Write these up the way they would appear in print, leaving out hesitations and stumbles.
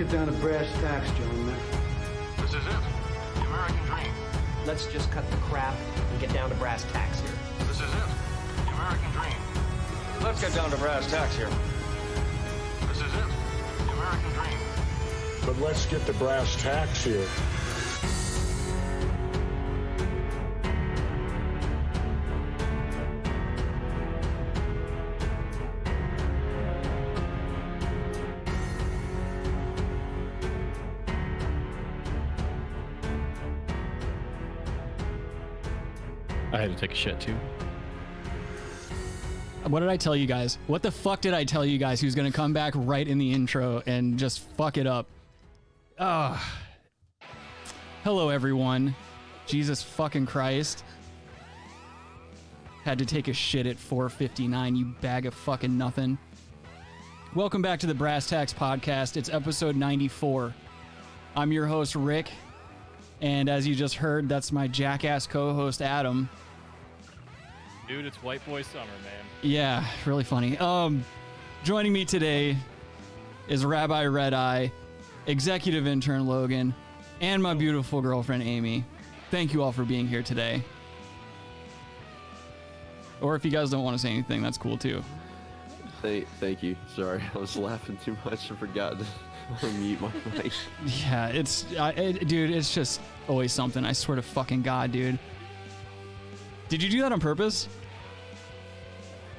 get down to brass tacks, gentlemen. This is it. The American dream. Let's just cut the crap and get down to brass tacks here. This is it. The American dream. Let's get down to brass tacks here. This is it. The American dream. But let's get the brass tacks here. I had to take a shit too. What did I tell you guys? What the fuck did I tell you guys who's going to come back right in the intro and just fuck it up? Hello, everyone. Jesus fucking Christ. Had to take a shit at 4:59, you bag of fucking nothing. Welcome back to the Brass Tacks podcast. It's episode 94. I'm your host, Rick. And as you just heard, that's my jackass co-host, Adam. Dude, it's white boy summer, man. Yeah, really funny. Joining me today is Rabbi Red Eye, executive intern Logan, and my beautiful girlfriend Amy. Thank you all for being here today. Or if you guys don't want to say anything, that's cool too. Thank you. Sorry, I was laughing too much. I forgot to mute my mic. Yeah, dude, it's just always something. I swear to fucking God, dude. Did you do that on purpose?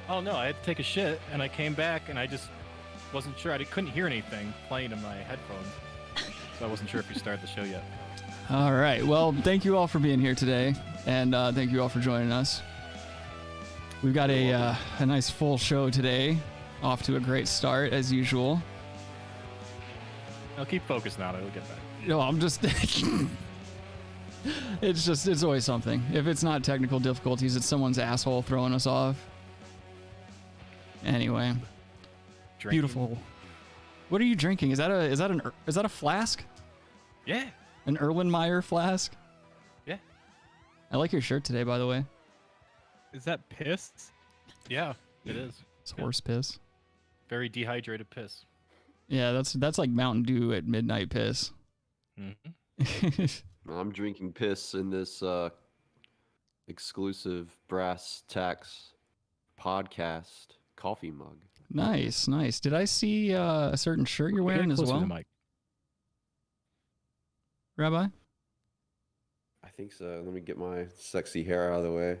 Oh no, I had to take a shit, and I came back, and I just wasn't sure. I couldn't hear anything playing in my headphones, so I wasn't sure if you started the show yet. All right. Well, thank you all for being here today, and thank you all for joining us. We've got a nice full show today. Off to a great start, as usual. I'll keep focused now. It'll get back. No, I'm just... It's always something. If it's not technical difficulties, it's someone's asshole throwing us off. Anyway. Drinking. Beautiful. What are you drinking? Is that a flask? Yeah. An Erlenmeyer flask? Yeah. I like your shirt today, by the way. Is that piss? Yeah, it is. It's horse piss. Very dehydrated piss. Yeah, that's like Mountain Dew at midnight piss. Mm-hmm. I'm drinking piss in this exclusive Brass Tacks podcast coffee mug. Nice. Did I see a certain shirt you're wearing as well? Rabbi? I think so. Let me get my sexy hair out of the way.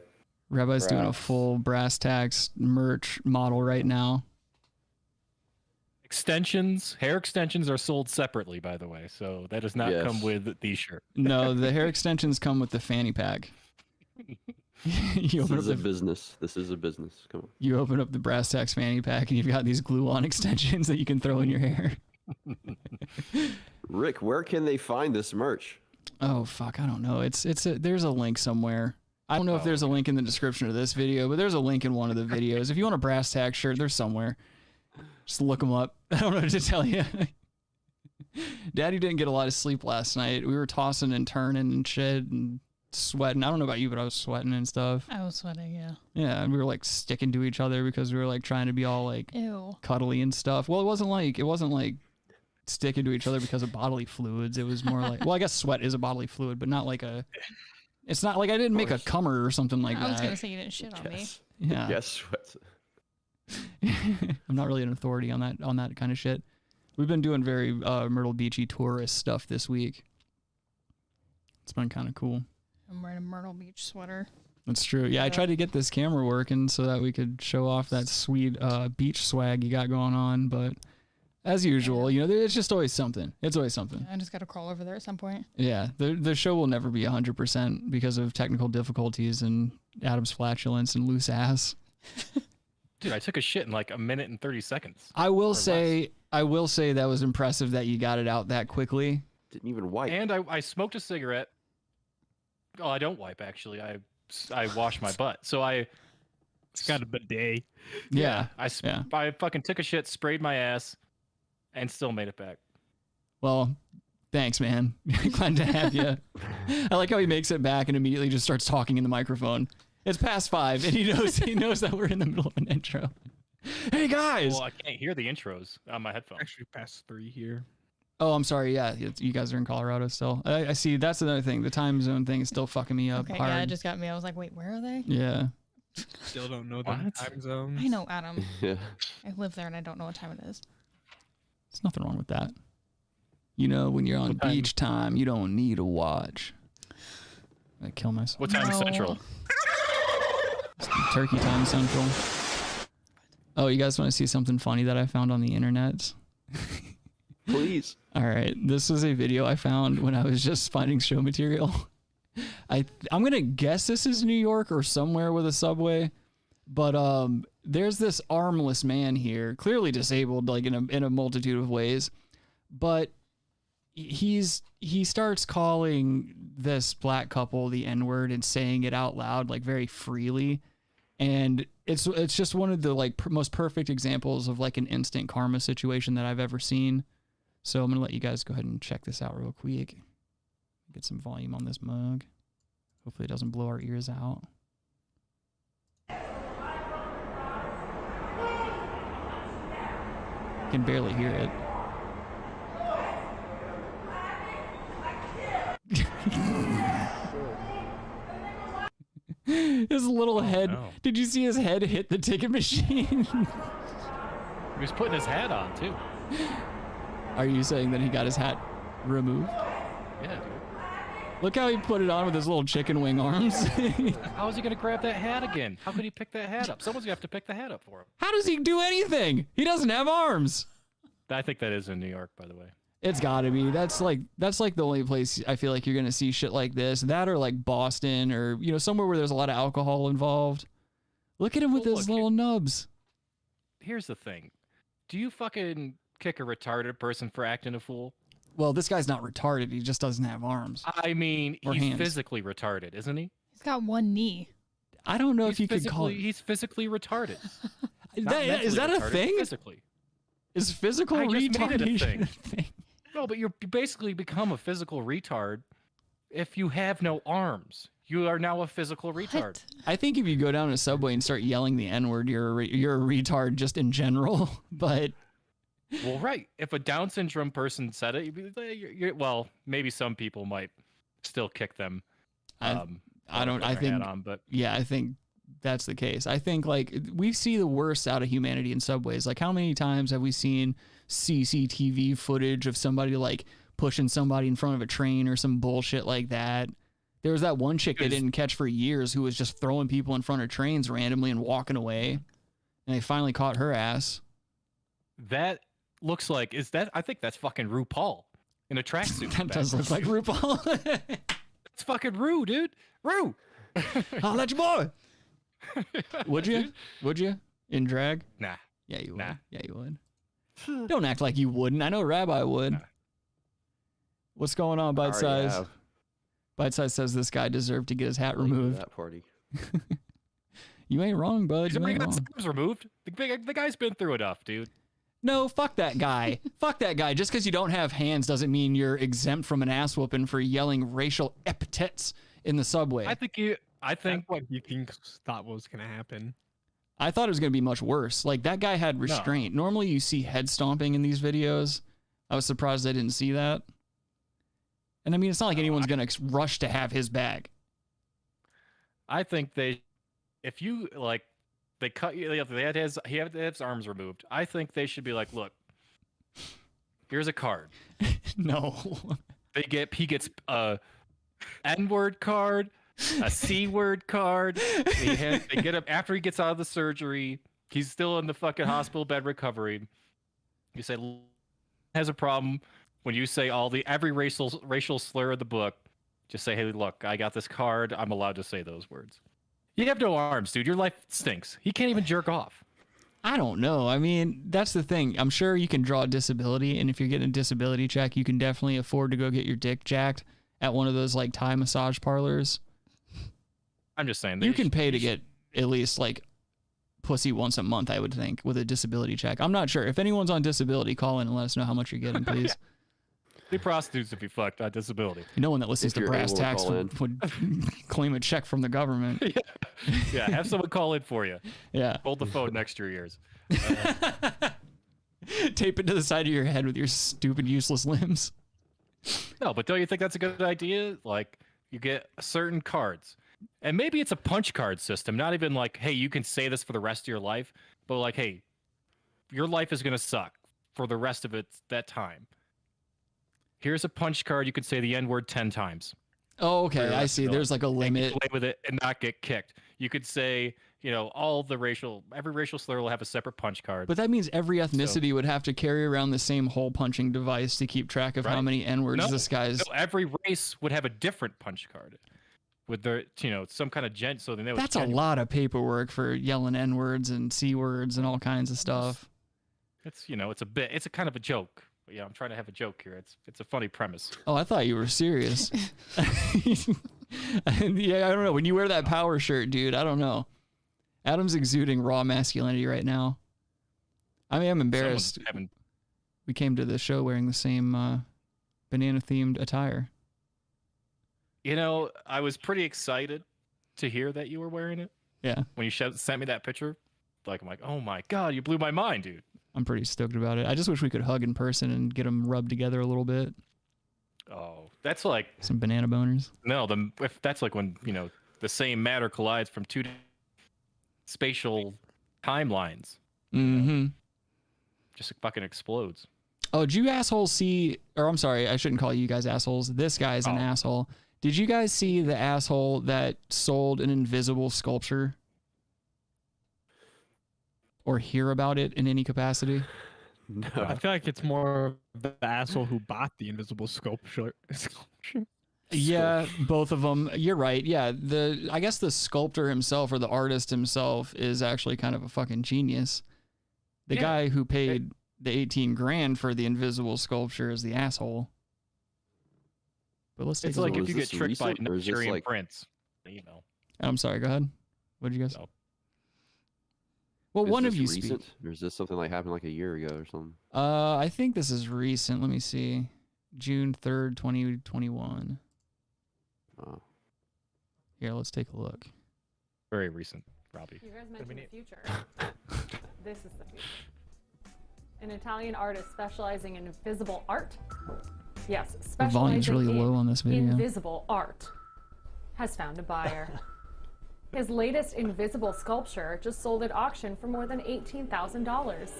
Rabbi's doing a full Brass Tacks merch model right now. Hair extensions are sold separately, by the way, so that does not come with the shirt. No, the hair extensions come with the fanny pack. This is a business. Come on. You open up the Brass Tacks fanny pack and you've got these glue-on extensions that you can throw in your hair. Rick, where can they find this merch? Oh fuck, I don't know. There's a link somewhere. I don't know if there's a link in the description of this video, but there's a link in one of the videos. If you want a Brass Tacks shirt, there's somewhere. Just look them up. I don't know what to tell you. Daddy didn't get a lot of sleep last night. We were tossing and turning and shit and sweating. I don't know about you, but I was sweating and stuff. I was sweating, yeah. Yeah, and we were like sticking to each other because we were like trying to be all like cuddly and stuff. Well, it wasn't like sticking to each other because of bodily fluids. It was more like, well, I guess sweat is a bodily fluid, but not like it's not like I didn't make a cummer or something like that. I was going to say you didn't shit on me. Yeah. Yes, sweat. I'm not really an authority on that kind of shit. We've been doing very Myrtle Beachy tourist stuff this week. It's been kind of cool. I'm wearing a Myrtle Beach sweater. That's true. Yeah, I tried to get this camera working so that we could show off that sweet beach swag you got going on, but as usual, you know, it's just always something. It's always something. I just got to crawl over there at some point. Yeah, the show will never be 100% because of technical difficulties and Adam's flatulence and loose ass. Dude, I took a shit in like a minute and 30 seconds. I will say that was impressive that you got it out that quickly. Didn't even wipe. And I smoked a cigarette. Oh, I don't wipe actually. I wash my butt. So It's got a bidet. Yeah. I fucking took a shit, sprayed my ass, and still made it back. Well, thanks, man. Glad to have you. I like how he makes it back and immediately just starts talking in the microphone. It's past 5, and he knows that we're in the middle of an intro. Hey guys! Well, I can't hear the intros on my headphones. Actually, past 3 here. Oh, I'm sorry. Yeah, you guys are in Colorado still. I see. That's another thing. The time zone thing is still fucking me up Okay, hard. yeah, it just got me. I was like, wait, where are they? Yeah. Still don't know the time zones. I know, Adam. Yeah. I live there and I don't know what time it is. There's nothing wrong with that. You know, when you're on beach time, you don't need a watch. I kill myself. What time is Central? Turkey time Central. Oh, you guys want to see something funny that I found on the internet? Please. All right, this is a video I found when I was just finding show material. I'm gonna guess this is New York or somewhere with a subway, but there's this armless man here, clearly disabled, like in a multitude of ways, but he starts calling this black couple the N-word and saying it out loud, like very freely, and it's just one of the like most perfect examples of like an instant karma situation that I've ever seen. So I'm gonna let you guys go ahead and check this out real quick. Get some volume on this mug. Hopefully it doesn't blow our ears out. Can barely hear it. His little head. no. Did you see his head hit the ticket machine? He was putting his hat on too. Are you saying that he got his hat removed? Yeah, dude. Look how he put it on with his little chicken wing arms. How is he gonna grab that hat again? How could he pick that hat up? Someone's gonna have to pick the hat up for him. How does he do anything? He doesn't have arms. I think that is in New York, by the way. It's gotta be. That's like the only place I feel like you're gonna see shit like this. That or like Boston or somewhere where there's a lot of alcohol involved. Look at him with his little nubs. Here's the thing. Do you fucking kick a retarded person for acting a fool? Well, this guy's not retarded. He just doesn't have arms. I mean, Or he's hands. physically retarded, isn't he? He's got one knee. I don't know if you could call it. He's physically retarded. Not Is that a mentally retarded, thing? Physically. Is physical I just made it a retardation thing. No, but you basically become a physical retard if you have no arms. You are now a physical retard. I think if you go down a subway and start yelling the N-word, you're a retard just in general. But Well, right. If a Down syndrome person said it, you'd be like, well, maybe some people might still kick them. I think that's the case. I think like we see the worst out of humanity in subways. Like how many times have we seen CCTV footage of somebody like pushing somebody in front of a train or some bullshit like that? There was that one chick they didn't catch for years who was just throwing people in front of trains randomly and walking away. And they finally caught her ass. That looks like, I think that's fucking RuPaul in a tracksuit. That does look like RuPaul. It's fucking Ru, dude. Ru. I'll let you boy. Would you? Would you? In drag? Nah. Yeah, you would. Nah. Yeah, you would. Don't act like you wouldn't. I know Rabbi would. Nah. What's going on, Bite Size? Bite Size says this guy deserved to get his hat removed. That party. You ain't wrong, bud. He's You already ain't got wrong. his arms removed. The guy's been through enough, dude. No, fuck that guy. Fuck that guy. Just because you don't have hands doesn't mean you're exempt from an ass whooping for yelling racial epithets in the subway. I think what you thought was gonna happen. I thought it was going to be much worse. Like, that guy had restraint. Normally, you see head stomping in these videos. I was surprised I didn't see that. And I mean, it's not like anyone's going to rush to have his bag. I think if you, like, they cut you, he had his arms removed. I think they should be like, look, here's a card. No. He gets a N-word card, a C-word card. They get him after he gets out of the surgery. He's still in the fucking hospital bed recovering. You say has a problem when you say every racial slur of the book. Just say, hey, look, I got this card. I'm allowed to say those words. You have no arms, dude. Your life stinks. He can't even jerk off. I don't know. I mean, that's the thing. I'm sure you can draw a disability, and if you're getting a disability check, you can definitely afford to go get your dick jacked at one of those like Thai massage parlors. I'm just saying. You can pay to get at least like pussy once a month, I would think, with a disability check. I'm not sure. If anyone's on disability, call in and let us know how much you're getting, please. The prostitutes if you fucked on disability. No one that listens to Brass Tacks would claim a check from the government. Yeah, have someone call in for you. Yeah. Hold the phone next to your ears. Tape it to the side of your head with your stupid, useless limbs. No, but don't you think that's a good idea? Like, you get certain cards, and maybe it's a punch card system. Not even like, hey, you can say this for the rest of your life, but like, hey, your life is gonna suck for the rest of that time. Here's a punch card. You can say the N-word 10 times. Oh, okay. I see. There's like a limit. Play with it and not get kicked. You could say, you know, every racial slur will have a separate punch card. But that means every ethnicity would have to carry around the same hole punching device to keep track of how many N-words this guy's. No, every race would have a different punch card with their, you know, some kind of so they know. That's a lot of paperwork for yelling N-words and C-words and all kinds of stuff. It's, you know, it's a bit. It's a kind of a joke. But yeah, I'm trying to have a joke here. It's a funny premise. Oh, I thought you were serious. Yeah, I don't know. When you wear that power shirt, dude, I don't know. Adam's exuding raw masculinity right now. I mean, I'm embarrassed. We came to the show wearing the same banana-themed attire. You know, I was pretty excited to hear that you were wearing it. Yeah. When you sent me that picture, like, I'm like, oh my God, you blew my mind, dude. I'm pretty stoked about it. I just wish we could hug in person and get them rubbed together a little bit. Oh, that's like some banana boners. No, if that's like when, you know, the same matter collides from two spatial timelines. Mm-hmm. Just fucking explodes. Oh, did you assholes see? Or I'm sorry, I shouldn't call you guys assholes. This guy's an asshole. Did you guys see the asshole that sold an invisible sculpture? Or hear about it in any capacity? No. I feel like it's more the asshole who bought the invisible sculpture. Yeah, both of them. You're right. Yeah, I guess the sculptor himself or the artist himself is actually kind of a fucking genius. The guy who paid the 18 grand for the invisible sculpture is the asshole. But let's take it's a like look. if you get tricked by Nigerian prince. You know. I'm sorry. Go ahead. What did you guys? No. Well, Is one this of you recent, speak. or is this something like happened like a year ago or something? I think this is recent. Let me see. June 3rd, 2021. Oh. Here, let's take a look. Very recent, probably. You guys mentioned the future. This is the future. An Italian artist specializing in invisible art. Yes, The volume's specializing really low in on this video. invisible art has found a buyer. His latest invisible sculpture just sold at auction for more than $18,000.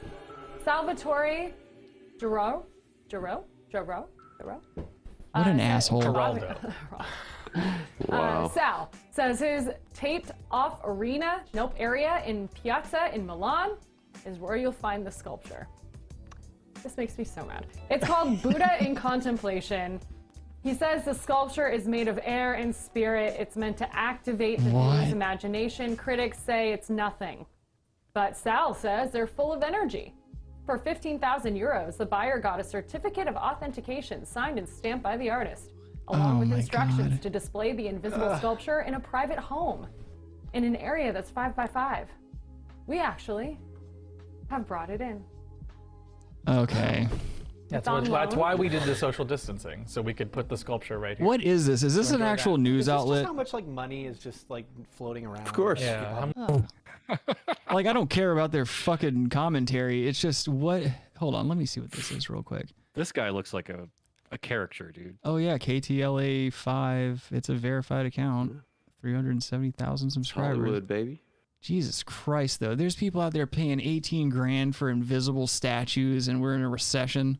Salvatore Giro. What an asshole. Wow. Sal says his taped off area in Piazza in Milan is where you'll find the sculpture. This makes me so mad. It's called Buddha in Contemplation. He says the sculpture is made of air and spirit. It's meant to activate the viewer's imagination. Critics say it's nothing. But Sal says they're full of energy. For 15,000 euros, the buyer got a certificate of authentication signed and stamped by the artist, along with instructions to display the invisible sculpture in a private home in an area that's 5 by 5. We actually have brought it in. Okay. That's why we did the social distancing, so we could put the sculpture right here. What is this? Is this an actual news outlet? Just how much like money is just like floating around? Of course. Yeah. Like, I don't care about their fucking commentary. It's just what... Hold on, let me see what this is real quick. This guy looks like a caricature, dude. Oh, yeah, KTLA5. It's a verified account. 370,000 subscribers. Hollywood, baby. Jesus Christ, though. There's people out there paying 18 grand for invisible statues, and we're in a recession.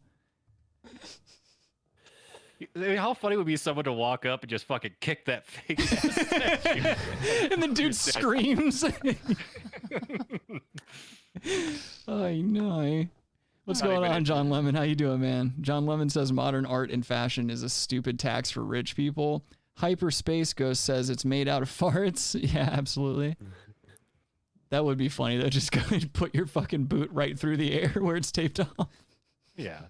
I mean, how funny would it be someone to walk up and just fucking kick that fake ass statue? And the dude screams. I know. What's going on, John Lemon? How you doing, man? John Lemon says modern art and fashion is a stupid tax for rich people. Hyperspace Ghost says it's made out of farts. Yeah, absolutely. That would be funny, though. Just go and put your fucking boot right through the air where it's taped off. Yeah.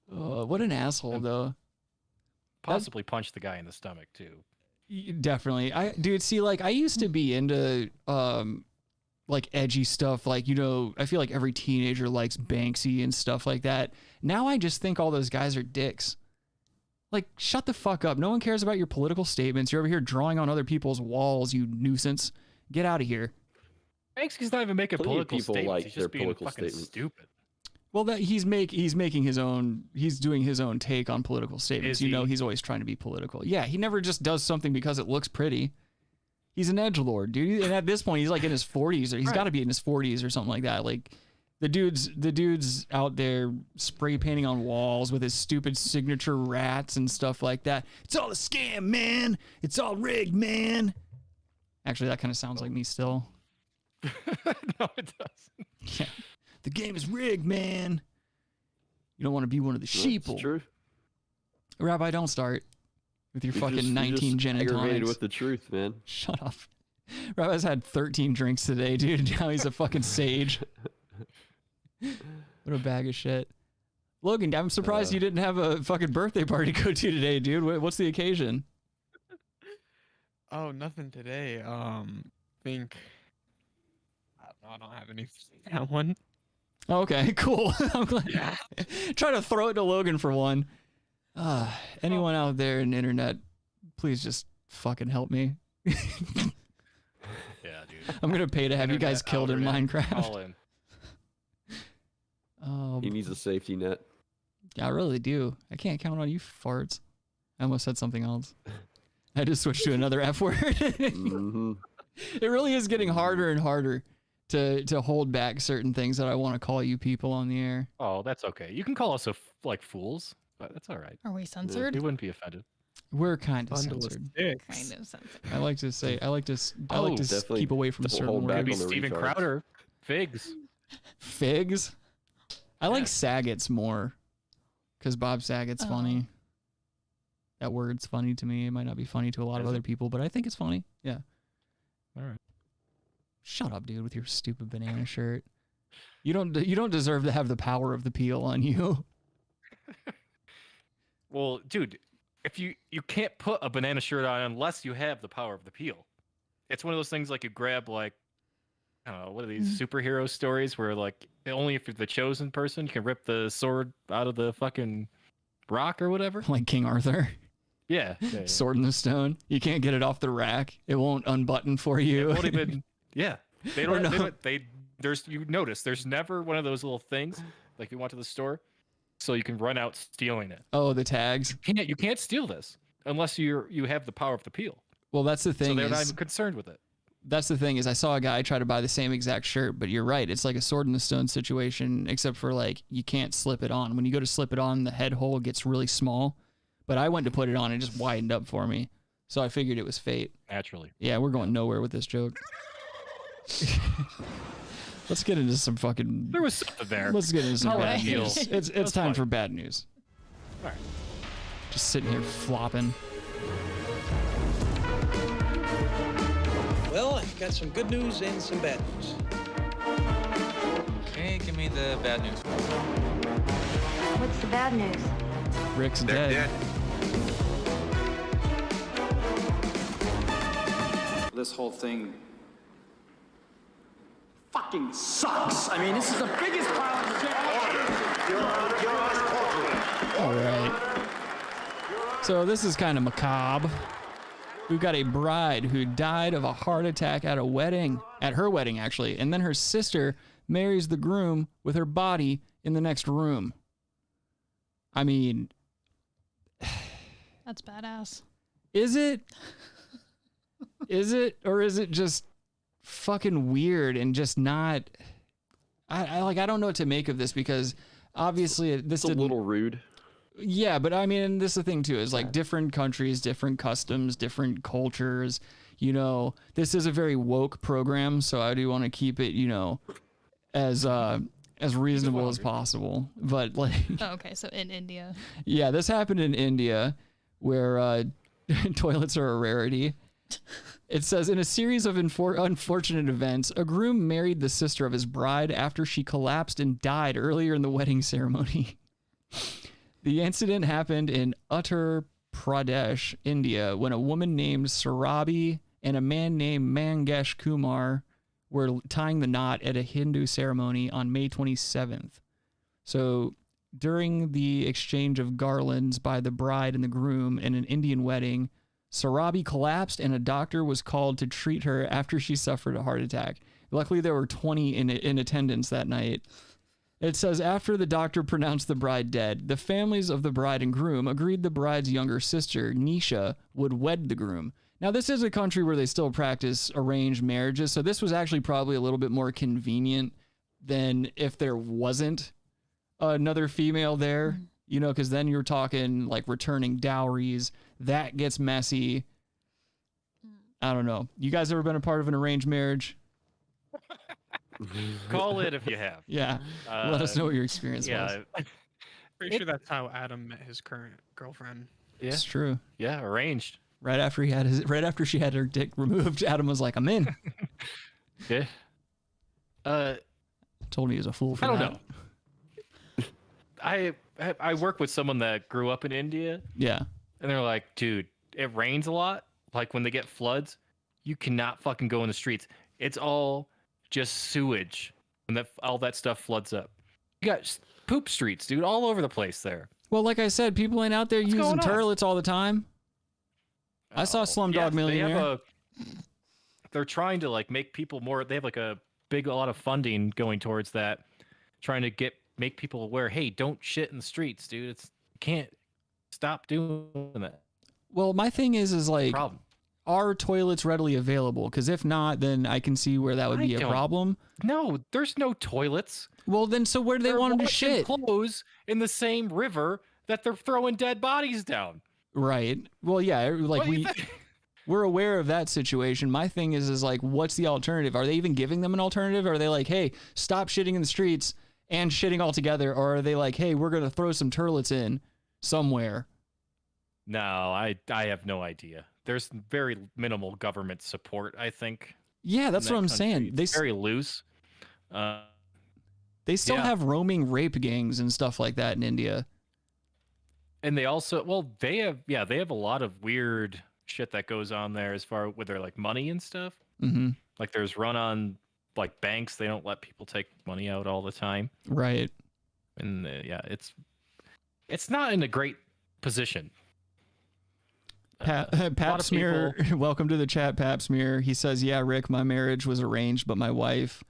What an asshole, though. Possibly punch the guy in the stomach, too. Definitely. Dude, see, like, I used to be into, like, edgy stuff. Like, you know, I feel like every teenager likes Banksy and stuff like that. Now I just think all those guys are dicks. Like, shut the fuck up. No one cares about your political statements. You're over here drawing on other people's walls, you nuisance. Get out of here. Banksy's not even making political people statements. like He's their just being political fucking statements. stupid. Well, that he's making his own. He's doing his own take on political statements. Is he? He's always trying to be political. Yeah, he never just does something because it looks pretty. He's an edgelord, dude. And at this point, he's like in his 40s, or he's got to be in his 40s or something like that. Like, the dude's out there spray painting on walls with his stupid signature rats and stuff like that. It's all a scam, man. It's all rigged, man. Actually, that kind of sounds like me still. No, it doesn't. Yeah. The game is rigged, man. You don't want to be one of the sheeple. That's true. Rabbi, don't start with your You're fucking just 19 gin and aggravated tonics. with the truth, man. Shut up. Rabbi's had 13 drinks today, dude. Now he's a fucking sage. What a bag of shit. Logan, I'm surprised you didn't have a fucking birthday party to go to today, dude. What's the occasion? Oh, nothing today. Think. I don't have anything. That one. Okay, cool. I'm glad. Yeah. Try to throw it to Logan for one. Anyone out there in the internet, please just fucking help me. Yeah, dude. I'm gonna pay to have you guys killed in Minecraft. All in. Oh, He needs a safety net. I really do. I can't count on you farts. I almost said something else. I just switched to another F word. Mm-hmm. It really is getting harder and harder to hold back certain things that I want to call you people on the air. Oh, that's okay. You can call us like fools, but that's all right. Are we censored? We wouldn't be offended. We're kind of Bundle of censored. sticks. Kind of censored. I like to say, I like to definitely keep away from don't certain hold back Could be words. on the Steven retards. Crowder. Figs. Figs. I like Saget's more, because Bob Saget's Oh. funny. That word's funny to me. It might not be funny to a lot of Is it? other people, but I think it's funny. Yeah. All right. Shut up, dude, with your stupid banana shirt. You don't deserve to have the power of the peel on you. Well, dude, if you can't put a banana shirt on unless you have the power of the peel. It's one of those things like you grab like, I don't know, what are these superhero stories where like only if you're the chosen person you can rip the sword out of the fucking rock or whatever. Like King Arthur. Yeah. yeah. Sword in the stone. You can't get it off the rack. It won't unbutton for you. It won't even. Yeah. They Or don't. no. There's you notice there's never one of those little things like you went to the store, so you can run out stealing it. Oh, the tags. You can't steal this unless you have the power of the peel. Well, that's the thing. So they're not is, even concerned with it. that's the thing is I saw a guy try to buy the same exact shirt, but you're right. It's like a sword in the stone situation, except for like you can't slip it on. When you go to slip it on, the head hole gets really small. But I went to put it on and it just widened up for me. So I figured it was fate. Naturally. Yeah, we're going nowhere with this joke. Let's get into some fucking. There was something there. Let's get into some All bad right. news. It's That's time funny. for bad news. All right. Just sitting here flopping. Well, I've got some good news and some bad news. Okay, give me the bad news. What's the bad news? Rick's dead. This whole thing fucking sucks. I mean, this is the biggest pile of shit. All right. So this is kind of macabre. We've got a bride who died of a heart attack at a wedding, at her wedding actually, and then her sister marries the groom with her body in the next room. I mean, That's badass. is it? Is it, or is it just fucking weird and just not? I don't know what to make of this because obviously this It's a little rude. Yeah, but I mean, this is the thing too, is like different countries, different customs, different cultures, you know, this is a very woke program. So I do want to keep it, you know, as reasonable as possible. But like, Oh, okay, so in India. yeah, this happened in India where toilets are a rarity. It says, in a series of unfortunate events, a groom married the sister of his bride after she collapsed and died earlier in the wedding ceremony. The incident happened in Uttar Pradesh, India, when a woman named Sarabi and a man named Mangesh Kumar were tying the knot at a Hindu ceremony on May 27th. So during the exchange of garlands by the bride and the groom in an Indian wedding, Sarabi collapsed and a doctor was called to treat her after she suffered a heart attack. Luckily, there were 20 in attendance that night. It says, after the doctor pronounced the bride dead, the families of the bride and groom agreed the bride's younger sister, Nisha, would wed the groom. Now, this is a country where they still practice arranged marriages, so this was actually probably a little bit more convenient than if there wasn't another female there, you know, because then you're talking like returning dowries. That gets messy. I don't know. You guys ever been a part of an arranged marriage? Call it if you have. Yeah. Let us know what your experience was. Pretty sure that's how Adam met his current girlfriend. Yeah. It's true. Yeah, arranged. Right after she had her dick removed, Adam was like, I'm in. Yeah. Told me he was a fool for I don't that. know. I work with someone that grew up in India. Yeah. And they're like, dude, it rains a lot. Like when they get floods, you cannot fucking go in the streets. It's all just sewage. And all that stuff floods up. You got poop streets, dude, all over the place there. Well, like I said, people ain't out there using going on? toilets all the time. I saw Slumdog Millionaire. They're trying to like make people more. They have like a lot of funding going towards that, trying to make people aware. Hey, don't shit in the streets, dude. You can't stop doing that. Well, my thing is like, problem. Are toilets readily available? Because if not, then I can see where that would be a problem. No, there's no toilets. Well, then so where do they want them to shit? Clothes in the same river that they're throwing dead bodies down. Right. Well, yeah, like we're aware of that situation. My thing is like, what's the alternative? Are they even giving them an alternative? Are they like, hey, stop shitting in the streets and shitting altogether? Or are they like, hey, we're going to throw some toilets in somewhere? No, I have no idea. There's very minimal government support, I think. Yeah, that's what I'm saying. It's very loose. They still have roaming rape gangs and stuff like that in India. And they also, well, they have a lot of weird shit that goes on there as far with their like money and stuff. Mm-hmm. Like there's run on like banks. They don't let people take money out all the time. Right. And it's not in a great position. Pap Smear, welcome to the chat, Pap Smear. He says, yeah, Rick, my marriage was arranged, but with my wife,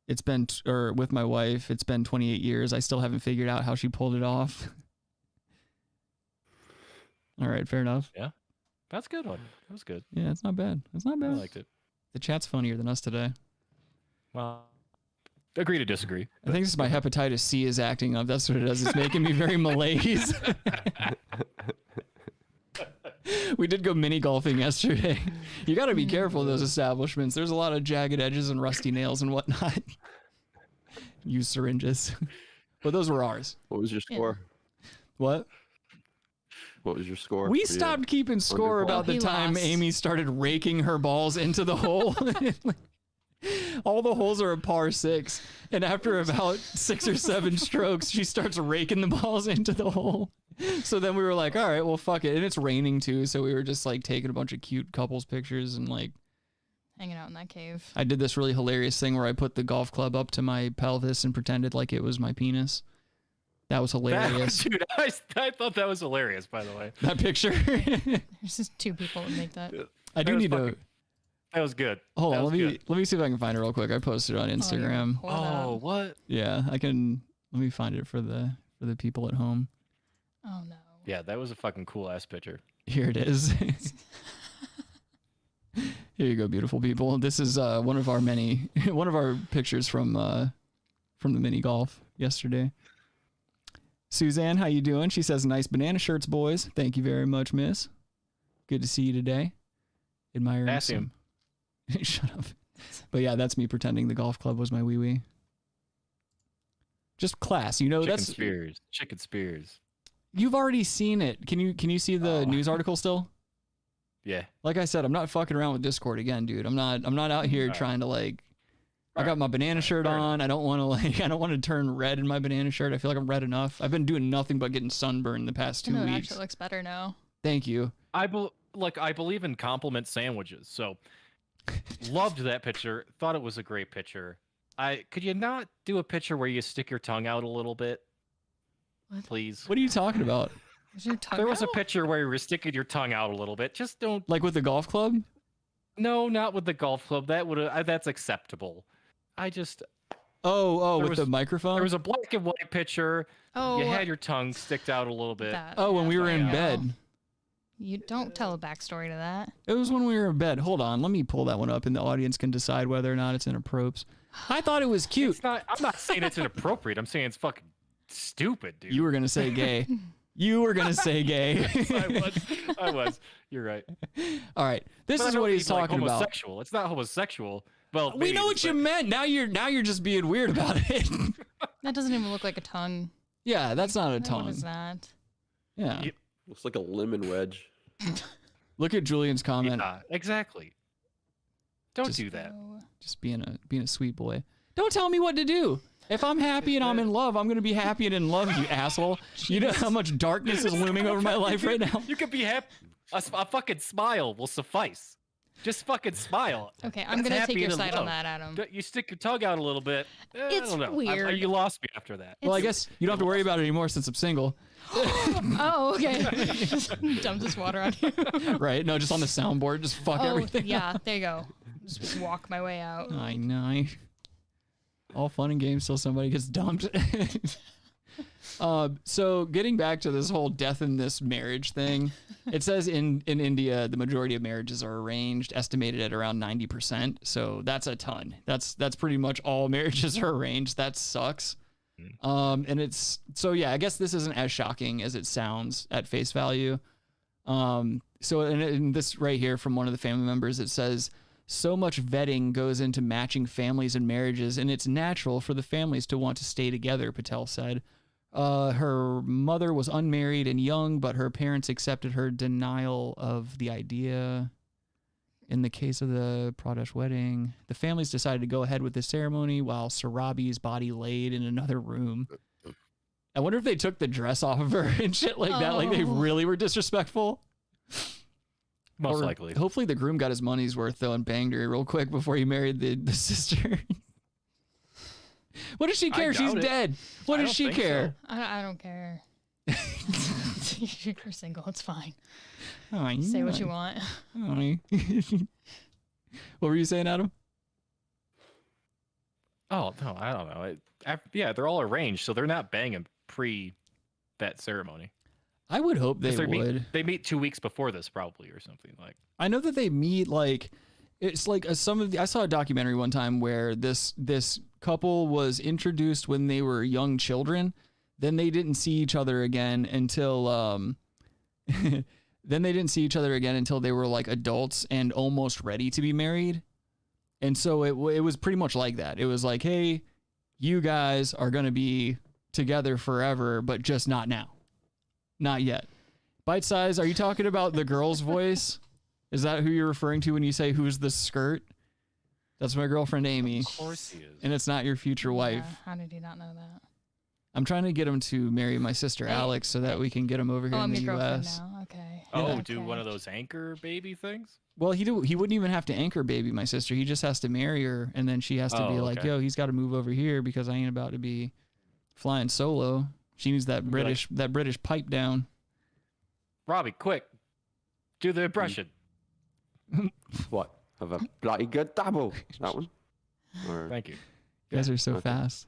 it's been 28 years. I still haven't figured out how she pulled it off. All right, fair enough. Yeah, that's a good one. That was good. Yeah, it's not bad. It's not bad. I liked it. The chat's funnier than us today. Well, agree to disagree. I think this is my hepatitis C is acting up. That's what it is. It's making me very malaise. We did go mini golfing yesterday. You got to be careful of those establishments. There's a lot of jagged edges and rusty nails and whatnot. Use syringes. But those were ours. What was your score? What? What was your score? We stopped keeping score about the time Amy started raking her balls into the hole. All the holes are a par 6. And after about 6 or 7 strokes, she starts raking the balls into the hole. So then we were like, all right, well, fuck it. And it's raining too. So we were just like taking a bunch of cute couples pictures and like hanging out in that cave. I did this really hilarious thing where I put the golf club up to my pelvis and pretended like it was my penis. That was hilarious. Dude, I thought that was hilarious, by the way. That picture. There's just 2 people that make that. I do need to. That was good. Hold on, let me see if I can find it real quick. I posted it on Instagram. Oh, what? Yeah, I can. Let me find it for the people at home. Oh no. Yeah, that was a fucking cool ass picture. Here it is. Here you go, beautiful people. This is one of our pictures from the mini golf yesterday. Suzanne, how you doing? She says, nice banana shirts, boys. Thank you very much, miss. Good to see you today. Admiring Ask him. Shut up. But yeah, that's me pretending the golf club was my wee-wee. Just class, you know. Chicken spears. You've already seen it. Can you see the news article still? Yeah. Like I said, I'm not fucking around with Discord again, dude. I'm not out here trying to like. I got my banana shirt on. I don't want to turn red in my banana shirt. I feel like I'm red enough. I've been doing nothing but getting sunburned the past 2 weeks. It actually looks better now. Thank you. I believe in compliment sandwiches. So loved that picture. Thought it was a great picture. Could you not do a picture where you stick your tongue out a little bit? What? Please. What are you talking about? There was a picture where you were sticking your tongue out a little bit. Just don't. Like with the golf club? No, not with the golf club. That's acceptable. Oh, There with was- the microphone? There was a black and white picture. Oh. You had your tongue sticked out a little bit. Oh, when we were in bed. You don't tell a backstory to that. It was when we were in bed. Hold on, let me pull that one up, and the audience can decide whether or not it's inappropriate. I thought it was cute. I'm not saying it's inappropriate. I'm saying it's fucking stupid, dude. You were gonna say gay. You were gonna say gay. Yes, I was. You're right. All right, this But I is don't what he's mean, like, talking about. homosexual. It's not homosexual. Well, We maybe know it what is, you but- meant. Now you're just being weird about it. That doesn't even look like a tongue. Yeah, that's not a tongue. What is that? Yeah. Looks like a lemon wedge. Look at Julian's comment. Yeah, exactly. Don't do that. Just being a sweet boy. Don't tell me what to do. If I'm happy and I'm in love, I'm gonna be happy and in love, you asshole. You know how much darkness is looming over my life right now? You could be happy. A fucking smile will suffice. Just fucking smile. Okay, I'm That's gonna happy take your and in side on love. that, Adam. You stick your tongue out a little bit. I It's don't know. weird. You lost me after that. Well, I guess you don't have to worry about it anymore since I'm single. Oh, okay. Dump this water on you. Right? No, just on the soundboard, just fuck everything. Yeah, there you go. Just walk my way out. I know. All fun and games till somebody gets dumped. So getting back to this whole death in this marriage thing, it says in India, the majority of marriages are arranged, estimated at around 90%. So that's a ton. That's pretty much all marriages are arranged. That sucks. And it's, so yeah, I guess this isn't as shocking as it sounds at face value. So in this right here from one of the family members, it says, so much vetting goes into matching families and marriages, and it's natural for the families to want to stay together, Patel said. Her mother was unmarried and young, but her parents accepted her denial of the idea. In the case of the Pradesh wedding, the families decided to go ahead with the ceremony while Sarabi's body laid in another room. I wonder if they took the dress off of her and shit like that, like they really were disrespectful. Most Or likely. Hopefully the groom got his money's worth, though, and banged her real quick before he married the sister. What does she care? She's doubt it. dead. What I does don't she think care? I don't care. You're single. It's fine. Oh, I Say what know. you want. What were you saying, Adam? Oh, no, I don't know. Yeah, they're all arranged, so they're not banging that ceremony. I would hope they 'Cause would. They meet 2 weeks before this, probably, or something like. I know that they meet like it's like I saw a documentary one time where this couple was introduced when they were young children. Then they didn't see each other again until they were like adults and almost ready to be married. And so it was pretty much like that. It was like, hey, you guys are going to be together forever, but just not now. Not yet. Bite size, are you talking about the girl's voice? Is that who you're referring to when you say who's the skirt? That's my girlfriend Amy. Of course he is. And it's not your future wife. Yeah, how did you not know that? I'm trying to get him to marry my sister Alex so that we can get him over here Oh, in I'm the your girlfriend US. now. Okay. Oh, do one of those anchor baby things? Well, he wouldn't even have to anchor baby my sister. He just has to marry her, and then she has to be like, okay. yo, he's got to move over here because I ain't about to be flying solo. She needs that British pipe down. Robbie, quick, do the impression. What? Have a bloody good double. That one? Or... Thank you. You guys are so fast.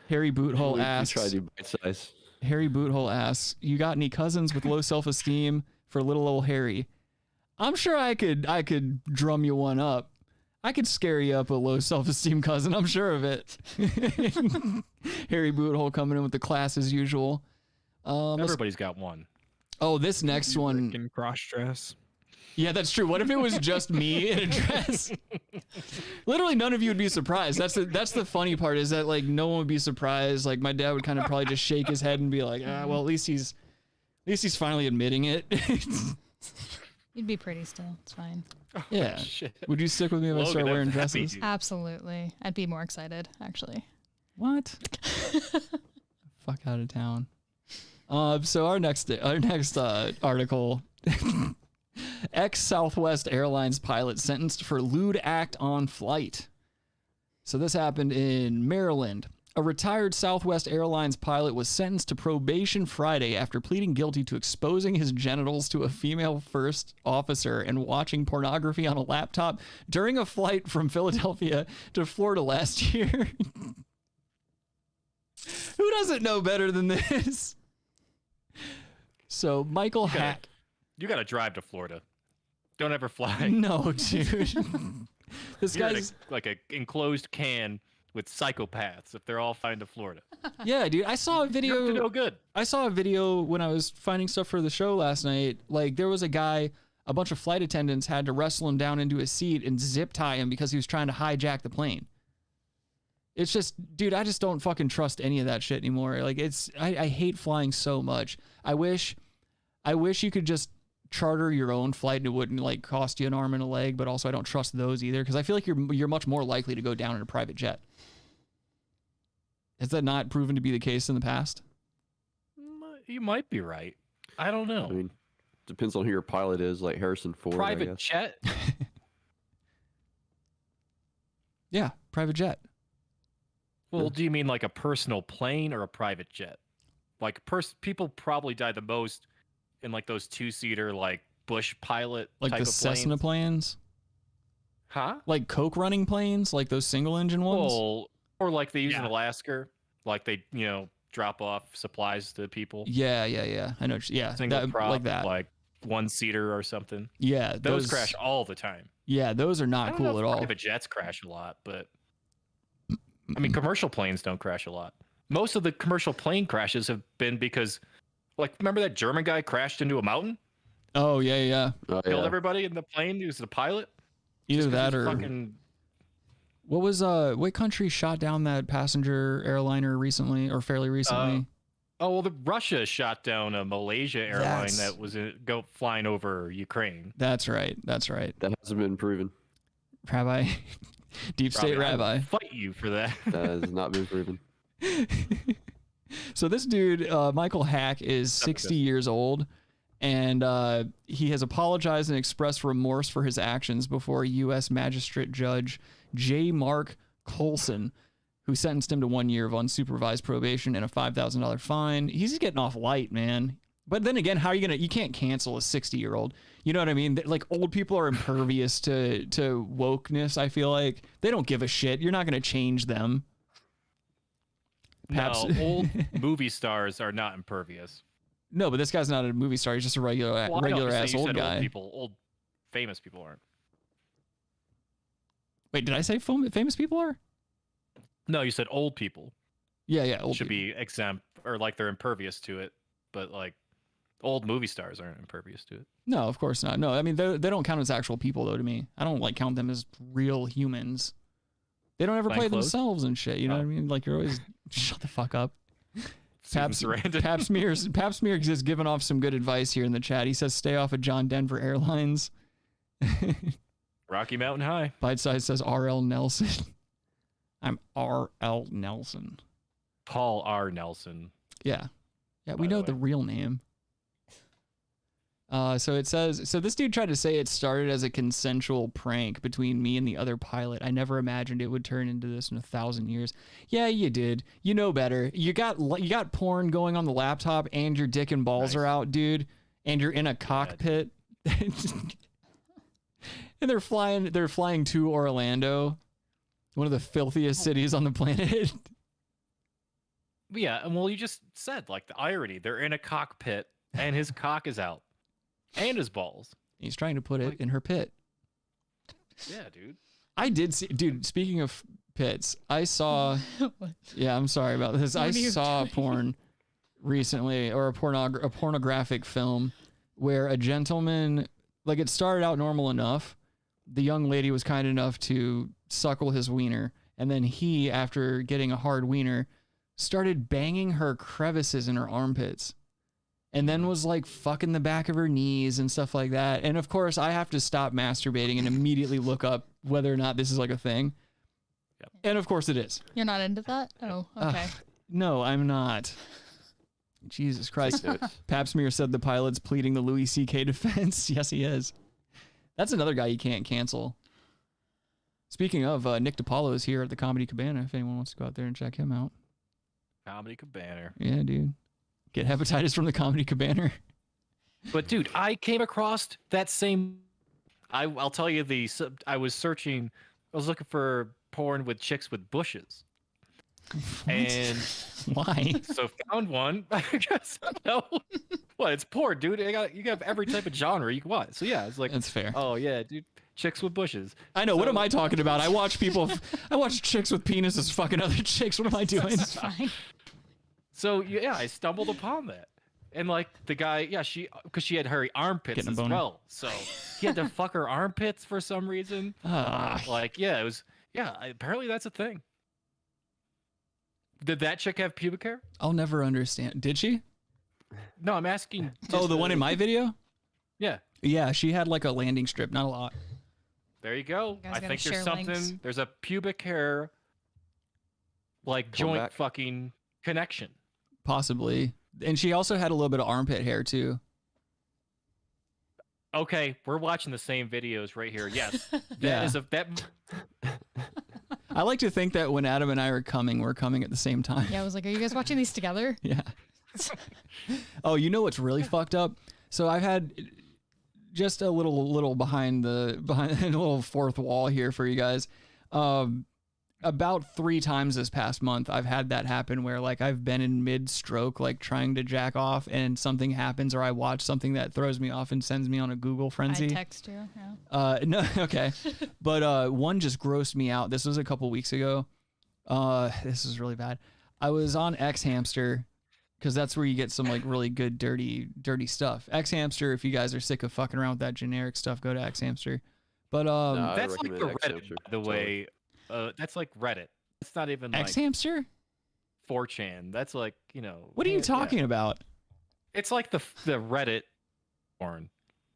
Harry Boothole asks. Try to do bite size. Harry Boothole asks, you got any cousins with low self-esteem for little old Harry? I'm sure I could drum you one up. I could scare you up a low self-esteem cousin. I'm sure of it. Harry Boothole coming in with the class as usual. Everybody's got one. Oh, this next one. In cross dress. Yeah, that's true. What if it was just me in a dress? Literally, none of you would be surprised. That's the funny part is that like no one would be surprised. Like my dad would kind of probably just shake his head and be like, well, at least he's finally admitting it. You'd be pretty still. It's fine. Yeah. Shit. Would you stick with me if I start wearing dresses? Absolutely. I'd be more excited, actually. What? Fuck out of town. So our next article. Ex-Southwest Airlines pilot sentenced for lewd act on flight. So this happened in Maryland. A retired Southwest Airlines pilot was sentenced to probation Friday after pleading guilty to exposing his genitals to a female first officer and watching pornography on a laptop during a flight from Philadelphia to Florida last year. Who doesn't know better than this? So Michael Hack. You gotta drive to Florida. Don't ever fly. No, dude. This You're in guy's like a enclosed can with psychopaths if they're all flying to Florida. Yeah, dude. I saw a video. You're up to no good. I saw a video when I was finding stuff for the show last night. Like there was a guy, a bunch of flight attendants had to wrestle him down into a seat and zip tie him because he was trying to hijack the plane. It's just, dude, I just don't fucking trust any of that shit anymore. Like I hate flying so much. I wish you could just charter your own flight and it wouldn't like cost you an arm and a leg, but also I don't trust those either because I feel like you're much more likely to go down in a private jet. Has that not proven to be the case in the past? You might be right. I don't know. I mean, depends on who your pilot is, like Harrison Ford. Private jet? Yeah, private jet. Well, do you mean like a personal plane or a private jet? Like people probably die the most in like those two-seater like bush pilot Like type the of Cessna planes? Huh? Like Coke running planes? Like those single engine ones? Well, or like they use in Alaska, like they, drop off supplies to people. Yeah. I know. Yeah, Single prop, like that. like one-seater or something. Yeah, those crash all the time. Yeah, those are I not don't cool know if at all. Private jets crash a lot, but I mean, commercial planes don't crash a lot. Most of the commercial plane crashes have been because, like, remember that German guy crashed into a mountain? Oh yeah. Killed everybody in the plane. He was the pilot. Either that or fucking... What was what country shot down that passenger airliner recently or fairly recently? Russia shot down a Malaysia airline that was flying over Ukraine. That's right. That hasn't been proven. Rabbi, deep state rabbi. I'd fight you for that. That has not been proven. So this dude, Michael Hack, is 60 years old, and he has apologized and expressed remorse for his actions before U.S. Magistrate Judge J. Mark Colson, who sentenced him to 1 year of unsupervised probation and a $5,000 fine. He's getting off light, man. But then again, how are you can't cancel a 60-year-old. You know what I mean? Like, old people are impervious to wokeness, I feel like. They don't give a shit. You're not going to change them. No, old movie stars are not impervious. No, but this guy's not a movie star. He's just a regular ass old guy. Old famous people aren't. Wait, did I say famous people are? No, you said old people. Yeah, old should be exempt or like they're impervious to it, but like old movie stars aren't impervious to it. No, of course not. No, I mean they don't count as actual people though to me. I don't like count them as real humans. They don't ever play themselves and shit. You know what I mean? Like you're always shut the fuck up. Pap Smear just giving off some good advice here in the chat. He says stay off of John Denver Airlines. Rocky Mountain High. Bite Size says R.L. Nelson. I'm R.L. Nelson. Paul R. Nelson. Yeah, we know the real name. So it says, so this dude tried to say it started as a consensual prank between me and the other pilot. I never imagined it would turn into this in 1,000 years. Yeah, you did. You know better. You got porn going on the laptop and your dick and balls are out, dude. And you're in a cockpit. And they're flying to Orlando, one of the filthiest cities on the planet. Yeah, well, you just said like the irony. They're in a cockpit and his cock is out. And his balls. He's trying to put it in her pit. Yeah, dude. I did see, dude, speaking of pits, I saw, yeah, I'm sorry about this. I saw porn recently, or a pornographic film where a gentleman, like it started out normal enough. The young lady was kind enough to suckle his wiener. And then he, after getting a hard wiener, started banging her crevices in her armpits. And then was like fucking the back of her knees and stuff like that. And of course, I have to stop masturbating and immediately look up whether or not this is like a thing. Yep. And of course it is. You're not into that? Oh, okay. No, I'm not. Jesus Christ. Pap Smear said the pilot's pleading the Louis C.K. defense. Yes, he is. That's another guy you can't cancel. Speaking of, Nick DiPaolo is here at the Comedy Cabana if anyone wants to go out there and check him out. Comedy Cabana. Yeah, dude. Get hepatitis from the Comedy Cabana. But dude, I came across that same. I'll tell you I was looking for porn with chicks with bushes, And why? So found one. I guess no. What? It's porn, dude. You got every type of genre you can watch. So yeah, it's like that's fair. Oh yeah, dude. Chicks with bushes. I know. What am I talking about? I watch I watch chicks with penises fucking other chicks. What am I doing? That's fine. So yeah, I stumbled upon that, and like the guy, yeah, because she had hairy armpits as well, so he had to fuck her armpits for some reason. Like yeah, it was apparently that's a thing. Did that chick have pubic hair? I'll never understand. Did she? No, I'm asking. Oh, the one in my video? Yeah. Yeah, she had like a landing strip, not a lot. There you go. You guys I gotta think there's share something. links. There's a pubic hair, like joint back. fucking connection. Possibly. And she also had a little bit of armpit hair too. Okay, we're watching the same videos right here. Yes, Yeah. that. I like to think that when Adam and I are coming, we're coming at the same time. Yeah, I was like, are you guys watching these together? Yeah. Oh, you know what's really fucked up? So I've had just a little behind a little fourth wall here for you guys. About 3 times this past month, I've had that happen where like I've been in mid-stroke, like trying to jack off, and something happens, or I watch something that throws me off and sends me on a Google frenzy. I text you. Yeah. No, okay, but one just grossed me out. This was a couple weeks ago. This is really bad. I was on X Hamster, because that's where you get some like really good dirty stuff. X Hamster, if you guys are sick of fucking around with that generic stuff, go to X Hamster. But that's like the Reddit, by the way. That's like Reddit. It's not even X like Hamster? 4chan. That's like, you know. What are you talking about? It's like the Reddit porn.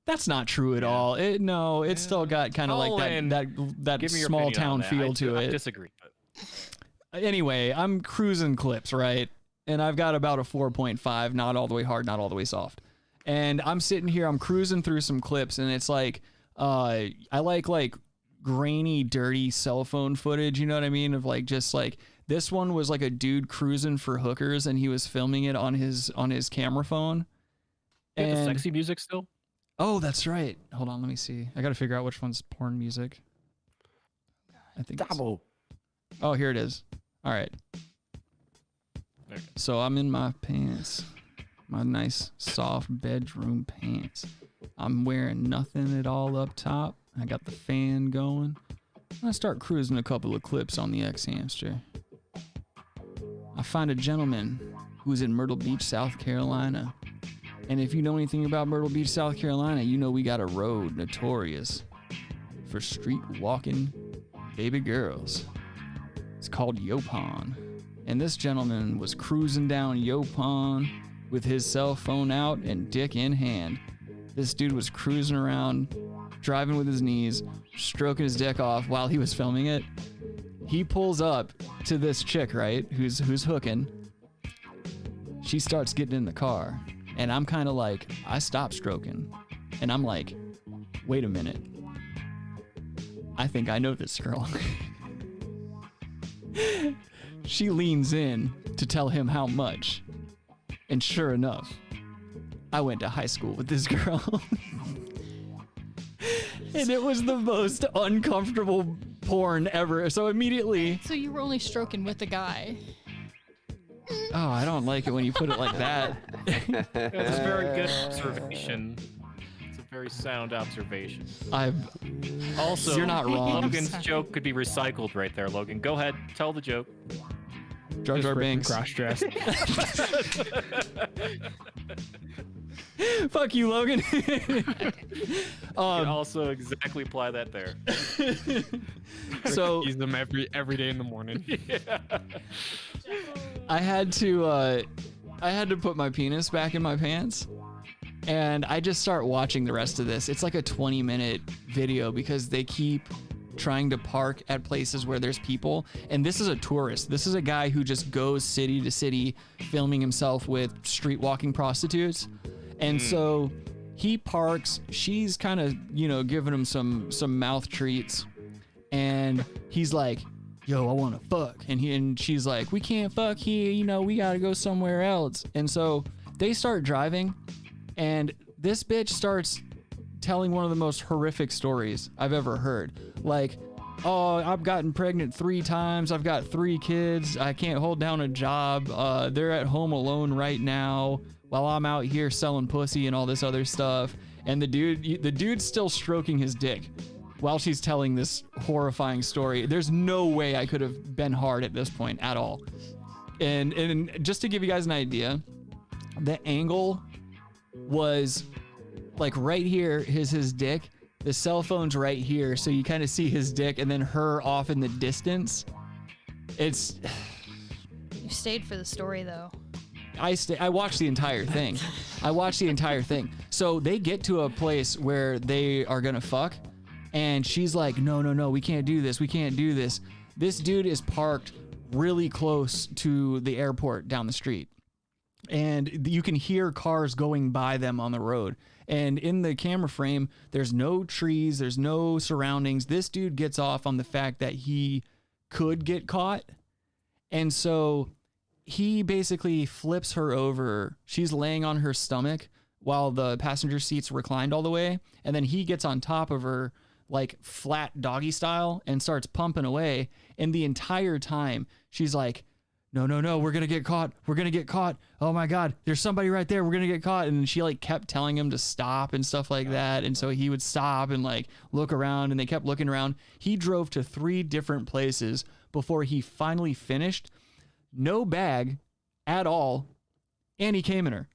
That's not true at all. It's still got kind of like that Give me your small opinion on town that. feel to I it. disagree. But Anyway, I'm cruising clips, right? And I've got about a 4.5, not all the way hard, not all the way soft. And I'm sitting here, I'm cruising through some clips, and it's like, I like grainy, dirty cell phone footage, you know what I mean? Of like, just like, this one was like a dude cruising for hookers, and he was filming it on his camera phone. You have the And sexy music still? oh, that's right. Hold on, let me see. I got to figure out which one's porn music. I think Double. Oh, here it is. All right. Okay. So I'm in my pants, my nice soft bedroom pants. I'm wearing nothing at all up top. I got the fan going. I start cruising a couple of clips on the X Hamster. I find a gentleman who's in Myrtle Beach, South Carolina. And if you know anything about Myrtle Beach, South Carolina, you know we got a road notorious for street walking baby girls. It's called Yopon. And this gentleman was cruising down Yopon with his cell phone out and dick in hand. This dude was cruising around, driving with his knees, stroking his dick off while he was filming it. He pulls up to this chick, right, who's hooking. She starts getting in the car, and I'm kind of like, I stop stroking, and I'm like, wait a minute. I think I know this girl. She leans in to tell him how much. And sure enough, I went to high school with this girl. And it was the most uncomfortable porn ever. So immediately... So you were only stroking with the guy. Oh, I don't like it when you put it like that. That's a very good observation. It's a very sound observation. Also, you're not wrong. Logan's joke could be recycled right there, Logan. Go ahead, tell the joke. Jar Jar Binks. Cross-dressed. Fuck you, Logan. You can also exactly apply that there. So use them every day in the morning. Yeah. I had to put my penis back in my pants, and I just start watching the rest of this. It's like a 20-minute video because they keep trying to park at places where there's people, and this is a tourist. This is a guy who just goes city to city filming himself with street walking prostitutes. And so he parks, she's kind of, giving him some mouth treats, and he's like, yo, I want to fuck. And she's like, we can't fuck here, we got to go somewhere else. And so they start driving, and this bitch starts telling one of the most horrific stories I've ever heard. Like, oh, I've gotten pregnant 3 times. I've got 3 kids. I can't hold down a job. They're at home alone right now while I'm out here selling pussy and all this other stuff. And the dude's still stroking his dick while she's telling this horrifying story. There's no way I could have been hard at this point at all. And just to give you guys an idea, the angle was like right here is his dick. The cell phone's right here, so you kind of see his dick and then her off in the distance. It's... You stayed for the story, though. I watched the entire thing. I watched the entire thing. So they get to a place where they are gonna fuck, and she's like, no, we can't do this. We can't do this. This dude is parked really close to the airport down the street, and you can hear cars going by them on the road. And in the camera frame, there's no trees, there's no surroundings. This dude gets off on the fact that he could get caught. And so he basically flips her over. She's laying on her stomach while the passenger seat's reclined all the way. And then he gets on top of her like flat doggy style and starts pumping away. And the entire time she's like, no, we're going to get caught. We're going to get caught. Oh my God, there's somebody right there. We're going to get caught. And she like kept telling him to stop and stuff like that. And so he would stop and like look around, and they kept looking around. He drove to 3 different places before he finally finished. No bag at all. And he came in her.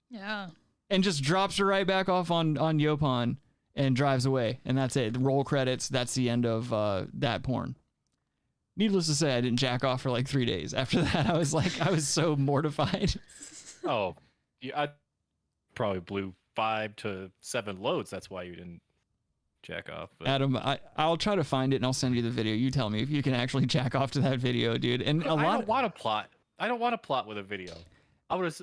Yeah. And just drops her right back off on Yopon and drives away. And that's it. Roll credits. That's the end of that porn. Needless to say, I didn't jack off for like 3 days. After that, I was so mortified. Oh, yeah, I probably blew 5 to 7 loads. That's why you didn't jack off. But... Adam, I'll try to find it and I'll send you the video. You tell me if you can actually jack off to that video, dude. And I don't want to plot. I don't want to plot with a video. I would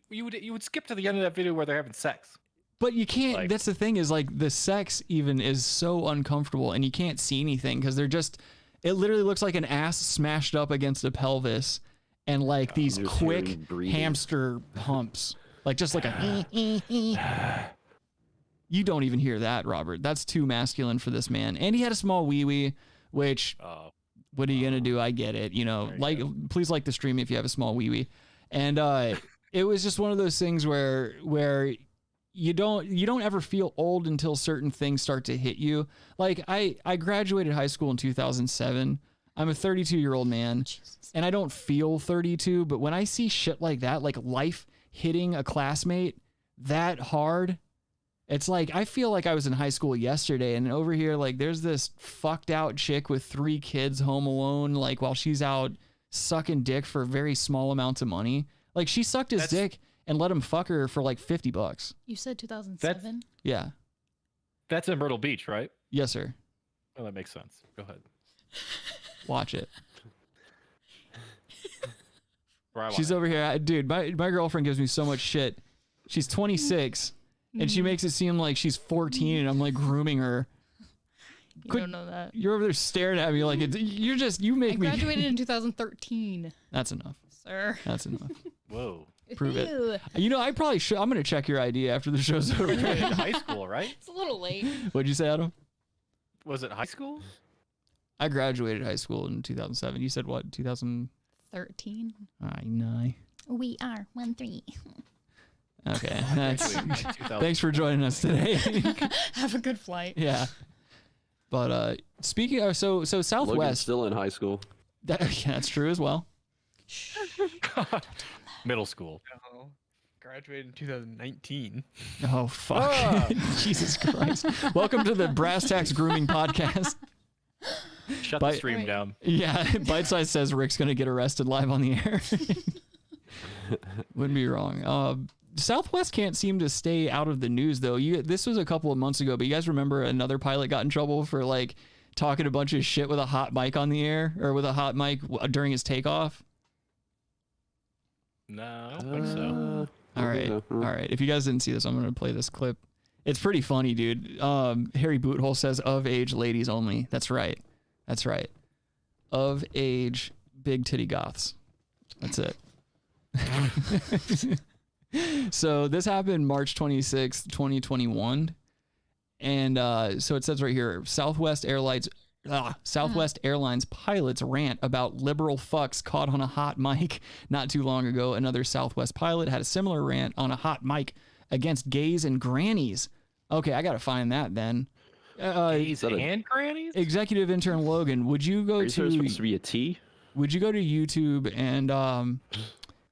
you would skip to the end of that video where they're having sex. But you can't. Like, that's the thing, is like the sex even is so uncomfortable, and you can't see anything because they're just. It literally looks like an ass smashed up against a pelvis, and like these quick hamster humps, like just like a. You don't even hear that, Robert. That's too masculine for this man. And he had a small wee-wee, which. What are you gonna do? I get it. You know, please like the stream if you have a small wee-wee, and it was just one of those things where you don't ever feel old until certain things start to hit you. Like I graduated high school in 2007. I'm a 32-year-old man, and I don't feel 32. But when I see shit like that, like life hitting a classmate that hard, it's like I feel like I was in high school yesterday, and over here, like there's this fucked out chick with 3 kids home alone, like while she's out sucking dick for very small amounts of money. Like she sucked his dick and let him fuck her for like $50. You said 2007? Yeah. That's in Myrtle Beach, right? Yes, sir. Oh, that makes sense. Go ahead. Watch it. She's over here. Dude, my girlfriend gives me so much shit. She's 26, and she makes it seem like she's 14, and I'm like grooming her. You don't know that. You're over there staring at me like you make me. I graduated in 2013. That's enough. Sir. That's enough. Whoa. Prove it. You know, I probably should. I'm going to check your ID after the show's over. In high school, right? It's a little late. What'd you say, Adam? Was it high school? I graduated high school in 2007. You said what? 2013. I know. We are 1-3. Okay. Thanks for joining us today. Have a good flight. Yeah. But speaking of, so Southwest. Logan's still in high school. That's true as well. Middle school. No, graduated in 2019. Oh, fuck. Jesus Christ. Welcome to the Brass Tacks Grooming Podcast. Shut the stream down. Yeah, Bite Size says Rick's going to get arrested live on the air. Wouldn't be wrong. Southwest can't seem to stay out of the news, though. This was a couple of months ago, but you guys remember another pilot got in trouble for, like, talking a bunch of shit with a hot mic on the air, or with a hot mic during his takeoff? No, I don't think so. All right. If you guys didn't see this, I'm going to play this clip. It's pretty funny, dude. Harry Boothole says, of age ladies only. That's right. Of age big titty goths. That's it. So this happened March 26th, 2021. And so it says right here, Southwest Airlines Southwest Airlines pilots rant about liberal fucks caught on a hot mic not too long ago. Another Southwest pilot had a similar rant on a hot mic against gays and grannies. Okay, I gotta find that then. Gays and grannies? Executive intern Logan, would you go to... supposed to be a T? Would you go to YouTube and...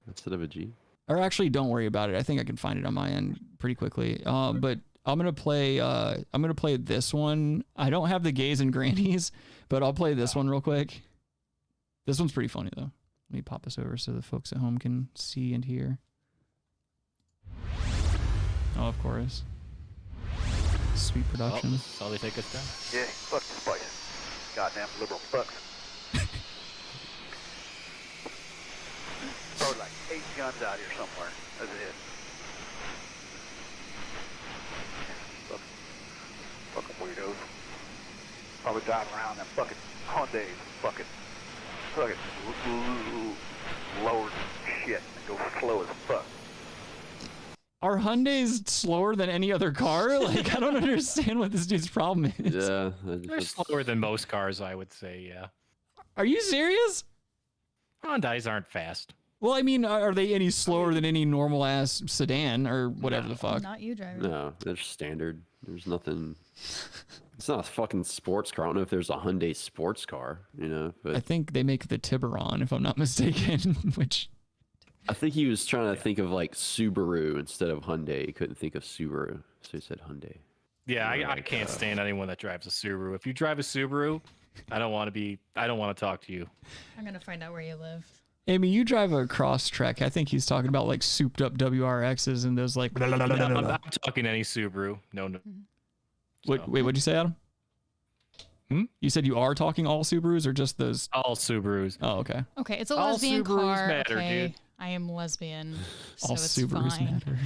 instead of a G? Or actually, don't worry about it. I think I can find it on my end pretty quickly. But I'm gonna play this one. I don't have the gays and grannies, but I'll play this one real quick. This one's pretty funny though. Let me pop this over so the folks at home can see and hear. Oh, of course. Sweet production. That's how they take us down. Yeah, fuck this place. Goddamn liberal fucks. Probably like 8 guns out here somewhere. That's it. Fucking weirdos. Probably driving around them fucking Hyundais, fucking lower shit and go slow as fuck. Are Hyundais slower than any other car? Like, I don't understand what this dude's problem is. Yeah. They're slower than most cars, I would say, yeah. Are you serious? Hyundais aren't fast. Well, I mean, are they any slower than any normal ass sedan or whatever the fuck? Not you, driver. No, they're standard. There's nothing. It's not a fucking sports car. I don't know if there's a Hyundai sports car, you know. But I think they make the Tiburon, if I'm not mistaken, which... I think he was trying to think of like Subaru instead of Hyundai. He couldn't think of Subaru, so he said Hyundai. Yeah, I can't stand anyone that drives a Subaru. If you drive a Subaru, I don't want to talk to you. I'm gonna find out where you live. Amy, you drive a Crosstrek. I think he's talking about like souped up WRXs and those like... I'm talking any Subaru. No. Wait, what'd you say, Adam? You said you are talking all Subarus or just those? All Subarus. Oh, okay. Okay, it's a all lesbian Subarus car. matter, Okay, dude. I am lesbian, so All it's Subarus fine. matter.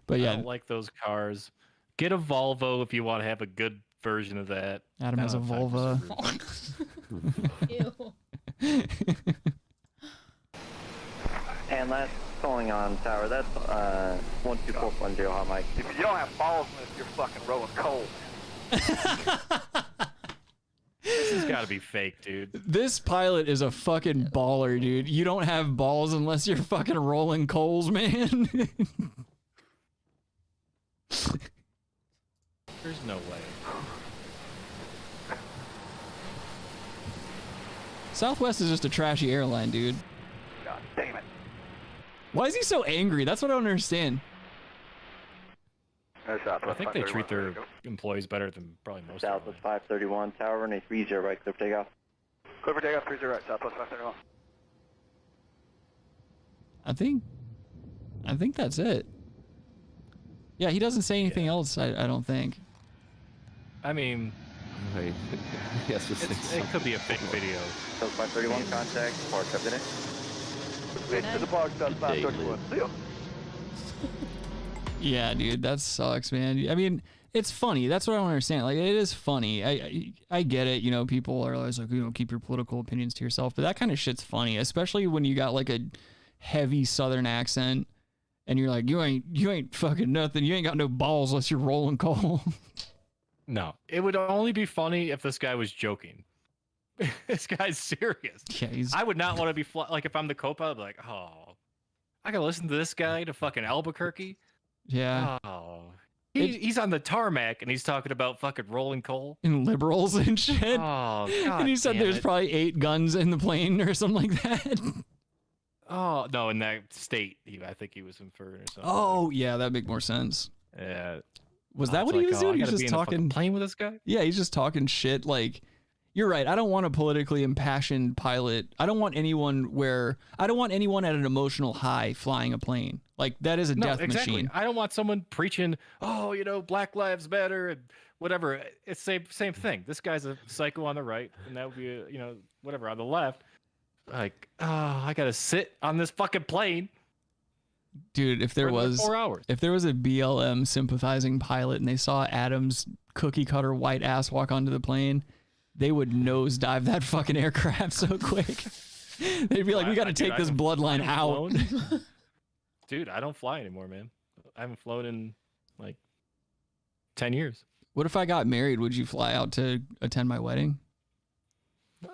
But yeah, I don't like those cars. Get a Volvo if you want to have a good version of that. Adam has a Volvo. Ew. And last calling on tower, that's 12410 hot mic. If you don't have balls unless you're fucking rolling coal. This has got to be fake, dude. This pilot is a fucking baller, dude. You don't have balls unless you're fucking rolling coals, man. There's no way. Southwest is just a trashy airline, dude. God damn it. Why is he so angry? That's what I don't understand. I think they treat their employees better than probably most. Southwest 531 tower, runway 30 right, clear for takeoff. Clear for takeoff, 30 right, Southwest 531. I think that's it. Yeah, he doesn't say anything else, I don't think. I mean, Wait. Yes, it could be a fake video. Southwest 531 contact, park up in it. To the park, South 531. See ya. Yeah, dude, that sucks, man. I mean, it's funny. That's what I don't understand. Like, it is funny. I get it. You know, people are always like, you know, keep your political opinions to yourself. But that kind of shit's funny, especially when you got like a heavy Southern accent, and you're like, you ain't fucking nothing. You ain't got no balls unless you're rolling coal. No, it would only be funny if this guy was joking. This guy's serious. Yeah, I would not want to be like if I'm the co-pilot, I'd be like, oh, I gotta listen to this guy to fucking Albuquerque. Yeah. Oh, he's on the tarmac and he's talking about fucking rolling coal And liberals and shit. Oh, God. And he said damn there's it. probably 8 guns in the plane or something like that. Oh no, in that state, I think he was inferring or something. Oh, yeah, that'd make more sense. Yeah. Was that It's what he like, was oh, I doing? He was gotta be just in a fucking talking plane with this guy. Yeah, he's just talking shit. Like, you're right. I don't want a politically impassioned pilot. I don't want anyone at an emotional high flying a plane. Like, that is a death machine. I don't want someone preaching, oh, you know, Black Lives Matter and whatever. It's same thing. This guy's a psycho on the right, and that would be, you know, whatever on the left. Like, oh, I gotta sit on this fucking plane. Dude, if there For another was 4 hours. if there was a BLM sympathizing pilot and they saw Adam's cookie cutter white ass walk onto the plane, they would nosedive that fucking aircraft so quick. They'd be like, we got to take this bloodline out. Dude, I don't fly anymore, man. I haven't flown in like 10 years. What if I got married? Would you fly out to attend my wedding?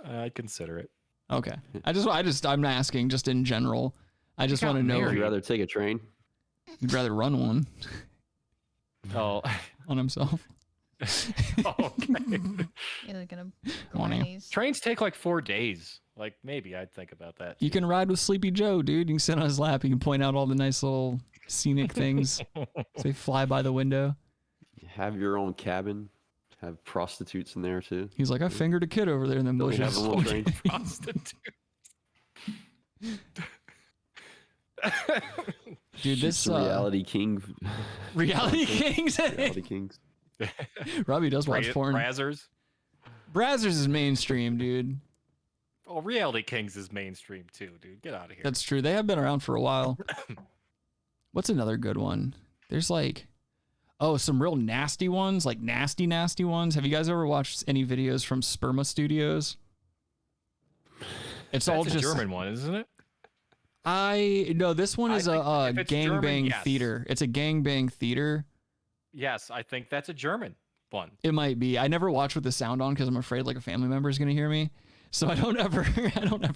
I'd consider it. Okay. I'm asking just in general. I just want to know. Would you rather take a train? You'd rather run one. Oh. On himself. Okay. You're gonna Come on, Ian. Trains take like 4 days. Like maybe I'd think about that. You can ride with Sleepy Joe, dude. You can sit on his lap. You can point out all the nice little scenic things. Say fly by the window. Have your own cabin. Have prostitutes in there too. He's like, I fingered a kid over there in them Don't we bushes. have a little train? Prostitute. Dude, this Some reality king. Reality Kings. Reality Kings. Robbie does watch porn. Brazzers. Brazzers is mainstream, dude. Oh, Reality Kings is mainstream too, dude. Get out of here. That's true. They have been around for a while. What's another good one? There's like, some real nasty ones, like nasty ones. Have you guys ever watched any videos from Sperma Studios? It's all That's just a German one, isn't it? No, this one is a gangbang yes. theater. It's a gangbang theater. Yes, I think that's a German one. It might be. I never watch with the sound on because I'm afraid like a family member is gonna hear me. So I don't ever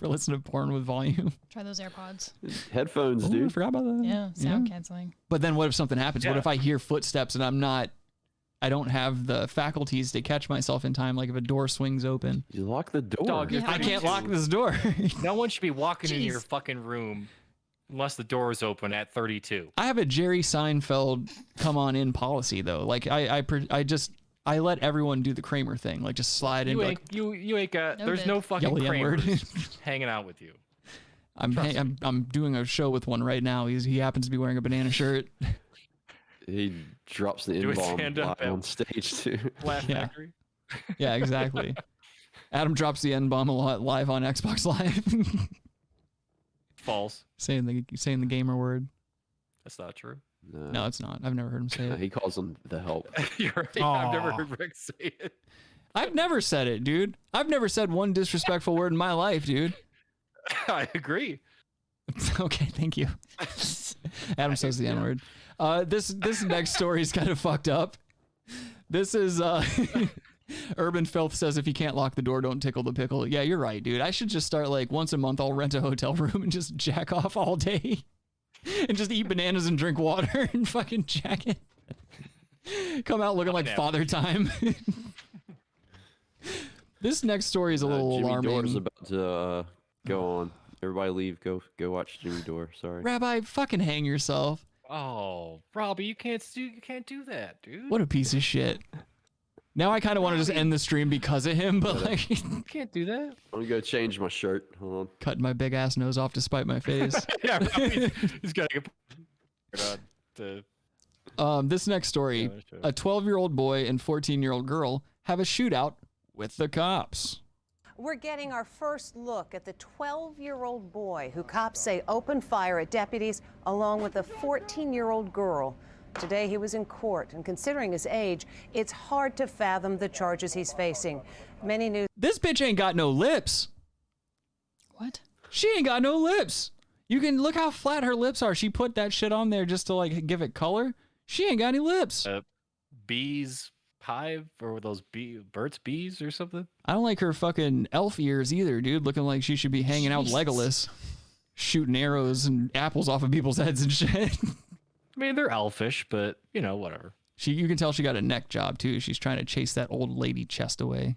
listen to porn with volume. Try those AirPods. Headphones, I dude. forgot about that. Yeah, sound canceling. But then what if something happens? What Yeah. if I hear footsteps and I don't have the faculties to catch myself in time? Like if a door swings open. You lock the door. Dog, you're I can't 32. lock this door. No one should be walking in your Jeez. fucking room unless the door is open at 32. I have a Jerry Seinfeld come on in policy though. Like I let everyone do the Kramer thing. Like just slide in. You Like, ain't got. No There's bid. no fucking Yell the N-word. Kramers hanging out with you. I'm doing a show with one right now. He happens to be wearing a banana shirt. He drops the Do a N-bomb stand-up live at- on stage too. Laugh Yeah. Factory. Yeah, exactly. Adam drops the N-bomb a lot live on Xbox Live. False. saying the gamer word. That's not true. No, it's not. I've never heard him say it. He calls them the help. You're right. I've never heard Rick say it. I've never said it, dude. I've never said one disrespectful word in my life, dude. I agree. Okay, thank you. Adam says the N-word. This next story is kind of fucked up. This is Urban Filth says if you can't lock the door, don't tickle the pickle. Yeah, you're right, dude. I should just start like once a month I'll rent a hotel room and just jack off all day. And just eat bananas and drink water and fucking jack it. Come out looking like Father Time. This next story is a little Jimmy alarming. Dore's about to go on. Everybody leave. Go watch Jimmy Dore. Sorry. Rabbi, fucking hang yourself. Oh, Robbie, you can't do that, dude. What a piece of shit. Now I kind of want to just end the stream because of him, but like, You can't do that. I'm gonna go change my shirt. Hold on. cutting my big ass nose off to spite my face. Yeah, Robbie, he's got to get. This next story, a 12-year-old boy and 14-year-old girl have a shootout with the cops. We're getting our first look at the 12-year-old boy who cops say opened fire at deputies along with a 14-year-old girl. Today he was in court, and considering his age, it's hard to fathom the charges he's facing. Many news. This bitch ain't got no lips. What? She ain't got no lips. You can look how flat her lips are. She put that shit on there just to like give it color. She ain't got any lips. Bees hive or those Burt's bees or something. I don't like her fucking elf ears either, dude. Looking like she should be hanging out with Legolas, shooting arrows and apples off of people's heads and shit. I mean, they're elfish, but you know, whatever. You can tell she got a neck job too. She's trying to chase that old lady chest away.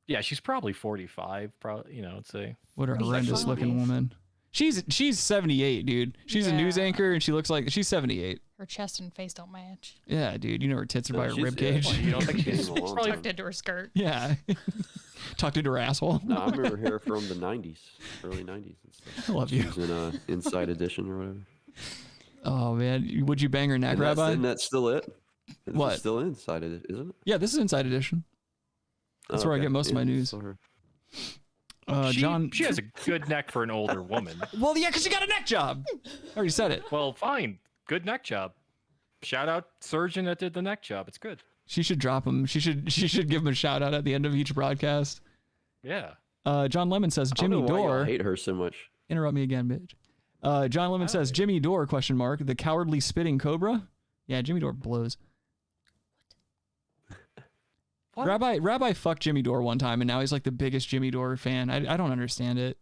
Yeah, she's probably 45. Probably, I'd say. What a horrendous looking woman. She's 78, dude. She's a news anchor and she looks like she's 78. Her chest and face don't match. Yeah, dude. You know her tits are by her she's- rib cage. yeah, You don't think she's Probably tucked into her skirt. Yeah. Tucked into her asshole. No, I remember her from the 90s, early 90s and stuff. I love She you. was in Inside Edition or whatever. Oh man, would you bang her neck, Rabbi? And that's still it? This What? is still Inside Edition, isn't it? Yeah, this is Inside Edition. That's where I Okay. get most of my Yeah, news. saw her. John. She has a good neck for an older woman. Well, yeah, because she got a neck job. I already said it. Well, fine. Good neck job. Shout out surgeon that did the neck job. It's good. She should drop him. She should give him a shout out at the end of each broadcast. Yeah. John Lemon says I don't know Jimmy why y'all Dore. hate her so much. Interrupt me again, bitch. John Lemon says Jimmy Dore ? The cowardly spitting cobra. Yeah, Jimmy Dore blows. Rabbi fucked Jimmy Dore one time, and now he's like the biggest Jimmy Dore fan. I don't understand it.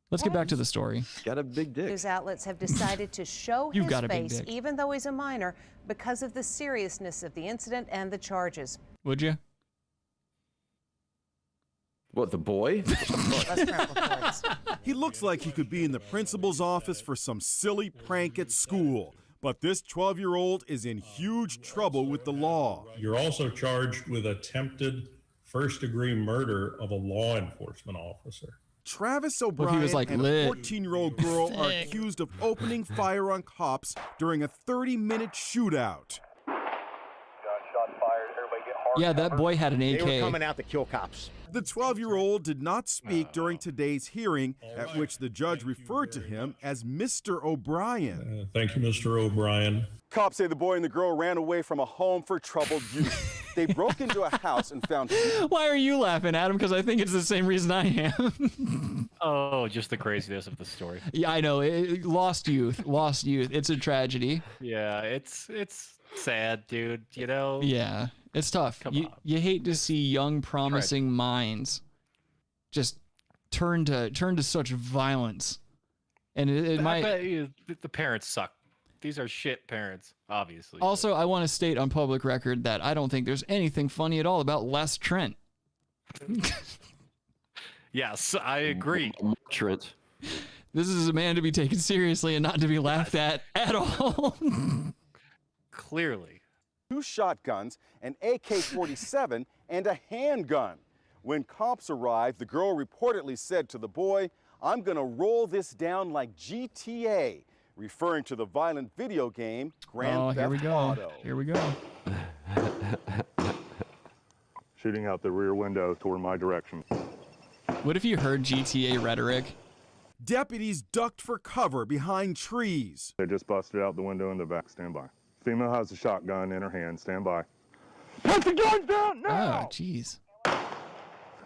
Let's get back to the story. Got a big dick. News outlets have decided to show You've his got a big face, dick. even though he's a minor, because of the seriousness of the incident and the charges. Would you? What, the boy? He looks like he could be in the principal's office for some silly prank at school. But this 12-year-old is in huge trouble with the law. You're also charged with attempted first-degree murder of a law enforcement officer. Travis Well, O'Brien he was, like, and lit. a 14-year-old girl are Sick. accused of opening fire on cops during a 30-minute shootout. Yeah, that boy had an AK. They were coming out to kill cops. The 12-year-old did not speak during today's hearing, at which the judge referred to him as Mr. O'Brien. Thank you, Mr. O'Brien. Cops say the boy and the girl ran away from a home for troubled youth. They broke into a house and found... Why are you laughing, Adam? Because I think it's the same reason I am. Oh, just the craziness of the story. Yeah, I know. Lost youth. Lost youth. It's a tragedy. Yeah, it's sad, dude. You know. Yeah, it's tough. You hate to see young, promising minds just turn to such violence, and it I might. bet you the parents suck. These are shit parents, obviously. Also, I want to state on public record that I don't think there's anything funny at all about Les Trent. Yes, I agree. Trent. This is a man to be taken seriously and not to be laughed at all. Clearly. 2 shotguns, an AK-47, and a handgun. When cops arrived, the girl reportedly said to the boy, "I'm gonna roll this down like GTA," referring to the violent video game Grand Theft Auto. Here we go. Shooting out the rear window toward my direction. What if you heard GTA rhetoric? Deputies ducked for cover behind trees. They just busted out the window in the back. Stand by. Female has a shotgun in her hand. Stand by. Put the gun down now! Oh, jeez.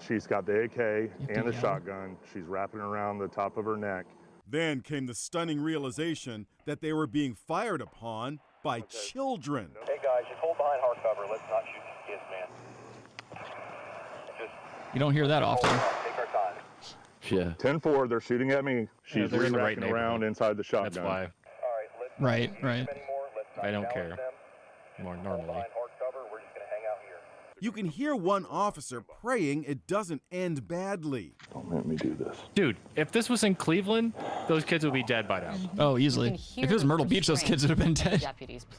She's got the AK and the shotgun. She's wrapping it around the top of her neck. Then came the stunning realization that they were being fired upon by children. Hey guys, just hold behind hard cover. Let's not shoot these kids, man. Just You don't hear that often. take our time. Yeah. 10-4, they're shooting at me. She's they're in the right racking around inside the shotgun. That's why. Right. I don't care. More normally. You can hear one officer praying it doesn't end badly. Don't let me do this. Dude, if this was in Cleveland, those kids would be dead by now. Oh, easily. If it was Myrtle Beach, those kids would have been dead.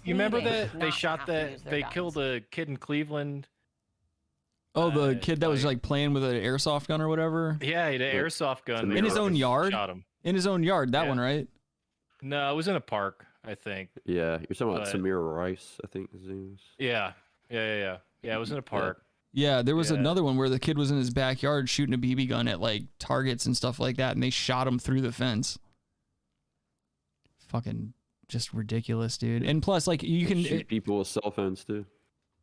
You remember that they shot they killed a kid in Cleveland? Oh, the kid that was like playing with an airsoft gun or whatever? Yeah, he had an airsoft gun. In his own yard? Shot him. In his own yard, that one, right? No, it was in a park, I think. Yeah, you're talking about But- Samir Rice, I think his name is. Yeah, it was in a park. Yeah, there was Yeah. another one where the kid was in his backyard shooting a BB gun at like targets and stuff like that, and they shot him through the fence. Fucking just ridiculous, dude. And plus, like, you can shoot people with cell phones too.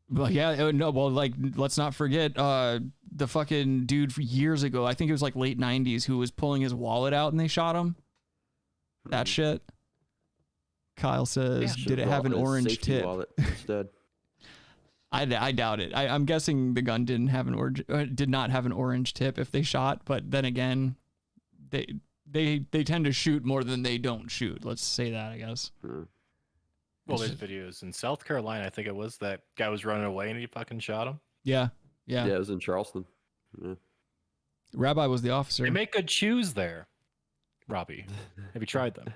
Well, yeah, no, well, like, let's not forget the fucking dude years ago, I think it was like late 90s, who was pulling his wallet out and they shot him. That shit. Kyle says, did it have an orange tip? Wallet instead. I doubt it. I'm guessing the gun did not have an orange tip if they shot, but then again, they tend to shoot more than they don't shoot. Let's say that, I guess. Well, there's videos in South Carolina. I think it was that guy was running away and he fucking shot him. Yeah. Yeah, it was in Charleston. Yeah. Rabbi was the officer. They make good shoes there, Robbie. Have you tried them?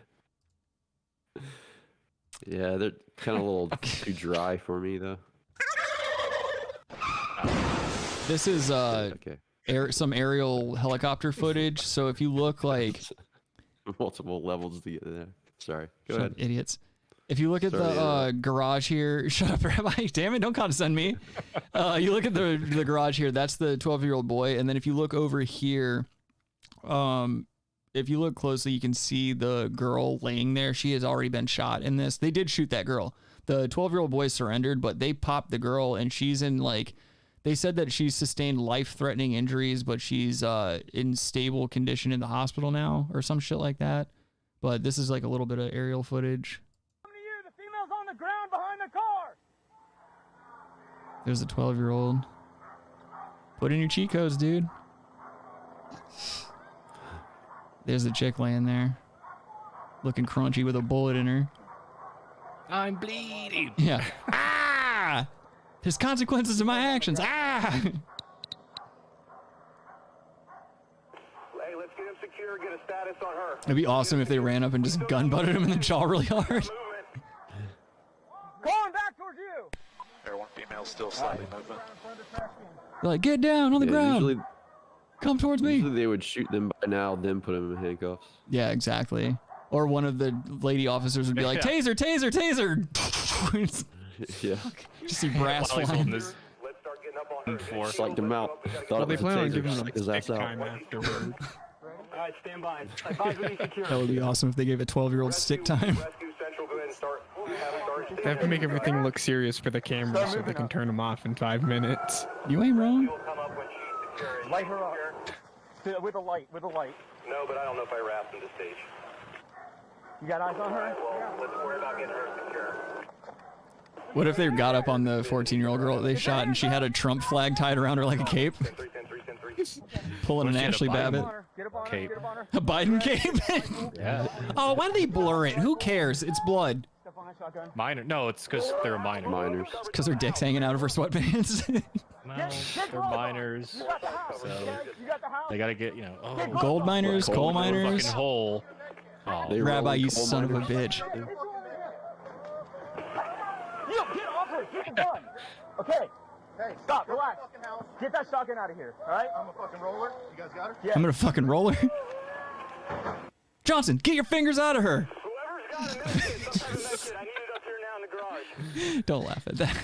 Yeah, they're kind of a little too dry for me though. This is some aerial helicopter footage. So if you look like multiple levels to get there. Sorry, go Shut ahead. up, idiots. If you look at the garage here, shut up, Rabbi. Damn it, don't condescend me. You look at the garage here. That's the 12-year-old boy, and then if you look over here, if you look closely, you can see the girl laying there. She has already been shot in this. They did shoot that girl. The 12-year-old boy surrendered, but they popped the girl, and she's in like. They said that she's sustained life-threatening injuries, but she's in stable condition in the hospital now, or some shit like that. But this is like a little bit of aerial footage. The female's on the ground behind the car. There's a 12-year-old. Put in your cheat codes, dude. There's the chick laying there. Looking crunchy with a bullet in her. I'm bleeding. Yeah. Ah! There's consequences to my actions. Ah! Hey, let's get him secure, get a status on her. It'd be awesome if they ran up and just gun butted him in the jaw really hard. Going back towards you. Air 1 female still slightly moving. They're like, get down on the ground. Usually, come towards me. Usually they would shoot them by now, then put them in handcuffs. Yeah, exactly. Or one of the lady officers would be like, taser, taser, taser. Yeah. Just see brass flying. Psyched him out. Thought they plan on giving him his ass out. time afterward. Alright, stand by. Advise we need secure. That would be awesome if they gave a 12-year-old stick time. Rescue Central, go ahead and start. They have to make everything look serious for the camera so they can turn them off in 5 minutes. You ain't wrong. Light her up. With a light, with a light. No, but I don't know if I wrapped in this stage. You got eyes on her? Well, let's worry about getting her secure. What if they got up on the 14-year-old girl that they shot and she had a Trump flag tied around her like a cape? Pulling an Ashley Babbitt. Cape. A Biden cape? Yeah. Oh, why did they blur it? Who cares? It's blood. Minor. No, it's because they're a minor. Minors. It's because her dick's hanging out of her sweatpants. No, they're minors. So they gotta get, oh, Gold miners, coal miners. Fucking hole. Oh, Rabbi, you son of a bitch. Yo, get off her! Get the gun! Okay. Hey, stop, relax. Get that shotgun out of here, alright? I'm a fucking roller. You guys got her? Yeah. I'm gonna fucking roll her. Johnson, get your fingers out of her. Whoever's got it, I need it up here now in the garage. Don't laugh at that.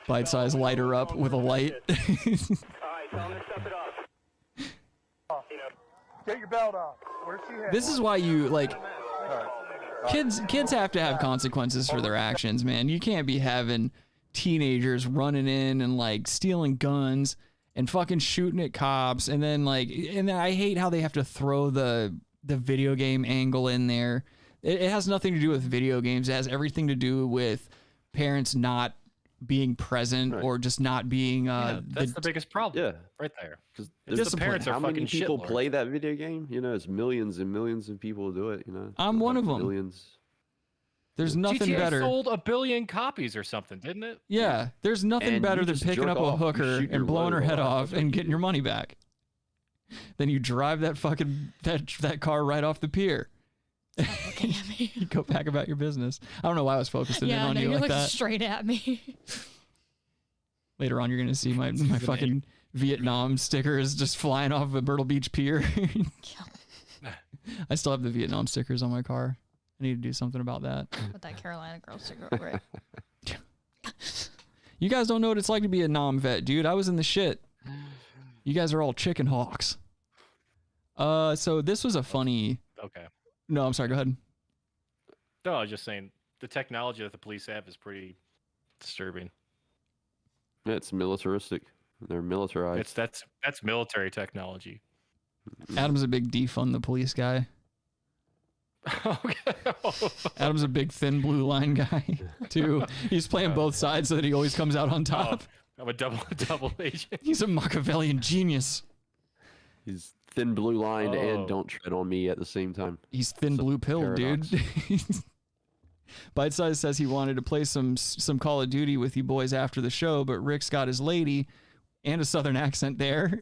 Bite size light her up with a light. Alright, so I'm gonna step it up. Get your belt off. Where's she at? This is why you, like, kids have to have consequences for their actions, man. You can't be having teenagers running in and, like, stealing guns and fucking shooting at cops. And then, like, and I hate how they have to throw the video game angle in there. It has nothing to do with video games. It has everything to do with parents not being present or just not being that's the biggest problem. Yeah, right there. Because the parents are how many fucking people shitlords. play that video game? It's millions and millions of people do it. I'm one of them. Millions. There's nothing GTA better. sold 1 billion copies or something, didn't it? Yeah, there's nothing And better you than just picking jerk up a off, you hooker shoot your and blowing her load head off. off and getting your money back. Then you drive that fucking that car right off the pier. You go back about your business. I don't know why I was focusing in Yeah, on no, you you're like looking that. straight at me. Later on, you're gonna see my fucking Vietnam stickers just flying off of a Myrtle Beach pier. I still have the Vietnam stickers on my car. I need to do something about that. Put that Carolina girl sticker over it. You guys don't know what it's like to be a Nam vet, dude. I was in the shit. You guys are all chicken hawks. So this was a funny. Okay. No, I'm sorry. Go ahead. No, I was just saying the technology that the police have is pretty disturbing. Yeah, it's militaristic. They're militarized. That's military technology. Adam's a big defund the police guy. Adam's a big thin blue line guy too. He's playing both sides so that he always comes out on top. I'm a double agent. He's a Machiavellian genius. He's thin blue lined Oh. and don't tread on me at the same time. He's thin blue pilled, dude. Bite Size says he wanted to play some Call of Duty with you boys after the show, but Rick's got his lady and a southern accent there.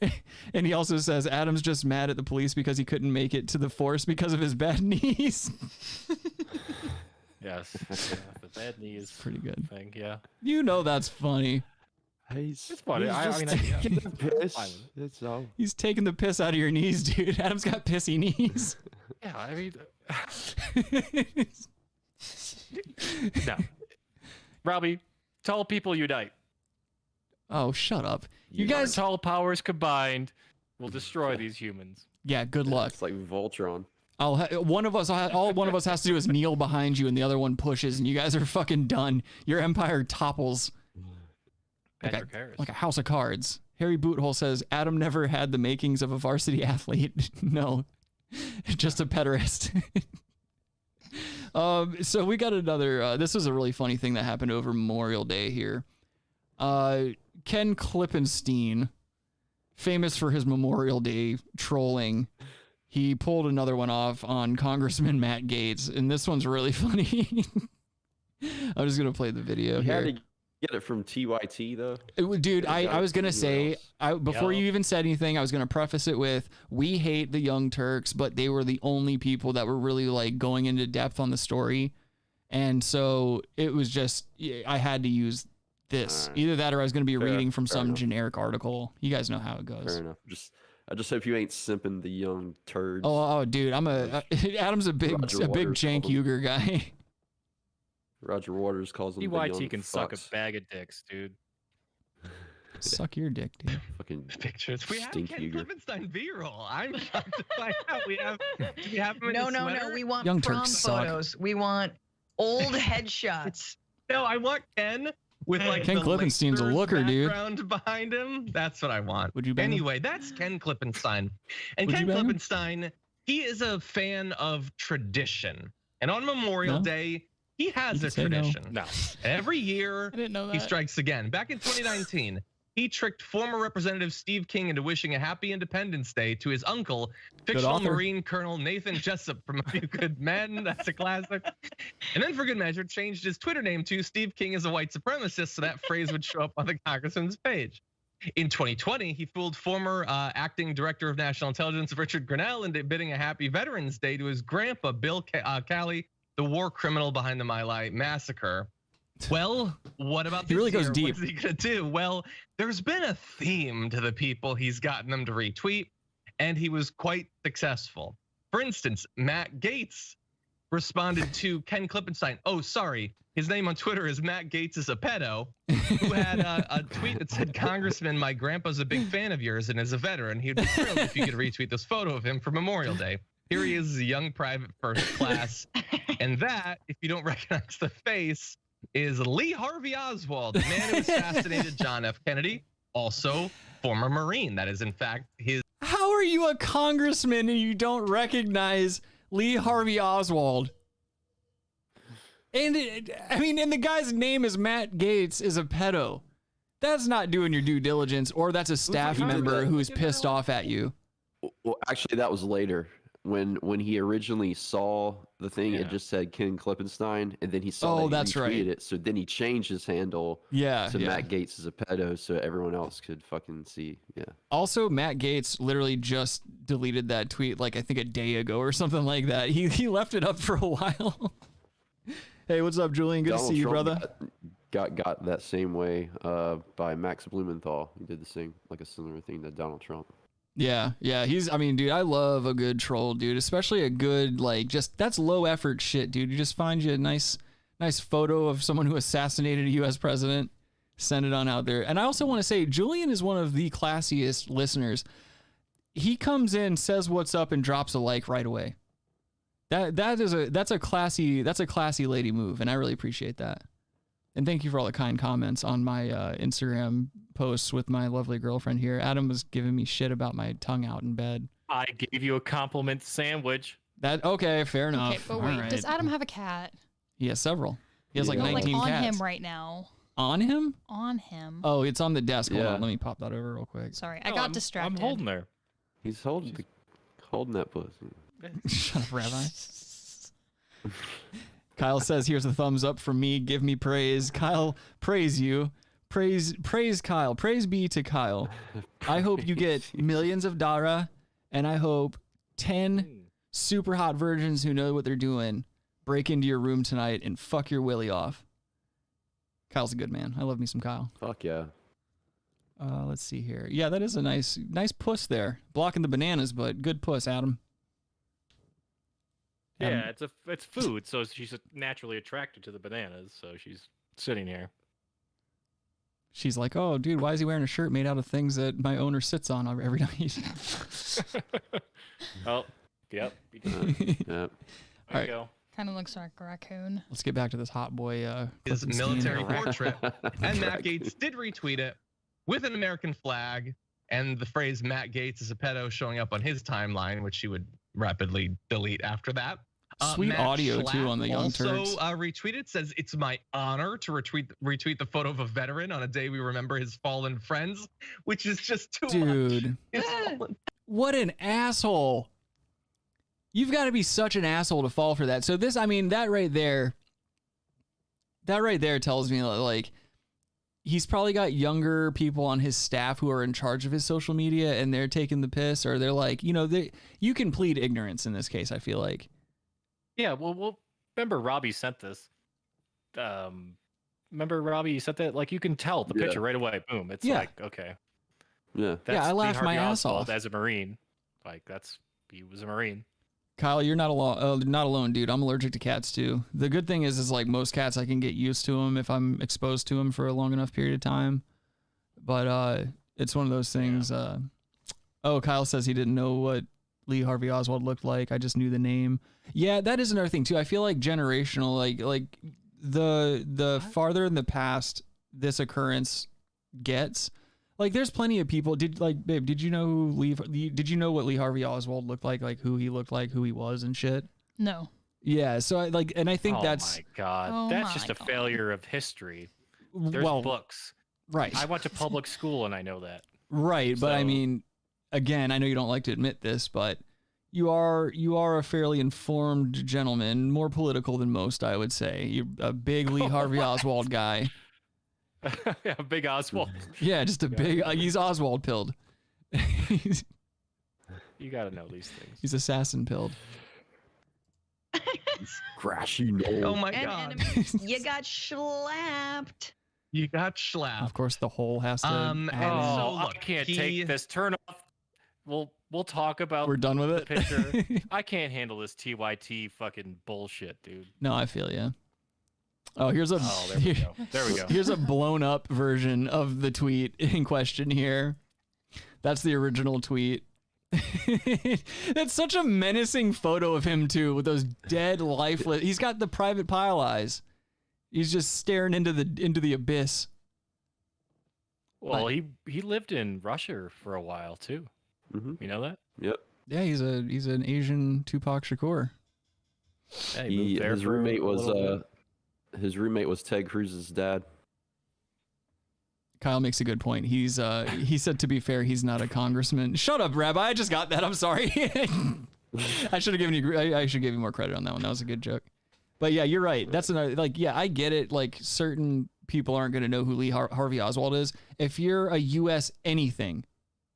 And he also says Adam's just mad at the police because he couldn't make it to the force because of his bad knees. Yes. The bad knees. Pretty good. Thing, yeah. You know that's funny. It's funny. It's all. He's taking the piss out of your knees, dude. Adam's got pissy knees. Yeah, I mean, no. Robbie, tall people unite. Oh, shut up. You guys. Tall powers combined will destroy these humans. Yeah, good luck. It's like Voltron. All one of us has to do is kneel behind you, and the other one pushes, and you guys are fucking done. Your empire topples like a house of cards. Harry Boothole says Adam never had the makings of a varsity athlete. No, just a pederast. So we got another. This was a really funny thing that happened over Memorial Day here. Ken Klippenstein, famous for his Memorial Day trolling, he pulled another one off on Congressman Matt Gaetz, and this one's really funny. I'm just gonna play the video You had here. to get it from TYT though. Dude, I was gonna say, before you even said anything, I was gonna preface it with, we hate the Young Turks, but they were the only people that were really like going into depth on the story, and so it was just, I had to use this. Right. Either that or I was gonna be reading from fair some enough. generic article. You guys know how it goes. Fair enough. I just hope you ain't simping the Young Turds. Oh, dude, Adam's a big Roger Cenk Waters Uyghur guy. Roger Waters calls them the TYT young can suck a fucks. bag of dicks, dude. Suck your dick, dude. Fucking Pictures. We have stink Ken Uyghur. Klippenstein B-roll. I'm shocked to find out we have him in No, a no, no. sweater? We want Young prom Turks suck. photos. We want old headshots. No, I want Ken with like Ken the Klippenstein's a lasers looker, dude. background behind him. That's what I want. Would you bang him? Anyway, that's Ken Klippenstein. And Would Ken you bang him? Klippenstein, he is a fan of tradition. And on Memorial No? Day, he has You a can say no. tradition. No. Every year, I didn't know he that. strikes again. Back in 2019, he tricked former Representative Steve King into wishing a happy Independence Day to his uncle, fictional author. Marine Colonel Nathan Jessup from A Few Good Men. That's a classic. And then for good measure, changed his Twitter name to Steve King is a white supremacist, so that phrase would show up on the congressman's page. In 2020, he fooled former acting director of national intelligence Richard Grenell into bidding a happy Veterans Day to his grandpa, Bill Calley, the war criminal behind the My Lai massacre. Well, what about He really this goes year? deep. What's he gonna do? Well, there's been a theme to the people he's gotten them to retweet, and he was quite successful. For instance, Matt Gaetz responded to Ken Klippenstein. Oh, sorry, his name on Twitter is Matt Gaetz is a pedo, who had a tweet that said, "Congressman, my grandpa's a big fan of yours and is a veteran. He'd be thrilled if you could retweet this photo of him for Memorial Day. Here he is, a young private first class." And that, if you don't recognize the face, is Lee Harvey Oswald, the man who assassinated John F. Kennedy, also former Marine. That is, in fact, his. How are you a congressman and you don't recognize Lee Harvey Oswald? And and the guy's name is Matt Gaetz, is a pedo. That's not doing your due diligence, or that's a staff member who's pissed off at you. Well, actually, that was later. When he originally saw the thing, it just said Ken Klippenstein, and then he saw that he that's right. retweeted it. So then he changed his handle Yeah, to yeah. Matt Gaetz is a pedo, so everyone else could fucking see. Yeah. Also, Matt Gaetz literally just deleted that tweet like I think a day ago or something like that. He left it up for a while. Hey, what's up, Julian? Good to Donald see you, Trump brother. Got that same way by Max Blumenthal. He did the same, like a similar thing to Donald Trump. Yeah, dude, I love a good troll, dude, especially a good, like, just, that's low effort shit, dude. You just find you a nice photo of someone who assassinated a U.S. president, send it on out there. And I also want to say, Julian is one of the classiest listeners. He comes in, says what's up, and drops a like right away. That's a classy lady move, and I really appreciate that. And thank you for all the kind comments on my Instagram posts with my lovely girlfriend here. Adam was giving me shit about my tongue out in bed. I gave you a compliment sandwich. Okay, fair enough. Okay, but All wait, right. does Adam have a cat? He has several. He has like No, 19 on cats. him right now. On him? On him. Oh, it's on the desk. Hold Yeah. on, let me pop that over real quick. Sorry, I got distracted. I'm holding her. He's holding that pussy. Shut up, Rabbi. Kyle says, here's a thumbs up from me. Give me praise. Kyle, praise you. Praise Kyle. Praise be to Kyle. I hope you get millions of Dara, and I hope 10 super hot virgins who know what they're doing break into your room tonight and fuck your willy off. Kyle's a good man. I love me some Kyle. Fuck yeah. Let's see here. Yeah, that is a nice puss there. Blocking the bananas, but good puss, Adam. Yeah, it's food, so she's naturally attracted to the bananas. So she's sitting here. She's like, oh, dude, why is he wearing a shirt made out of things that my owner sits on every night? Oh, yep. Yep. There All right. you go. Kind of looks like a raccoon. Let's get back to this hot boy. His Klippenstein. military portrait. And Matt Gaetz did retweet it with an American flag and the phrase Matt Gaetz is a pedo showing up on his timeline, which he would rapidly delete after that. Sweet Matt audio too Schlapp on the Young Turks. Also retweeted, says it's my honor to retweet the photo of a veteran on a day we remember his fallen friends, which is just too Dude, much. what an asshole! You've got to be such an asshole to fall for that. So this, I mean, that right there tells me like he's probably got younger people on his staff who are in charge of his social media, and they're taking the piss, or they're like, you can plead ignorance in this case. I feel like. Yeah, well, remember Robbie sent this. Remember Robbie sent that? Like, you can tell the picture right away. Boom. It's like, okay. Yeah. That's I laughed Lee my Harvey ass Oswald off. as a Marine. Like, he was a Marine. Kyle, you're not alone. Not alone, dude. I'm allergic to cats too. The good thing is like most cats, I can get used to them if I'm exposed to them for a long enough period of time. But it's one of those things. Yeah. Oh, Kyle says he didn't know what Lee Harvey Oswald looked like. I just knew the name. Yeah, that is another thing too. I feel like generational, like the farther in the past this occurrence gets, like there's plenty of people. Babe, did you know did you know what Lee Harvey Oswald looked like who he looked like, who he was and shit? No. Yeah, so I think that's. Oh my god, that's just a failure of history. There's books. Right. I went to public school and I know that. Right, but I mean, again, I know you don't like to admit this, but you are a fairly informed gentleman, more political than most, I would say. You're a big Lee Harvey Oswald guy. Yeah, big Oswald. Yeah, just a big. He's Oswald pilled. You got to know these things. He's assassin pilled. Crashy. Oh my god. You got slapped. You got slapped. Of course, the hole has to. I can't take this. Turn off. We'll talk about. We're done with it. Picture. I can't handle this TYT fucking bullshit, dude. No, I feel you. Oh, here's a. Oh, there we go. There we go. Here's a blown up version of the tweet in question here. That's the original tweet. That's such a menacing photo of him too, with those dead, lifeless. He's got the private pile eyes. He's just staring into the abyss. Well, he lived in Russia for a while too. Mm-hmm. You know that? Yep. Yeah, he's an Asian Tupac Shakur. Yeah, His roommate was Ted Cruz's dad. Kyle makes a good point. He said, to be fair, he's not a congressman. Shut up, Rabbi. I just got that. I'm sorry. I should have given you. I should give you more credit on that one. That was a good joke. But yeah, you're right. That's another. Like, yeah, I get it. Like, certain people aren't going to know who Lee Harvey Oswald is. If you're a U.S. anything,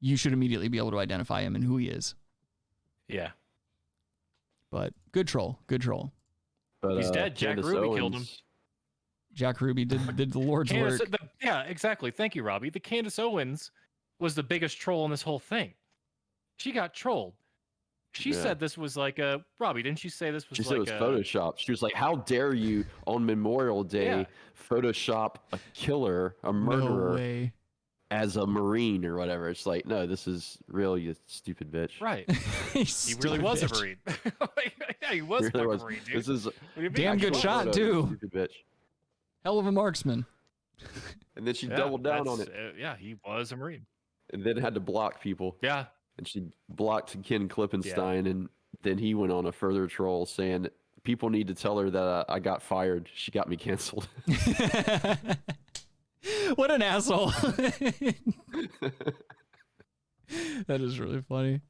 you should immediately be able to identify him and who he is. Yeah. But good troll. Good troll. But, he's dead. Jack Ruby killed him. Jack Ruby did the Lord's work. Yeah, exactly. Thank you, Robbie. The Candace Owens was the biggest troll in this whole thing. She got trolled. She said this was like a Robbie. Didn't she say this was? She said it was Photoshop. She was like, "How dare you on Memorial Day Photoshop a killer, a murderer, No way. as a Marine or whatever?" It's like, no, this is real, you stupid bitch. Right. He really was a Marine. Yeah, he was a Marine, dude. This is damn good shot too. Stupid bitch. Hell of a marksman. And then she doubled down on it. Yeah, he was a Marine. And then had to block people. Yeah. And she blocked Ken Klippenstein, and then he went on a further troll saying people need to tell her that I got fired. She got me canceled. What an asshole. That is really funny.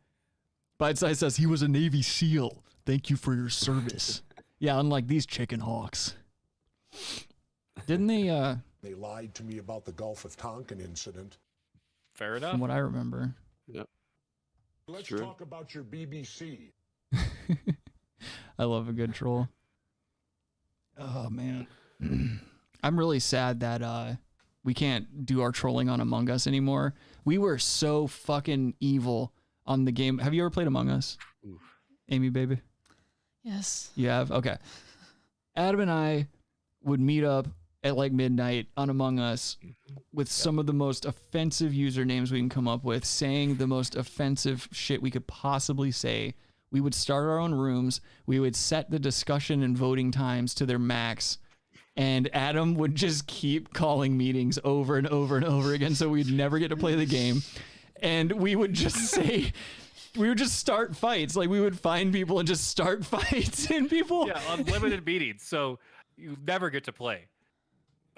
Biteside says he was a Navy SEAL. Thank you for your service. Yeah, unlike these chicken hawks. Didn't they They lied to me about the Gulf of Tonkin incident. Fair enough. from what I remember. Yep. Let's talk about your BBC. I love a good troll. Oh man. I'm really sad that we can't do our trolling on Among Us anymore. We were so fucking evil on the game. Have you ever played Among Us? Oof. Amy, baby? Yes. You have? Okay. Adam and I would meet up at like midnight on Among Us with some of the most offensive usernames we can come up with, saying the most offensive shit we could possibly say. We would start our own rooms. We would set the discussion and voting times to their max. And Adam would just keep calling meetings over and over and over again, so we'd never get to play the game. And we would just say we would just start fights. Like we would find people and just start fights, and people. Yeah, unlimited meetings. So you never get to play.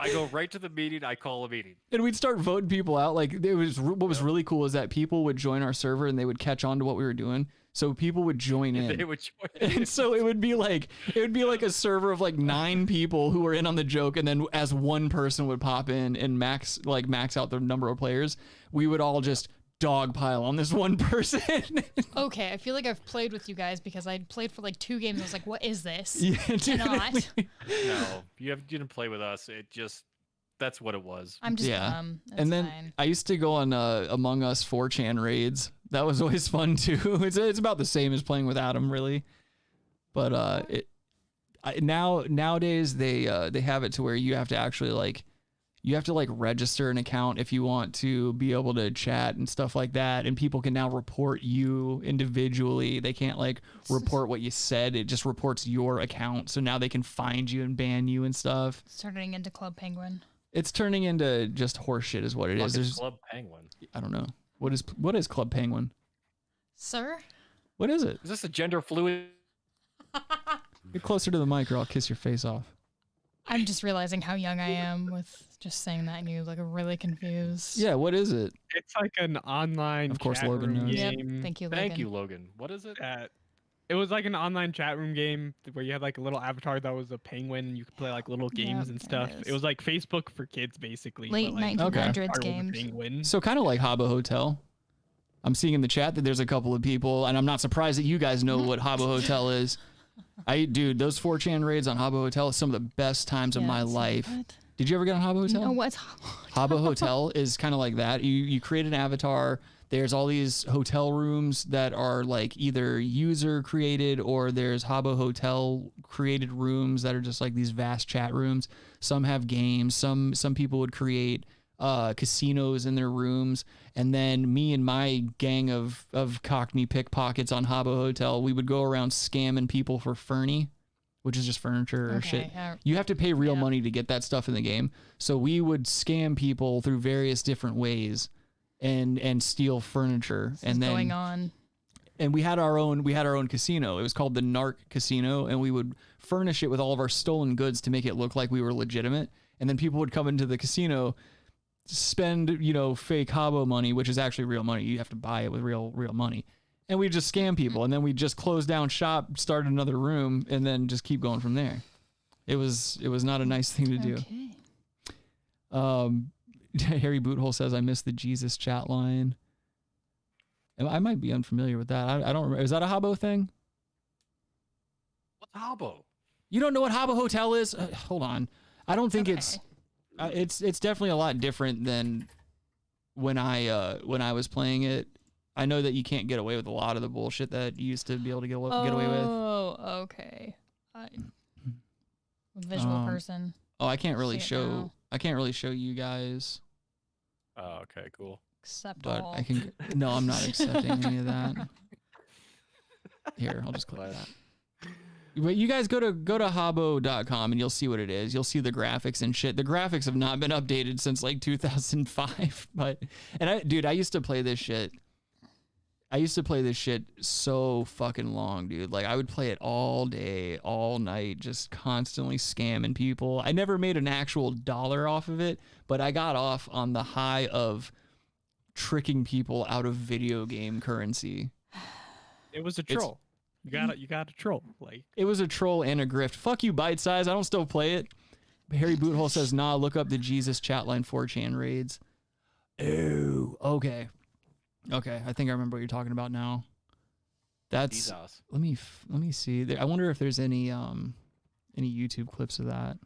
I go right to the meeting. I call a meeting. And we'd start voting people out. Like it was what was really cool is that people would join our server and they would catch on to what we were doing. So people would join in. They would join And so it would be like a server of like 9 people who were in on the joke, and then as one person would pop in and max out the number of players, we would all just dogpile on this one person. Okay, I feel like I've played with you guys because I played for like 2 games. I was like, what is this? Yeah, Cannot. No, you didn't play with us. It just, that's what it was. I'm just dumb. That's and then fine. I used to go on Among Us 4chan raids. That was always fun too. It's about the same as playing with Adam, really. But nowadays they have it to where you have to actually register an account if you want to be able to chat and stuff like that. And people can now report you individually. They can't like report what you said. It just reports your account. So now they can find you and ban you and stuff. It's turning into Club Penguin. It's turning into just horseshit is what it is. There's Club Penguin. I don't know. What is Club Penguin? Sir? What is it? Is this a gender fluid? Get closer to the mic or I'll kiss your face off. I'm just realizing how young I am with just saying that, and you look really confused. Yeah, what is it? It's like an online Of course, chat Logan room knows. game. Yep. Thank you, Logan. Thank you, Logan. What is it? It was like an online chat room game where you had like a little avatar that was a penguin, and you could play like little games and stuff. It was like Facebook for kids, basically. Late but, like, 1900s avatar was a games. penguin. So kind of like Habbo Hotel. I'm seeing in the chat that there's a couple of people, and I'm not surprised that you guys know what Habbo Hotel is. Dude, those 4chan raids on Habbo Hotel is some of the best times of my life. Did you ever get on Habbo Hotel? No, what's Habbo Hotel is kind of like that. You create an avatar. There's all these hotel rooms that are like either user created, or there's Habbo Hotel created rooms that are just like these vast chat rooms. Some have games. Some people would create casinos in their rooms. And then me and my gang of Cockney pickpockets on Habbo Hotel, we would go around scamming people for Fernie, which is just furniture or shit. You have to pay real money to get that stuff in the game. So we would scam people through various different ways and steal furniture. And then going on? And we had our own casino. It was called the Narc Casino, and we would furnish it with all of our stolen goods to make it look like we were legitimate. And then people would come into the casino, spend, fake Habbo money, which is actually real money. You have to buy it with real money. And we just scam people, and then we just close down shop, start another room, and then just keep going from there. It was not a nice thing to do. Okay. Harry Boothole says, I missed the Jesus chat line. I might be unfamiliar with that. I don't remember. Is that a Habbo thing? What's Habbo? You don't know what Habbo Hotel is? Hold on. I don't think it's definitely a lot different than when I was playing it. I know that you can't get away with a lot of the bullshit that you used to be able to get away with. Oh, okay. Visual person. Oh, I can't really See it now. show. I can't really show you guys. Oh, okay, cool. Accept But all. I can. No, I'm not accepting any of that. Here, I'll just click that. But you guys go to habbo.com and you'll see what it is. You'll see the graphics and shit. The graphics have not been updated since like 2005. I used to play this shit. I used to play this shit so fucking long, dude. Like I would play it all day, all night, just constantly scamming people. I never made an actual dollar off of it, but I got off on the high of tricking people out of video game currency. It was a troll. You got a troll. Like It was a troll and a grift. Fuck you, Bite Size. I don't still play it. Harry Boothole says, nah, look up the Jesus chatline 4chan raids. Ooh, okay. Okay, I think I remember what you're talking about now. That's Jesus. Let me see. I wonder if there's any YouTube clips of that.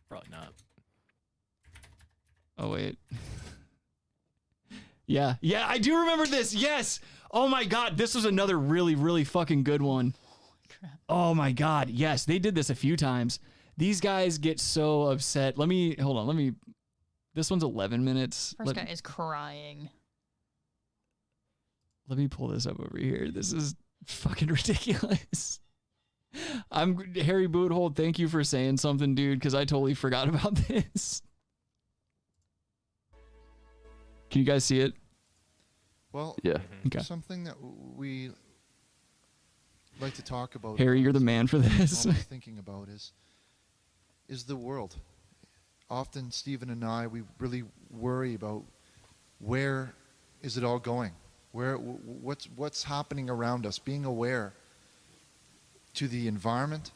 Probably not. Oh wait. Yeah, I do remember this. Yes. Oh my god, this was another really, really fucking good one. Oh my god, yes, they did this a few times. These guys get so upset. Hold on. This one's 11 minutes. First guy is crying. Let me pull this up over here. This is fucking ridiculous. I'm Harry Boothole. Thank you for saying something, dude, because I totally forgot about this. Can you guys see it? Well, Yeah. Okay. something that we like to talk about. Harry, you're the man for this. Always thinking about is the world. Often, Stephen and I, we really worry about where is it all going, what's happening around us. Being aware to the environment,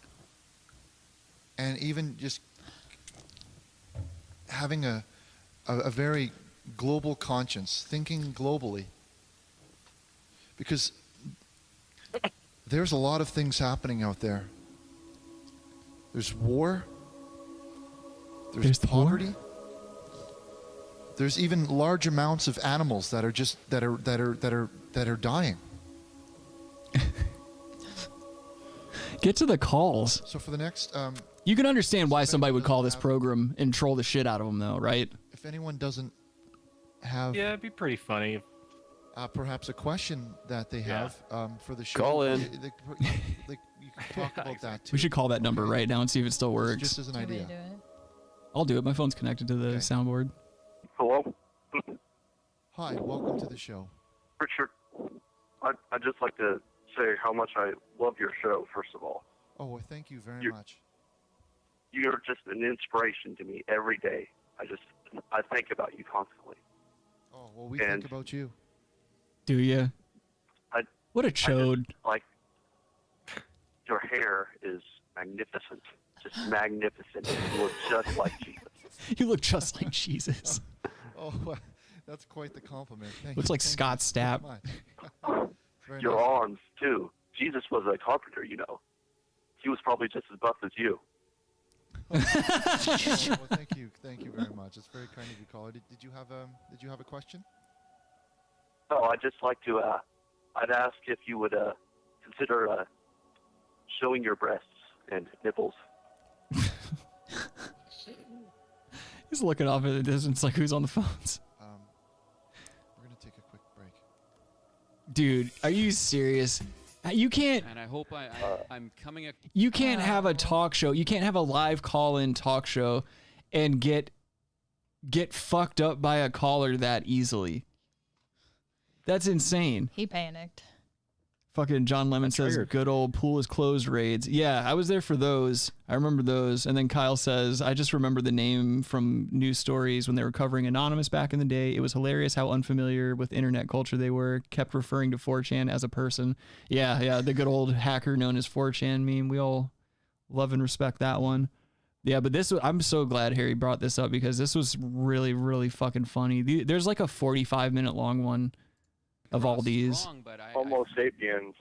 and even just having a very global conscience, thinking globally, because there's a lot of things happening out there. There's war. There's poverty. There's even large amounts of animals that are just that are dying. Get to the calls. So for the next, you can understand why somebody would call this program and troll the shit out of them, though, right? if anyone doesn't have, Yeah, it'd be pretty funny. perhaps a question that they have for the show, Call in. You can talk about that too. We should call that number right now and see if it still works. Just as an idea. I'll do it. My phone's connected to the soundboard. Hello? Hi, welcome to the show. Richard, I'd just like to say how much I love your show, first of all. Oh, well, thank you very much. You're just an inspiration to me every day. I think about you constantly. Oh, well, we think about you. Do you? What a chode. Like, your hair is magnificent. Just magnificent. You look just like Jesus. You look just like Jesus. Oh, well, that's quite the compliment. Thank Looks you. like Scott Stapp. Very Your nice. arms, too. Jesus was a carpenter, you know. He was probably just as buff as you. Well, thank you very much. It's very kind of you, caller. Did you have a question? No, I'd just like to. I'd ask if you would consider showing your breasts and nipples. He's looking off at the distance like who's on the phones. We're gonna take a quick break. Dude, are you serious? You can't. And I hope I'm coming. You can't have a talk show. You can't have a live call-in talk show and get fucked up by a caller that easily. That's insane. He panicked. Fucking John Lemon says, good old pool is closed raids. Yeah, I was there for those. I remember those. And then Kyle says, I just remember the name from news stories when they were covering Anonymous back in the day. It was hilarious how unfamiliar with internet culture they were. Kept referring to 4chan as a person. Yeah, the good old hacker known as 4chan meme. We all love and respect that one. Yeah, but I'm so glad Harry brought this up because this was really, really fucking funny. There's like a 45-minute long one of all these. Homo sapiens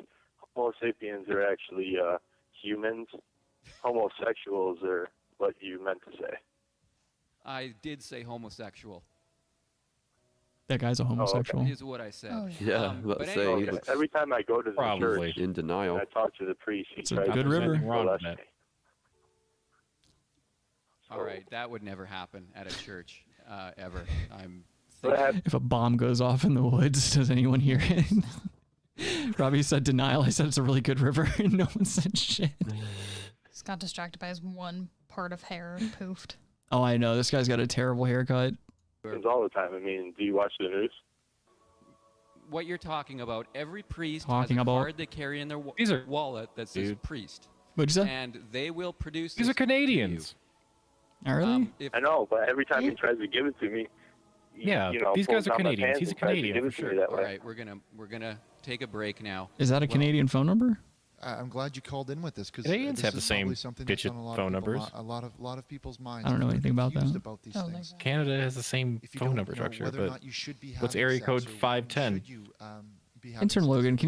are actually humans. Homosexuals are what you meant to say. I did say homosexual. That guy's a homosexual. Is what I said. Oh, Yeah, but let's anyway, say Every time I go to the probably church, in denial. and I talk to the priest. He It's a tries good to river. molest me. all right, that would never happen at a church ever. If a bomb goes off in the woods, does anyone hear it? Robbie said denial. I said it's a really good river, and no one said shit. Just got distracted by his one part of hair poofed. Oh, I know. This guy's got a terrible haircut. Happens all the time. I mean, do you watch the news? What you're talking about, every priest Talking has a about- card they carry in their wallet that says Dude. priest. What'd you say? And they will produce These this are Canadians. Oh, really? I know, but every time he tries to give it to me, Yeah, you know, these pulls guys are down my Canadians. pants He's a and tries to Canadian give for it to me sure. that All way. right, we're gonna take a break now. Is that a Canadian phone number? I'm glad you called in with this because Canadians have the same something digit that's on a lot phone of numbers. a lot of people's minds. I don't know They're anything about confused that. About these Oh, things. Canada has the same If you phone don't number know structure, whether or but not you should be what's having area sex code or 510? should you, be having Intern sex Logan, with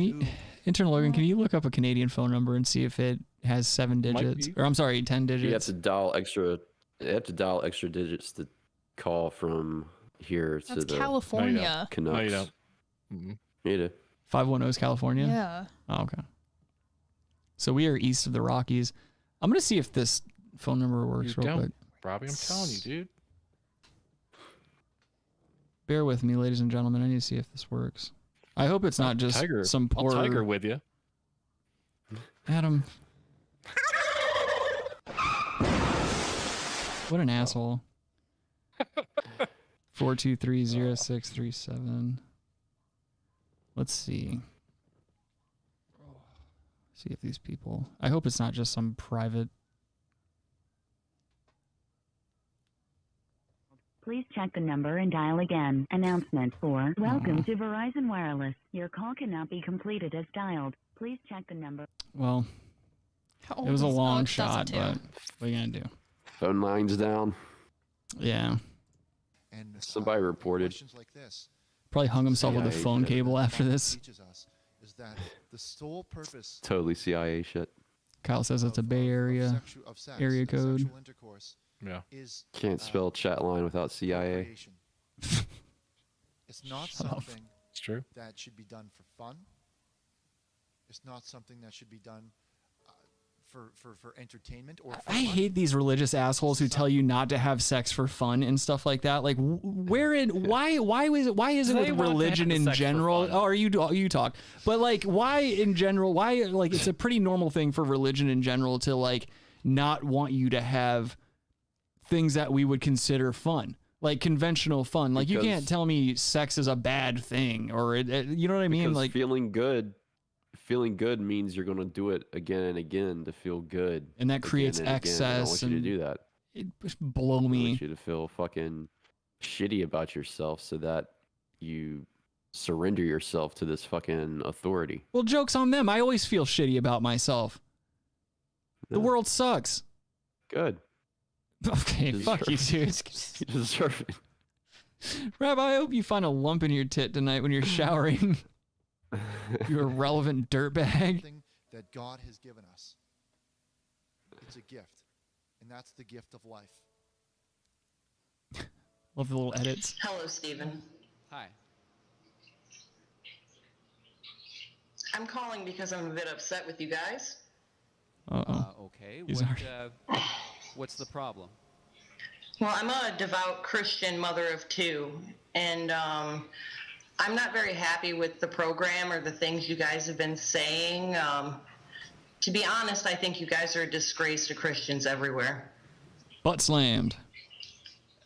can you look up a Canadian phone number and see if it has 7 Might digits? be. Or I'm sorry, 10 You have digits. to dial extra. You have to dial extra digits to call from here to That's the California. Canucks. No, you don't. Mhm. You do. 510 is California? Yeah. Oh, okay. So we are east of the Rockies. I'm going to see if this phone number works You real don't, quick. Robbie. I'm telling you, dude. Bear with me, ladies and gentlemen. I need to see if this works. I hope it's not just Tiger. some I'll poor... Tiger with you. Adam. What an asshole. 4230637. Let's see. See if these people. I hope it's not just some private. Please check the number and dial again. Announcement for welcome to Verizon Wireless. Your call cannot be completed as dialed. Please check the number. Well, it was a long shot, but what are you gonna do? Phone lines down. Yeah. And somebody reported. Like this, Probably hung himself with a CIA phone shit. cable after this. teaches us is that the sole purpose Totally CIA shit. Kyle says it's a Bay Area of sex area and code. sexual intercourse Yeah. is Can't spell chat line without CIA. procreation. It's not Shut up. something It's true. that should be done for fun. It's not something that should be done for entertainment or for I fun. hate these religious assholes who tell you not to have sex for fun and stuff like that. Like, why is it They with want to religion have in sex for general? fun. Oh, you talk, but like, why in general? Why like it's a pretty normal thing for religion in general to like not want you to have things that we would consider fun, like conventional fun. Like you can't Because- tell me sex is a bad thing or you know what I mean? Because Like feeling good means you're going to do it again and again to feel good. And that again creates and again. I don't excess want you to and do that. it just blow I me. want you to feel fucking shitty about yourself so that you surrender yourself to this fucking authority. Well, joke's on them. I always feel shitty about myself. The world sucks. Good. Okay, fuck you, dude. You deserve it. Rabbi, I hope you find a lump in your tit tonight when you're showering. You irrelevant dirtbag. Something that God has given us. It's a gift, and that's the gift of life. Love the little edits. Hello, Stephen. Hi. I'm calling because I'm a bit upset with you guys. Okay. He's What's the problem? Well, I'm a devout Christian mother of two, and I'm not very happy with the program or the things you guys have been saying. To be honest, I think you guys are a disgrace to Christians everywhere. Butt slammed.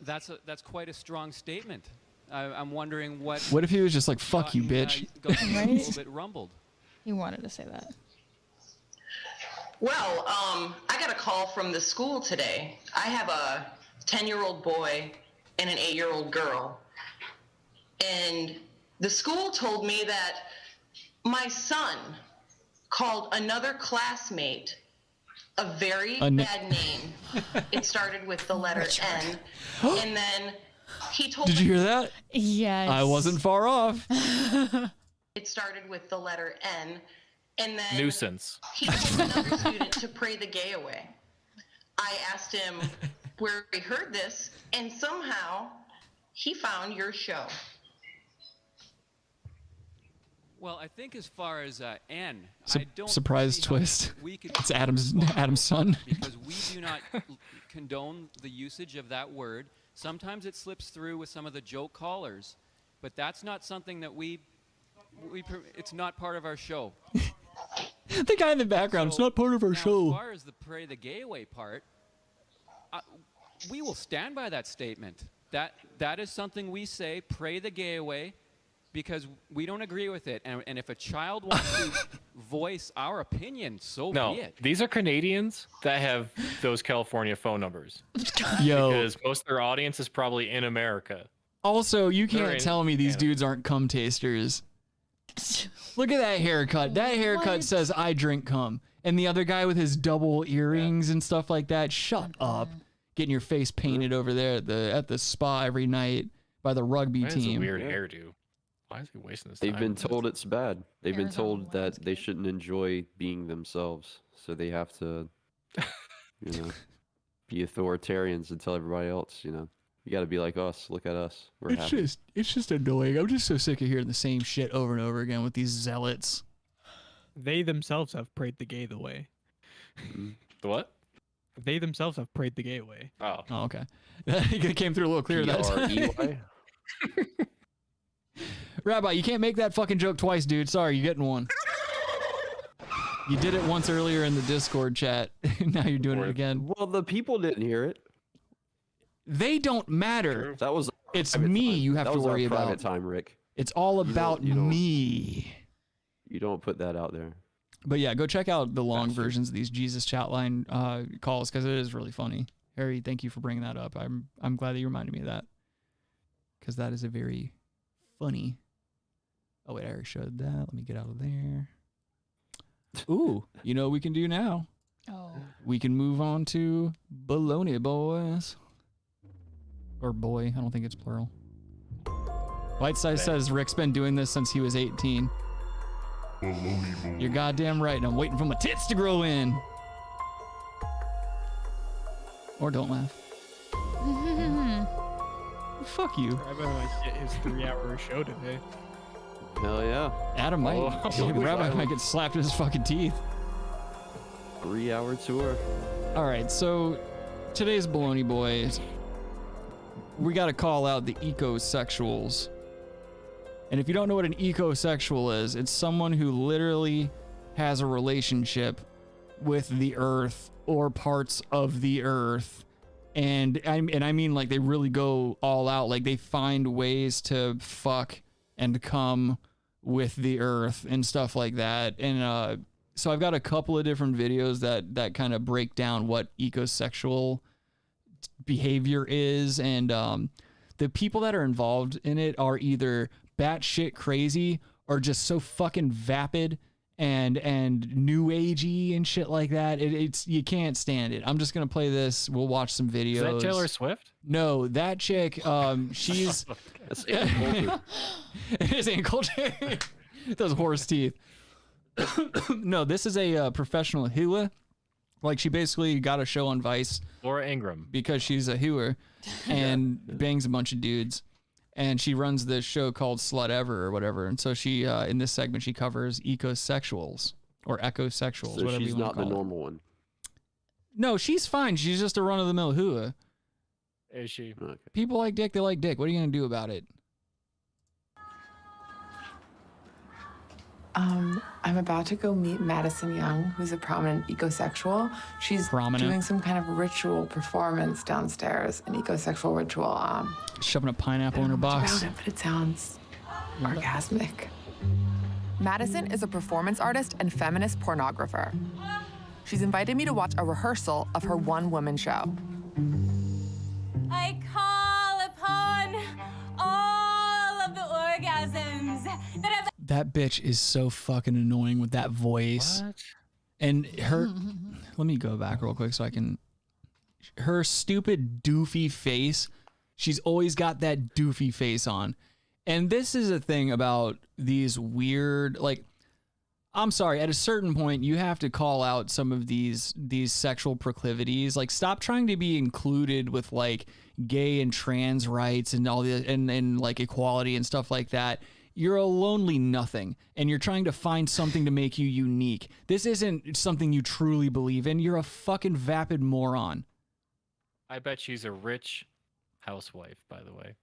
That's quite a strong statement. I'm wondering what. What if he was just like, fuck you, got bitch? got you a Right? little bit rumbled. He wanted to say that. Well, I got a call from the school today. I have a 10-year-old boy and an 8-year-old girl. And the school told me that my son called another classmate a very bad name. It started with the letter N. And then he told Did you me hear that? Yes. I wasn't far off. it started with the letter N. And then Nuisance. he told another student to pray the gay away. I asked him where he heard this, and somehow he found your show. Well, I think as far as N, Sup- I don't surprise see how twist. we could It's Adam's son. because we do not condone the usage of that word. Sometimes it slips through with some of the joke callers, but that's not something that it's not part of our show. The guy in the background. It's not part of our Now, show. as far as the pray the gay away part, we will stand by that statement. That is something we say, pray the gay away, because we don't agree with it. And if a child wants to voice our opinion, so No, be it. these are Canadians that have those California phone numbers. Yo. Because most of their audience is probably in America. Also, you They're can't in tell me these Canada. dudes aren't cum tasters. Look at that haircut. That haircut says I drink cum. And the other guy with his double earrings and stuff like that. Shut up. Getting your face painted over there at the spa every night by the rugby That's team. a weird hairdo. Why is he wasting his time? They've been told it's bad. They've been Arizona told that they shouldn't enjoy being themselves. So they have to, be authoritarians and tell everybody else, you got to be like us. Look at us. We're happy. It's just annoying. I'm just so sick of hearing the same shit over and over again with these zealots. They themselves have prayed the gay away. The what? They themselves have prayed the gay away. Oh. Oh, okay. It came through a little clearer that time. P-R-E-Y? Rabbi, you can't make that fucking joke twice, dude. Sorry, you're getting one. You did it once earlier in the Discord chat. Now you're doing it again. Well, the people didn't hear it. They don't matter. That was It's private me time. you have That to was our worry private about. time, Rick. It's all about me. You don't put that out there. But yeah, go check out the long versions of these Jesus chat line calls because it is really funny. Harry, thank you for bringing that up. I'm glad that you reminded me of that because that is a very funny. Oh wait, I already showed that. Let me get out of there. Ooh, you know what we can do now? Oh. We can move on to Bologna Boys. Or boy, I don't think it's plural. Bite Size says Rick's been doing this since he was 18. You're goddamn right, and I'm waiting for my tits to grow in. Or don't laugh. Fuck you. I better like get his 3-hour show today. Hell yeah. Adam might. Rabbi might get slapped in his fucking teeth. 3-hour tour. All right, so today's Bologna Boys, we got to call out the Ecosexuals. And if you don't know what an ecosexual is, it's someone who literally has a relationship with the earth or parts of the earth. And I mean like they really go all out. Like they find ways to fuck and come with the earth and stuff like that. And so I've got a couple of different videos that kind of break down what ecosexual behavior is. And the people that are involved in it are either batshit crazy or just so fucking vapid and new agey and shit like that. It's you can't stand it. I'm just gonna play this. We'll watch some videos. Is that Taylor Swift? No, that chick. She's. That's Ann Coulter. It is Ann Coulter. Those horse teeth. No, this is a professional hula. Like she basically got a show on Vice. Laura Ingraham. Because she's a hooer and bangs a bunch of dudes. And she runs this show called Slut Ever or whatever. And so she, in this segment, she covers ecosexuals or ecosexuals, So whatever she's you want not to call the it. normal one. No, she's fine. She's just a run-of-the-mill hooah. Is she? Okay. People like dick, they like dick. What are you going to do about it? I'm about to go meet Madison Young, who's a prominent ecosexual. She's doing some kind of ritual performance downstairs, an ecosexual ritual. Shoving a pineapple in her box. But it sounds orgasmic. Madison is a performance artist and feminist pornographer. She's invited me to watch a rehearsal of her one-woman show. I call upon all of the orgasms that have. That bitch is so fucking annoying with that voice. What? And her, let me go back real quick so I can, her stupid doofy face, she's always got that doofy face on. And this is a thing about these weird, like, I'm sorry, at a certain point, you have to call out some of these sexual proclivities. Like, stop trying to be included with, like, gay and trans rights and all the, and like, equality and stuff like that. You're a lonely nothing, and you're trying to find something to make you unique. This isn't something you truly believe in. You're a fucking vapid moron. I bet she's a rich housewife, by the way.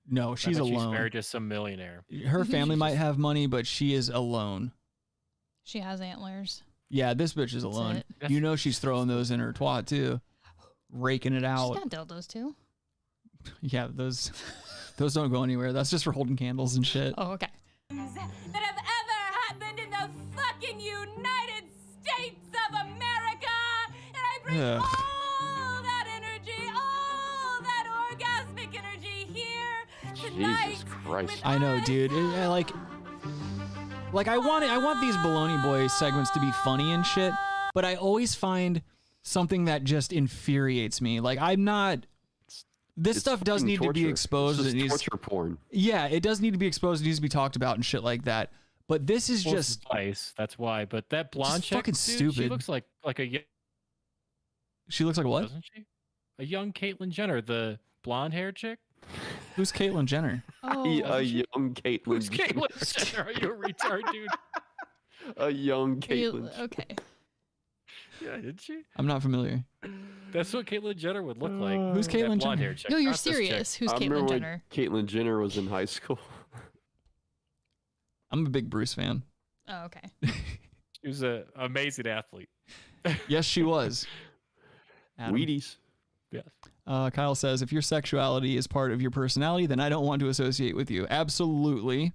No, she's I bet alone. She's married to some millionaire. Her family might have money, but she is alone. She has antlers. Yeah, this bitch is alone. it. You know she's throwing those in her twat, too. Raking it out. She's got dildos too. Yeah, those don't go anywhere. That's just for holding candles and shit. Oh, okay. That have ever happened in the fucking United States of America, and I bring Ugh. all that energy, all that orgasmic energy here tonight. Jesus Christ. I know, dude. Like I want these Bologna Boi segments to be funny and shit, but I always find something that just infuriates me. Like I'm not. This stuff does fucking need to be torture. exposed. It's It just needs, torture porn. yeah, it does need to be exposed. It needs to be talked about and shit like that. But this is Well, just spice. That's why. But that blonde just chick, fucking dude, stupid. She looks like a. She looks like what? Doesn't she? A young Caitlyn Jenner, the blonde hair chick. Who's Caitlyn Jenner? A young Caitlyn. Who's Caitlyn Jenner? Are you a retard, dude? A young Caitlyn. Okay. Yeah, did she? I'm not familiar. That's what Caitlyn Jenner would look like. Who's That Caitlyn blonde Jenner? hair chick, No, you're not this chick. serious. Who's I Caitlyn remember when Jenner? Caitlyn Jenner was in high school. I'm a big Bruce fan. Oh, okay. She was an amazing athlete. Yes, she was. Adam. Wheaties. Yes. Kyle says, if your sexuality is part of your personality, then I don't want to associate with you. Absolutely.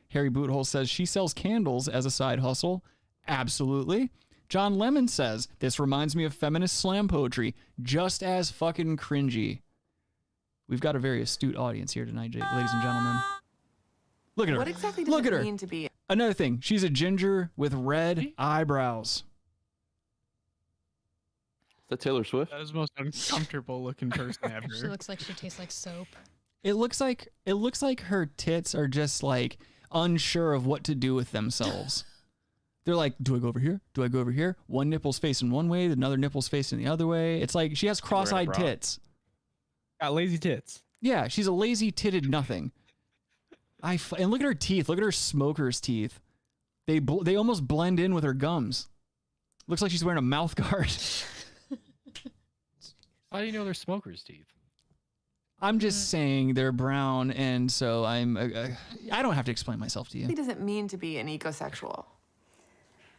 Harry Boothole says, she sells candles as a side hustle. Absolutely. John Lemon says, this reminds me of feminist slam poetry. Just as fucking cringy. We've got a very astute audience here tonight, ladies and gentlemen. Look at her. What exactly does Look it at her. mean to be? Another thing, she's a ginger with red eyebrows. Is that Taylor Swift? That is the most uncomfortable looking person ever. She looks like she tastes like soap. It looks like her tits are just like unsure of what to do with themselves. They're like, do I go over here? Do I go over here? One nipple's facing one way, another nipple's facing the other way. It's like she has cross-eyed tits. Got lazy tits. Yeah, she's a lazy titted nothing. And look at her teeth. Look at her smoker's teeth. They almost blend in with her gums. Looks like she's wearing a mouth guard. How do you know they're smokers' teeth? I'm just saying they're brown, and so I don't have to explain myself to you. What does it mean to be an ecosexual?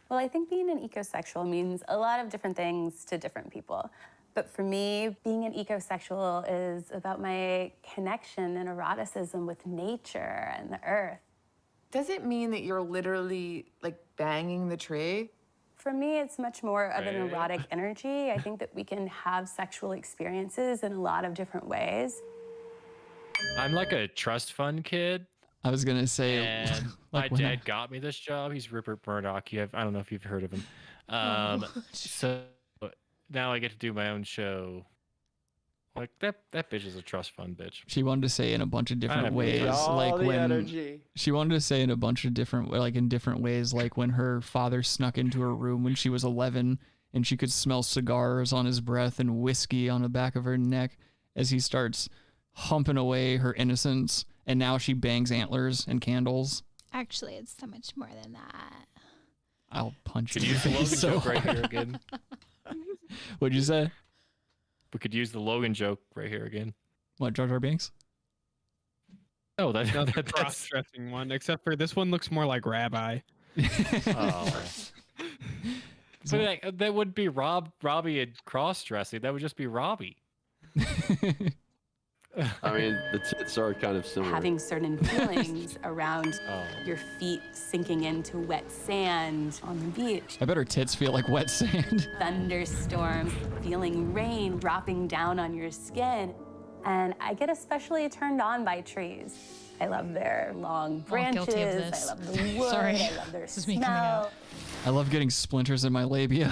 Well, I think being an ecosexual means a lot of different things to different people. But for me, being an ecosexual is about my connection and eroticism with nature and the earth. Does it mean that you're literally like banging the tree? For me, it's much more of an erotic energy. I think that we can have sexual experiences in a lot of different ways. I'm like a trust fund kid. I was gonna say, and like my dad got me this job. He's Rupert Murdoch. I don't know if you've heard of him. So now I get to do my own show. Like that bitch is a trust fund bitch. She wanted to say in a bunch of different ways, like when she wanted to say in a bunch of different, like in different ways, like when her father snuck into her room when she was 11 and she could smell cigars on his breath and whiskey on the back of her neck as he starts humping away her innocence, and now she bangs antlers and candles. Actually, it's so much more than that. I'll punch Could you in use the the Logan face so joke right hard. here again. What'd you say? We could use the Logan joke right here again. What, Jar Jar Binks? Oh, That's the that's cross-dressing one, except for this one looks more like Rabbi. Oh. So that would be Robbie and cross-dressing. That would just be Robbie. I mean, the tits are kind of similar. Having certain feelings around your feet sinking into wet sand on the beach. I bet her tits feel like wet sand. Thunderstorms, feeling rain dropping down on your skin. And I get especially turned on by trees. I love their long branches, guilty of I this. love the wood, Sorry. I love their This is me coming smell. I love getting splinters in my labia.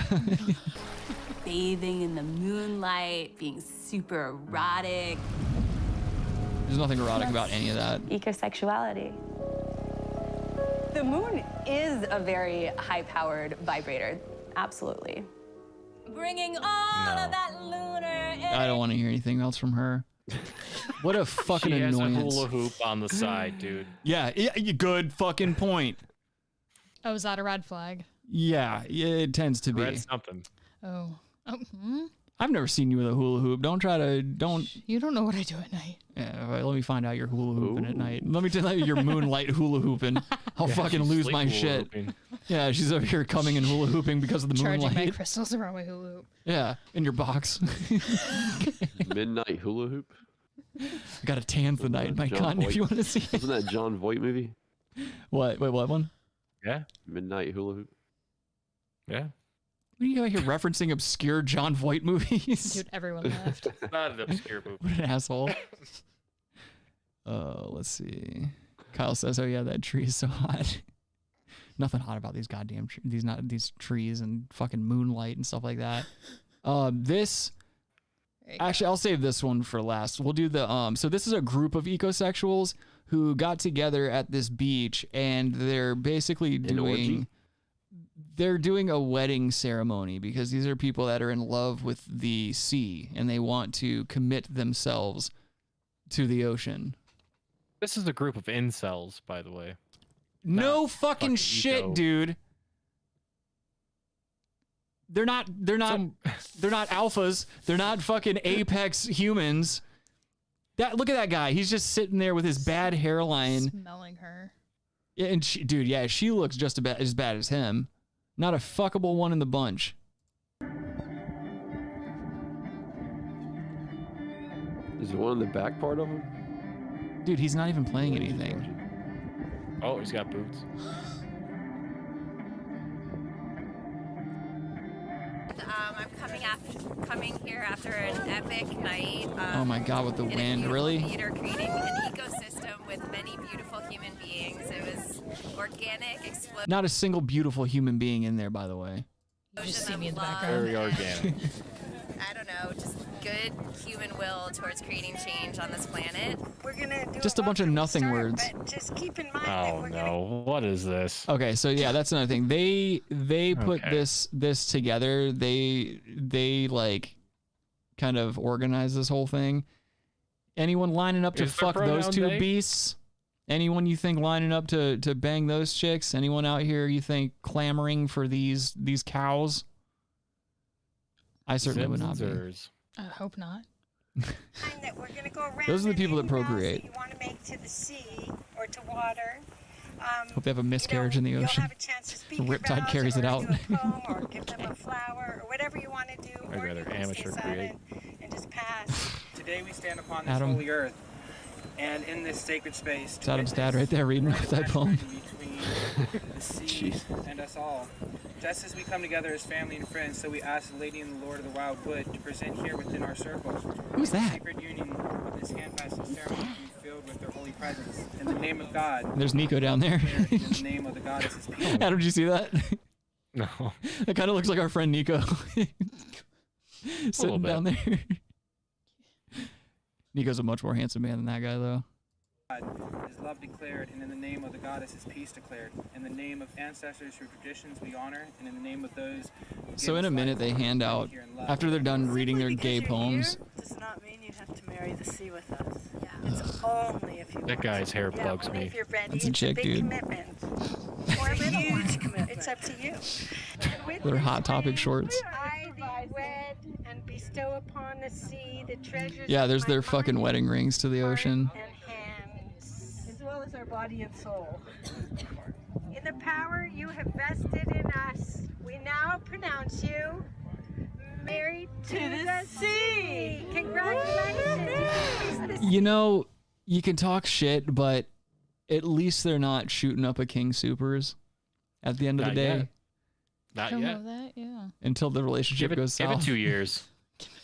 Bathing in the moonlight, being super erotic. There's nothing erotic about any of that. Ecosexuality. The moon is a very high-powered vibrator, absolutely. Bringing all of that lunar I don't want to hear anything else from her. What a fucking She has a annoyance. hula hoop on the side, dude. Yeah, good fucking point. Oh, is that a red flag? Yeah, it tends to be. Read something. Oh. I've never seen you with a hula hoop. Don't. You don't know what I do at night. Yeah, all right, let me find out you're hula hooping at night. Let me tell you you're moonlight hula hooping. I'll Yeah, fucking she's lose sleep my hula shit. hooping. Yeah, she's over here coming and hula hooping because of the Charging my moonlight. crystals around my hula hoop. Yeah, in your box. Midnight hula hoop. Got a tan the night, my John God, if Voight. you want to see it. Wasn't that John Voight movie? What? Wait, what one? Yeah. Midnight hula hoop. Yeah. What are you out here referencing obscure John Voight movies? Dude, everyone left. It's not an obscure movie. What an asshole. Let's see. Kyle says, "Oh yeah, that tree is so hot." Nothing hot about these goddamn these trees and fucking moonlight and stuff like that. This actually, I'll save this one for last. We'll do the So this is a group of ecosexuals who got together at this beach, and they're basically doing a wedding ceremony because these are people that are in love with the sea and they want to commit themselves to the ocean. This is a group of incels, by the way. No fucking shit, ego. dude. They're not alphas. They're not fucking apex humans. Look at that guy. He's just sitting there with his bad hairline. Smelling her. Yeah, and she looks just as bad as him. Not a fuckable one in the bunch. Is he one in the back part of him? Dude, he's not even playing anything. Oh, he's got boots. I'm coming here after an epic night. Oh my God, with the in a wind, beautiful really? Theater, creating an ecosystem with many beautiful human beings. It was organic, explosive. Not a single beautiful human being in there, by the way. You just see me in the love background. Very organic. I don't know, just good human will towards creating change on this planet. We're gonna do Just a bunch of nothing start, words. But just keep in mind Oh no, what is this? Okay, so yeah, that's another thing. They put Okay. this together. They like kind of organize this whole thing. Anyone lining up to Is their fuck those pronoun two they? beasts? Anyone you think lining up to bang those chicks? Anyone out here you think clamoring for these cows? I certainly would not be. Zimzers. I hope not. that we're gonna go around. Those are the and people that any routes procreate. you want to make to the sea or to water. Hope they have a miscarriage in the You'll ocean. have a chance to speak The your riptide vows carries it or out. do a poem or give them a flower or whatever you want to do. I'd or rather you can amateur stay create. silent and just pass. Today we stand upon this Adam. holy earth, and in this sacred space, It's Adam's dad right there reading that poem. between the sea and us all. Just as we come together as family and friends, so we ask the Lady and the Lord of the Wild Wood to present here within our circle. Who's that? The sacred union of this hand-passing ceremony to be filled with their holy presence. In the name of God. There's Nico down there. In the name of the goddesses. Adam, did you see that? No. That kind of looks like our friend Nico. Sitting bit. down there. Nico's a much more handsome man than that guy, though. God is love declared, and in the name of the goddess is peace declared. In the name of ancestors whose traditions we honor, and in the name of those who So give in a us minute, life, they hand out, here in love. after they're done reading their gay poems. Does not mean you have to marry the sea with us. Yeah. It's only if you That want guy's to. hair Yeah, bugs only me. If you're ready. That's a It's chick, big dude. commitment. Or a huge commitment. It's up to you. Their Hot Topic shorts. I thee wed and bestow upon the sea the treasures. Yeah, of there's my their fucking mind wedding rings to the ocean. and hands, as well as our body and soul. In the power you have vested in us, we now pronounce you married to the sea. Congratulations. You know, you can talk shit, but at least they're not shooting up a King Supers at the end of the Not day. yet. Not Don't yet. know that, yeah. Until the relationship goes Give south. it 2 years.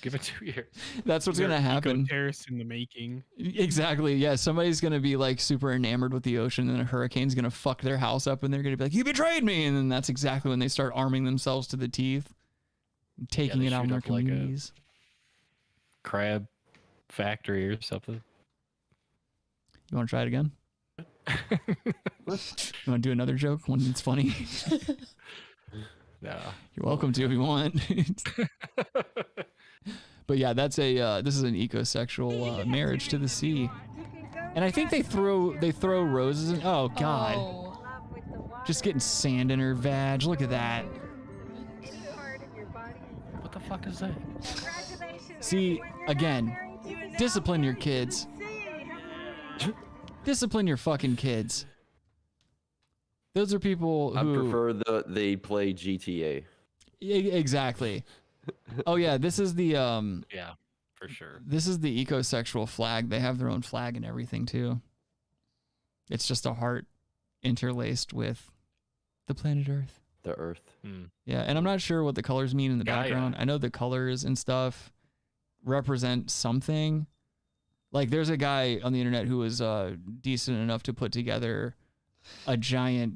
Give it 2 years. That's what's gonna happen. Terrace in the making. Exactly. Yeah, somebody's gonna be like super enamored with the ocean, and a hurricane's gonna fuck their house up, and they're gonna be like, "You betrayed me!" And then that's exactly when they start arming themselves to the teeth, taking they it out on shoot their up like a- communities. Crab factory or something. You want to try it again? You want to do another joke? One that's funny. No. You're welcome to if you want. But yeah, that's a this is an ecosexual marriage to the sea, and I think they throw roses in. Oh God, just getting sand in her vag. Look at that. What the fuck is that? See, again, discipline your kids. Discipline your fucking kids. Those are people I who prefer they play GTA. Exactly. Oh yeah, this is the Yeah, for sure. This is the ecosexual flag. They have their own flag and everything too. It's just a heart interlaced with the planet Earth. The Earth. Yeah, and I'm not sure what the colors mean in the Yeah, background. I know the colors and stuff represent something. Like there's a guy on the internet who was decent enough to put together a giant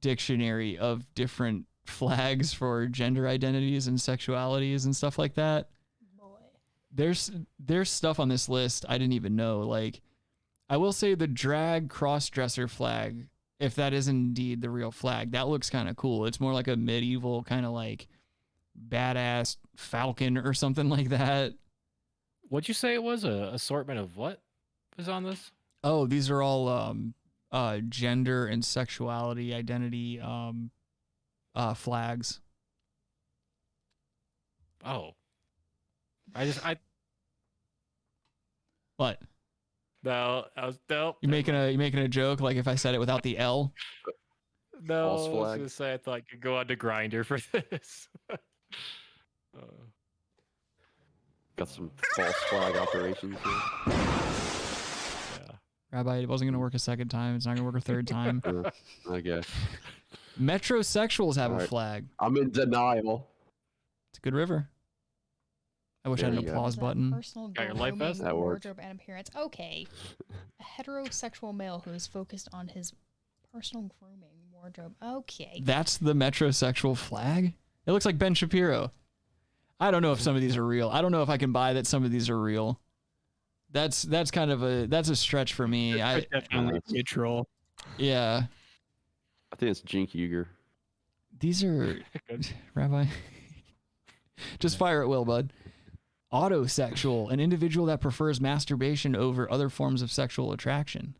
dictionary of different flags for gender identities and sexualities and stuff like that. There's stuff on this list I didn't even know. Like, I will say the drag cross-dresser flag, if that is indeed the real flag, that looks kind of cool. It's more like a medieval kind of like badass falcon or something like that. What'd you say it was? A assortment of what was on this? Oh, these are all gender and sexuality identity flags. Oh. What? No, I was nope. You making a joke like if I said it without the L? No, False I was flag. gonna say I thought you could go on to Grinder for this. Got some false flag operations here. Rabbi, it wasn't going to work a second time. It's not going to work a third time. I guess. Metrosexuals have All a right. flag. I'm in denial. It's a good river. I wish I had an applause button. Personal Got your life grooming, vest? That works. wardrobe, and appearance. Okay. A heterosexual male who is focused on his personal grooming, wardrobe. Okay. That's the metrosexual flag? It looks like Ben Shapiro. I don't know if some of these are real. I don't know if I can buy that some of these are real. That's kind of a stretch for me. Definitely a troll. Yeah. I think it's Jink Uger. These are Rabbi. Just fire at will, bud. Autosexual, an individual that prefers masturbation over other forms of sexual attraction.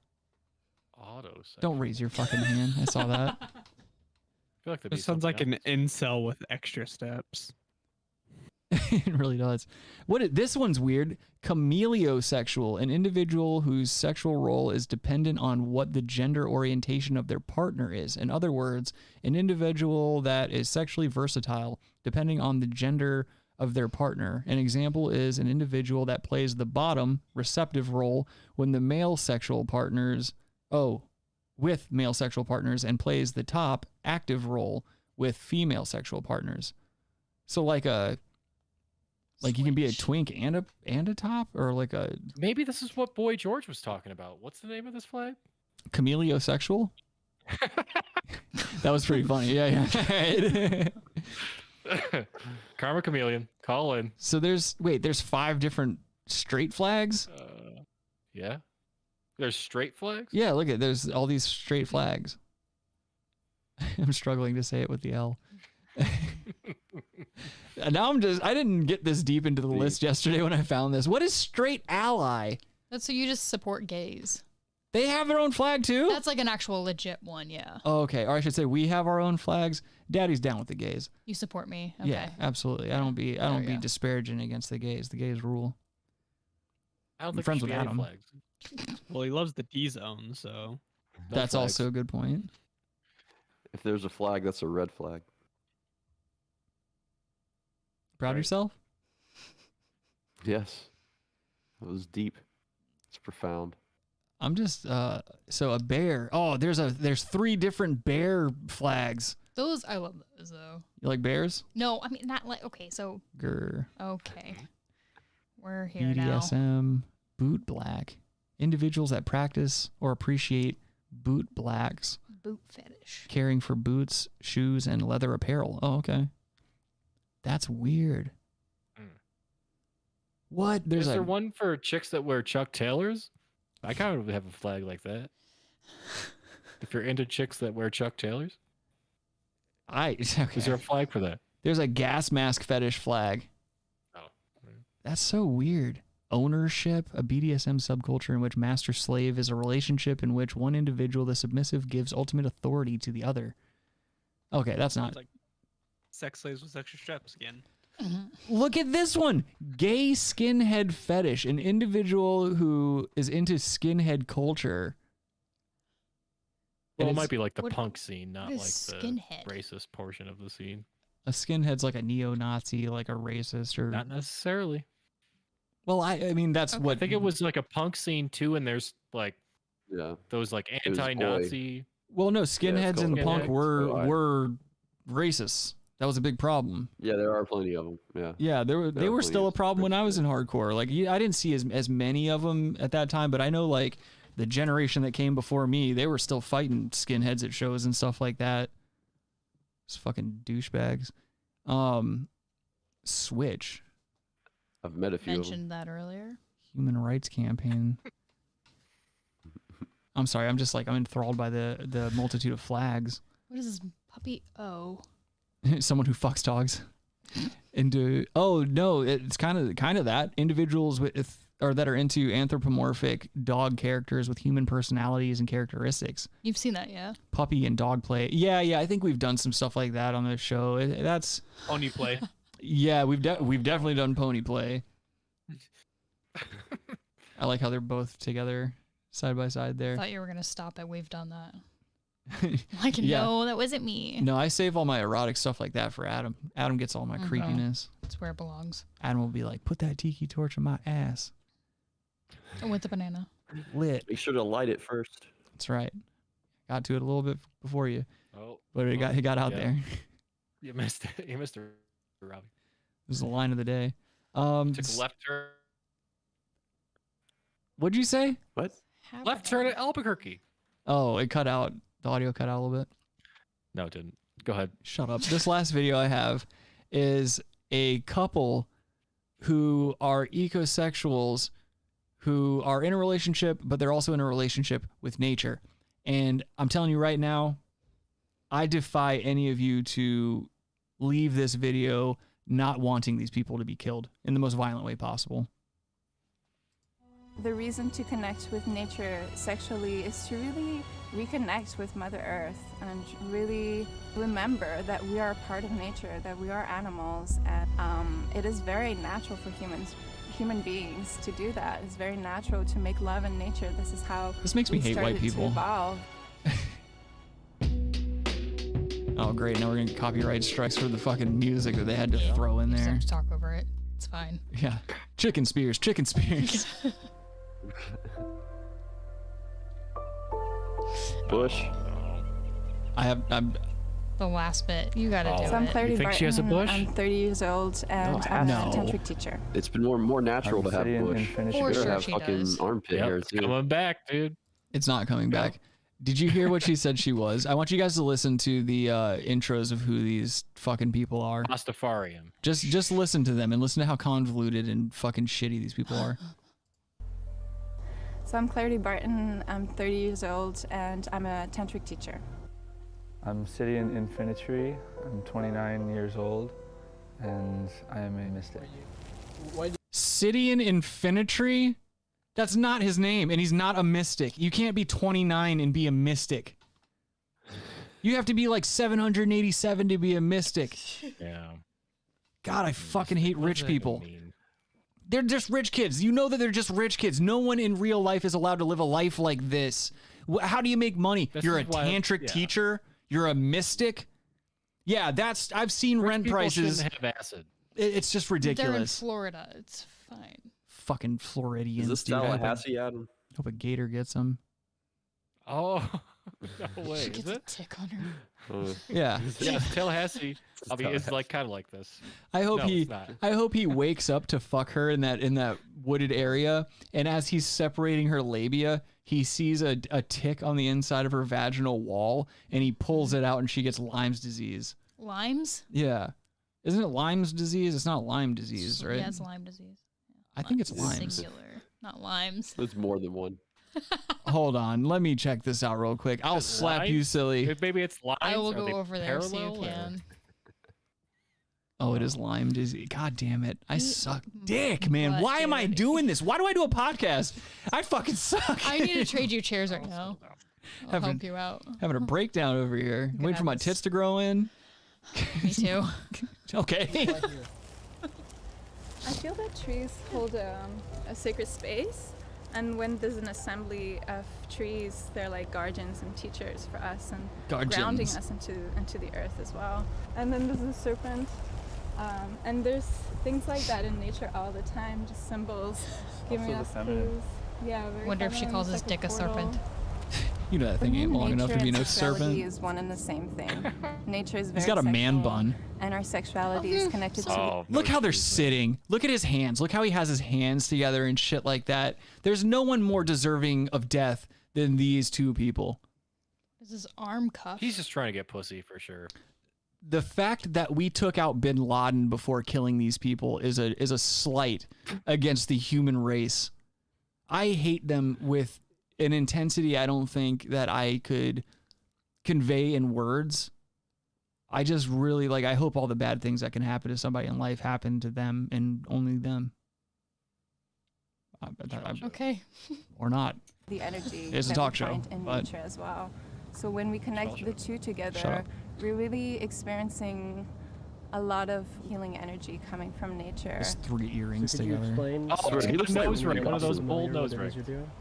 Autosexual. Don't raise your fucking hand. I saw that. I feel like that'd be This sounds like something an incel with extra steps. It really does. This one's weird. Chameleosexual, an individual whose sexual role is dependent on what the gender orientation of their partner is. In other words, an individual that is sexually versatile depending on the gender of their partner. An example is an individual that plays the bottom receptive role when the male sexual partners, with male sexual partners, and plays the top active role with female sexual partners. So like you can be a twink and a top, or like a Maybe this is what Boy George was talking about. What's the name of this flag? chameleosexual. That was pretty funny. Yeah. Karma Chameleon, call in. So there's 5 different straight flags. Yeah. There's straight flags? Yeah, look at there's all these straight flags. I'm struggling to say it with the L. Now I didn't get this deep into the list yesterday when I found this. What is straight ally? That's so you just support gays. They have their own flag too? That's like an actual legit one, yeah. Oh, okay. Or I should say we have our own flags. Daddy's down with the gays. You support me. Okay. Yeah, absolutely. I don't be disparaging against the gays. The gays rule. I don't I'm think friends there with should be Adam. any flags. Well, he loves the D zone, so. That's flags. also a good point. If there's a flag, that's a red flag. Proud of yourself? Yes. It was deep. It's profound. I'm just so a bear. Oh, there's 3 different bear flags. Those I love those though. You like bears? No, I mean not like okay, so Grr. okay. We're here now. BDSM, boot black. Individuals that practice or appreciate boot blacks. Boot fetish. Caring for boots, shoes, and leather apparel. Oh, okay. That's weird. What? Is there one for chicks that wear Chuck Taylors? I kind of have a flag like that. If you're into chicks that wear Chuck Taylors? Okay. Is there a flag for that? There's a gas mask fetish flag. Oh. That's so weird. Ownership, a BDSM subculture in which master-slave is a relationship in which one individual, the submissive, gives ultimate authority to the other. Okay, that's not... Sounds like sex slaves with extra steps again. Look at this one. Gay skinhead fetish, an individual who is into skinhead culture. Well, And it might it's- be like the What- punk scene, not what like is the skinhead? racist portion of the scene. A skinhead's like a neo-Nazi, like a racist, or Not necessarily. well, I mean that's what I think it was like a punk scene too, and there's like those like It was anti-Nazi. Well, no, skinheads called and punk skinheads. were racists. That was a big problem. Yeah, there are plenty of them. Yeah. Yeah, they There were are still plenty a of problem when I was in hardcore. Like I didn't see as many of them at that time, but I know like the generation that came before me, they were still fighting skinheads at shows and stuff like that. It's fucking douchebags. Switch. I've met a few of them. Mentioned that earlier. Human Rights Campaign. I'm sorry, I'm enthralled by the multitude of flags. What is this puppy? Oh. Someone who fucks dogs. It's kind of that individuals that are into anthropomorphic dog characters with human personalities and characteristics. You've seen that, yeah? Puppy and dog play. Yeah, I think we've done some stuff like that on the show. That's Pony play. yeah, we've definitely done pony play. I like how they're both together side by side I there. thought you were gonna stop at we've done that. Like, Yeah. no, that wasn't me. No, I save all my erotic stuff like that for Adam. Adam gets all my Mhm. creepiness. It's where it belongs. Adam will be like, put that tiki torch in my ass. With the banana. Lit. Make sure to light it first. That's right. Got to it a little bit before you. Oh, But it got out yeah. there. You missed it. You missed it, Robbie. This is the line of the day. Took a left turn. What'd you say? What? Left turn at Albuquerque. Oh, it cut out. The audio cut out a little bit. No, it didn't. Go ahead. Shut up. This last video I have is a couple who are ecosexuals who are in a relationship, but they're also in a relationship with nature. And I'm telling you right now, I defy any of you to leave this video not wanting these people to be killed in the most violent way possible. The reason to connect with nature sexually is to really reconnect with Mother Earth and really remember that we are a part of nature, that we are animals, and it is very natural for human beings to do that. It's very natural to make love in nature. This is how This makes me we hate white started to people. evolve. Oh, great. Now we're going to get copyright strikes for the fucking music that they had to throw in Just there. have to talk over it. It's fine. Yeah. Chicken spears, chicken spears. Bush. I'm The last bit. You gotta do So I'm it. Clarity Barton. I'm 30 years old and I'm no. a tantric teacher. It's been more natural to have bush. For You sure better have she fucking does. armpit hair too. Coming back, dude. It's not coming back. Did you hear what she said she was? I want you guys to listen to the intros of who these fucking people are. Rastafarian. Just listen to them and listen to how convoluted and fucking shitty these people are. So I'm Clarity Barton. I'm 30 years old and I'm a tantric teacher. I'm Sidian Infinitry. I'm 29 years old, and I am a mystic. Sidian Infinitry? That's not his name, and he's not a mystic. You can't be 29 and be a mystic. You have to be like 787 to be a mystic. Yeah. God, I fucking hate rich people. They're just rich kids. You know that they're just rich kids. No one in real life is allowed to live a life like this. How do you make money? You're a tantric teacher? You're a mystic? Yeah, I've seen rent People prices. shouldn't have acid. It's just They're in ridiculous. Florida. It's fine. Fucking Floridians. Is this dude. I hope a- Tallahassee, Adam? Hope a gator gets them. Oh, no way. She Is gets a it? tick on her. Yeah. Yeah, Tallahassee. I mean, it's like kind of like this. I hope No, it's not. I hope he wakes up to fuck her in that wooded area, and as he's separating her labia, he sees a tick on the inside of her vaginal wall, and he pulls it out, and she gets Lyme's disease. Limes? Yeah, isn't it Lyme's disease? It's not Lyme disease, right? Yeah, it's Lyme disease. I think it's Lyme's. Singular, not limes. There's more than one. Hold on, let me check this out real quick. I'll slap you, Limes? silly. Maybe it's limes. I will Are go they over there so you parallel, or- can. Oh, it is Lyme disease. God damn it. I suck dick, man. What, Why am I dude? doing this? Why do I do a podcast? I fucking suck. I need to trade you chairs right now. I'll Having- help you out. Having a breakdown over here. can Waiting for have my this. tits to grow in. Me too. Okay. I feel that trees hold a sacred space, and when there's an assembly of trees, they're like guardians and teachers for us, and grounding Guardians. us into the earth as well. And then there's the serpent, and there's things like that in nature all the time, just symbols giving Also the us feminine. clues. Yeah, very Wonder if she feminine, calls it's his like dick a portal. serpent. You know that thing ain't long enough to be Nature no and sexuality serpent. is one and the same thing. Nature is very He's got a man sexual, bun. and our sexuality is connected to Oh, Look how they're sitting. Look at his hands. Look how he has his hands together and shit like that. There's no one more deserving of death than these two people. This is arm cuff. He's just trying to get pussy for sure. The fact that we took out bin Laden before killing these people is a slight against the human race. I hate them with an intensity I don't think that I could convey in words. I just really I hope all the bad things that can happen to somebody in life happen to them and only them. Okay. Or not. the energy It's a that talk we show, find in but- nature as well. So when we connect the two Shut together, up. we're really experiencing a lot of healing energy coming from nature. Just 3 earrings So could you together. explain? Oh, Sorry, it's he a looks like nose ring. really One of those awesome. bold Familiar nose with what it rings. is you're doing?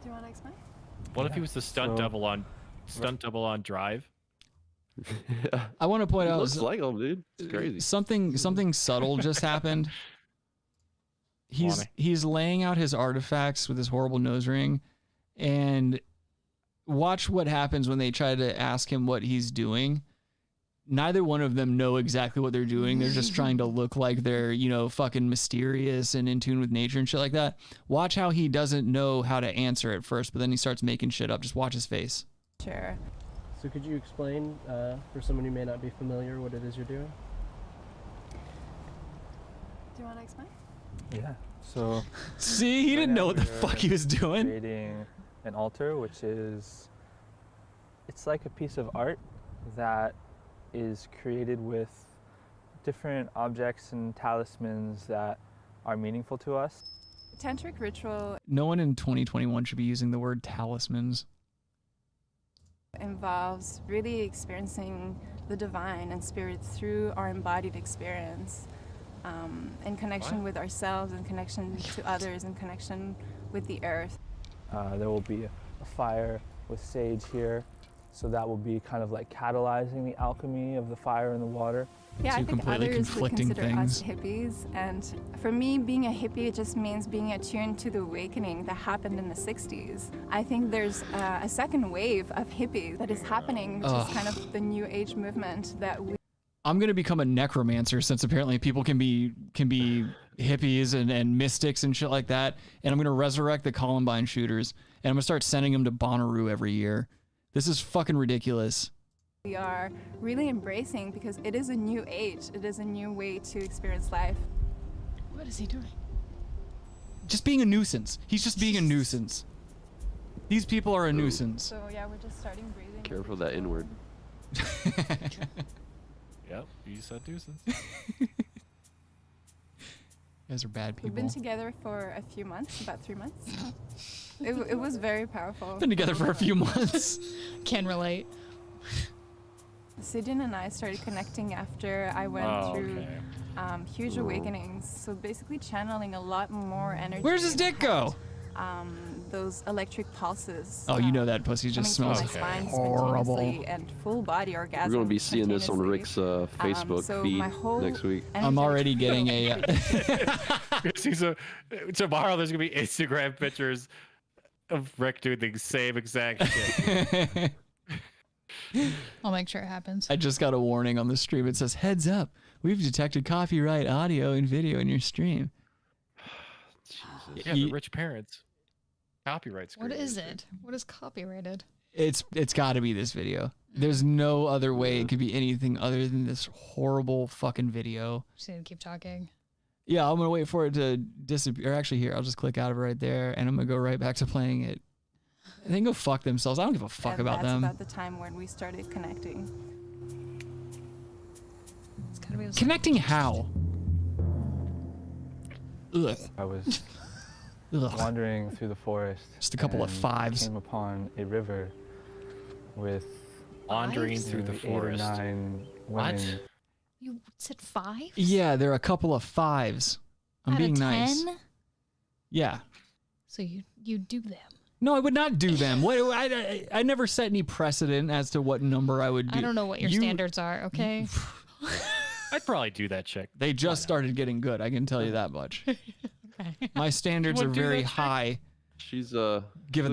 Do you want to explain? What if he was the stunt double on Drive? I want to point He out looks like him, dude. It's crazy. something subtle just happened. He's laying out his artifacts with his horrible nose ring, and watch what happens when they try to ask him what he's doing. Neither one of them know exactly what they're doing. They're just trying to look like they're, fucking mysterious and in tune with nature and shit like that. Watch how he doesn't know how to answer at first, but then he starts making shit up. Just watch his face. Sure. So could you explain, for someone who may not be familiar, what it is you're doing? Do you want to explain? Yeah. So. See, he didn't know what the fuck he was doing. Creating an altar, which is, it's like a piece of art that is created with different objects and talismans that are meaningful to us. Tantric ritual No one in 2021 should be using the word talismans. involves really experiencing the divine and spirit through our embodied experience, in connection with ourselves, in connection to others, in connection with the earth. There will be a fire with sage here, so that will be kind of like catalyzing the alchemy of the fire and the water. Yeah, I think others would consider us hippies, and for me, being a hippie, it just means being attuned to the awakening that happened in the 60s. I think there's a second wave of hippies that is happening, which is kind of the new age movement that we... I'm gonna become a necromancer, since apparently people can be hippies and mystics and shit like that, and I'm gonna resurrect the Columbine shooters, and I'm gonna start sending them to Bonnaroo every year. This is fucking ridiculous. We are really embracing, because it is a new age. It is a new way to experience life. What is he doing? Just being a nuisance. He's just being a nuisance. These people are a nuisance. So yeah, we're just starting breathing. Careful of that N-word. Yep, you said nuisance. You guys are bad people. We've been together for a few months, about 3 months. It was very powerful. Been together for a few months. Can relate. Sidin and I started connecting after I went through huge awakenings. So basically channeling a lot more energy. Where's his dick go? Those electric pulses. Oh, you know that pussy just coming smells from my spine horrible. spontaneously and full body orgasm. We're going to be seeing this on Rick's Facebook so feed my whole next week. I'm already getting a... Tomorrow there's going to be Instagram pictures of Rick doing the same exact shit. I'll make sure it happens. I just got a warning on the stream. It says, heads up, we've detected copyright audio and video in your stream. Yeah, the rich parents. Copyright. What is it? What is copyrighted? It's got to be this video. There's no other way it could be anything other than this horrible fucking video. Just need to keep talking. Yeah, I'm going to wait for it to disappear. Actually, here, I'll just click out of it right there, and I'm going to go right back to playing it. They can go fuck themselves. I don't give a fuck about them. That's about the time when we started connecting. It's gotta be Connecting how? Ugh. I was wandering through the forest. Just a couple of fives. Came upon a river with wandering through the forest. 8 or 9 What? women. You said 5? Yeah, they're a couple of 5s. I'm Out being of nice. 10? Yeah. So you do them. No, I would not do them. What? I never set any precedent as to what number I would do. I don't know what your standards are, okay? I'd probably do that chick. They just started getting good. I can tell you that much. My standards You are wanna do very that, Chick? high. She's given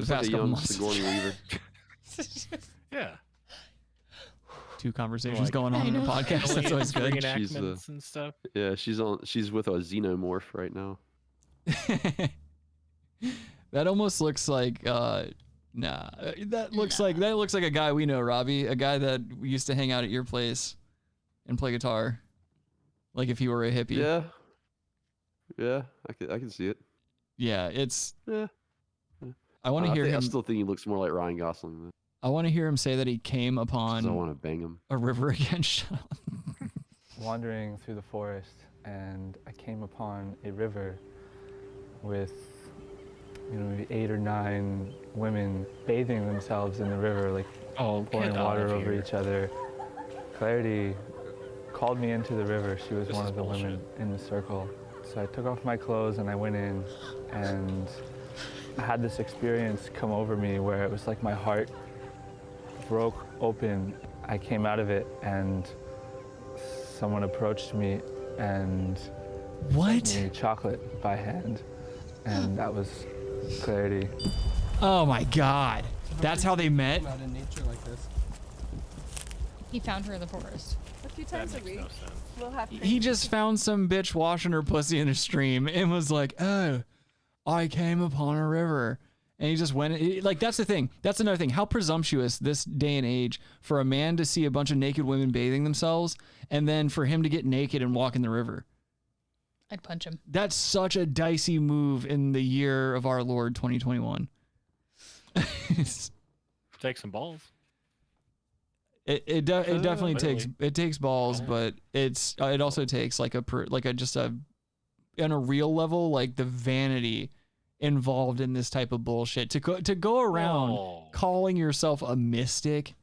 the looks like past a couple young months. Sigourney Weaver. Yeah. 2 conversations Like, going on in the podcast. That's always good. Reenactments and stuff. Yeah, she's with a xenomorph right now. That almost looks like that looks like a guy we know, Robbie, a guy that used to hang out at your place and play guitar, like if he were a hippie. Yeah, I can see it. Yeah, it's. Yeah. I want to hear him. I still think he looks more like Ryan Gosling. Though. I want to hear him say that he came upon. I want to bang him. A river again. Shut up. Wandering through the forest, and I came upon a river with, maybe 8 or 9 women bathing themselves in the river, like pouring water over each other. Clarity called me into the river. She was one of the women in the circle. So I took off my clothes and I went in, and I had this experience come over me where it was like my heart broke open. I came out of it and someone approached me and sent me chocolate by hand, and that was clarity. Oh my God. That's how they met? Out in nature like this. He found her in the forest. A few times a week, we'll have. He just found some bitch washing her pussy in a stream and was like, oh, I came upon a river. And he just went, like, that's the thing. That's another thing. How presumptuous this day and age for a man to see a bunch of naked women bathing themselves and then for him to get naked and walk in the river. I'd punch him. That's such a dicey move in the year of our Lord 2021. Take some balls. It definitely takes balls, but it also takes like on a real level, like the vanity involved in this type of bullshit to go around calling yourself a mystic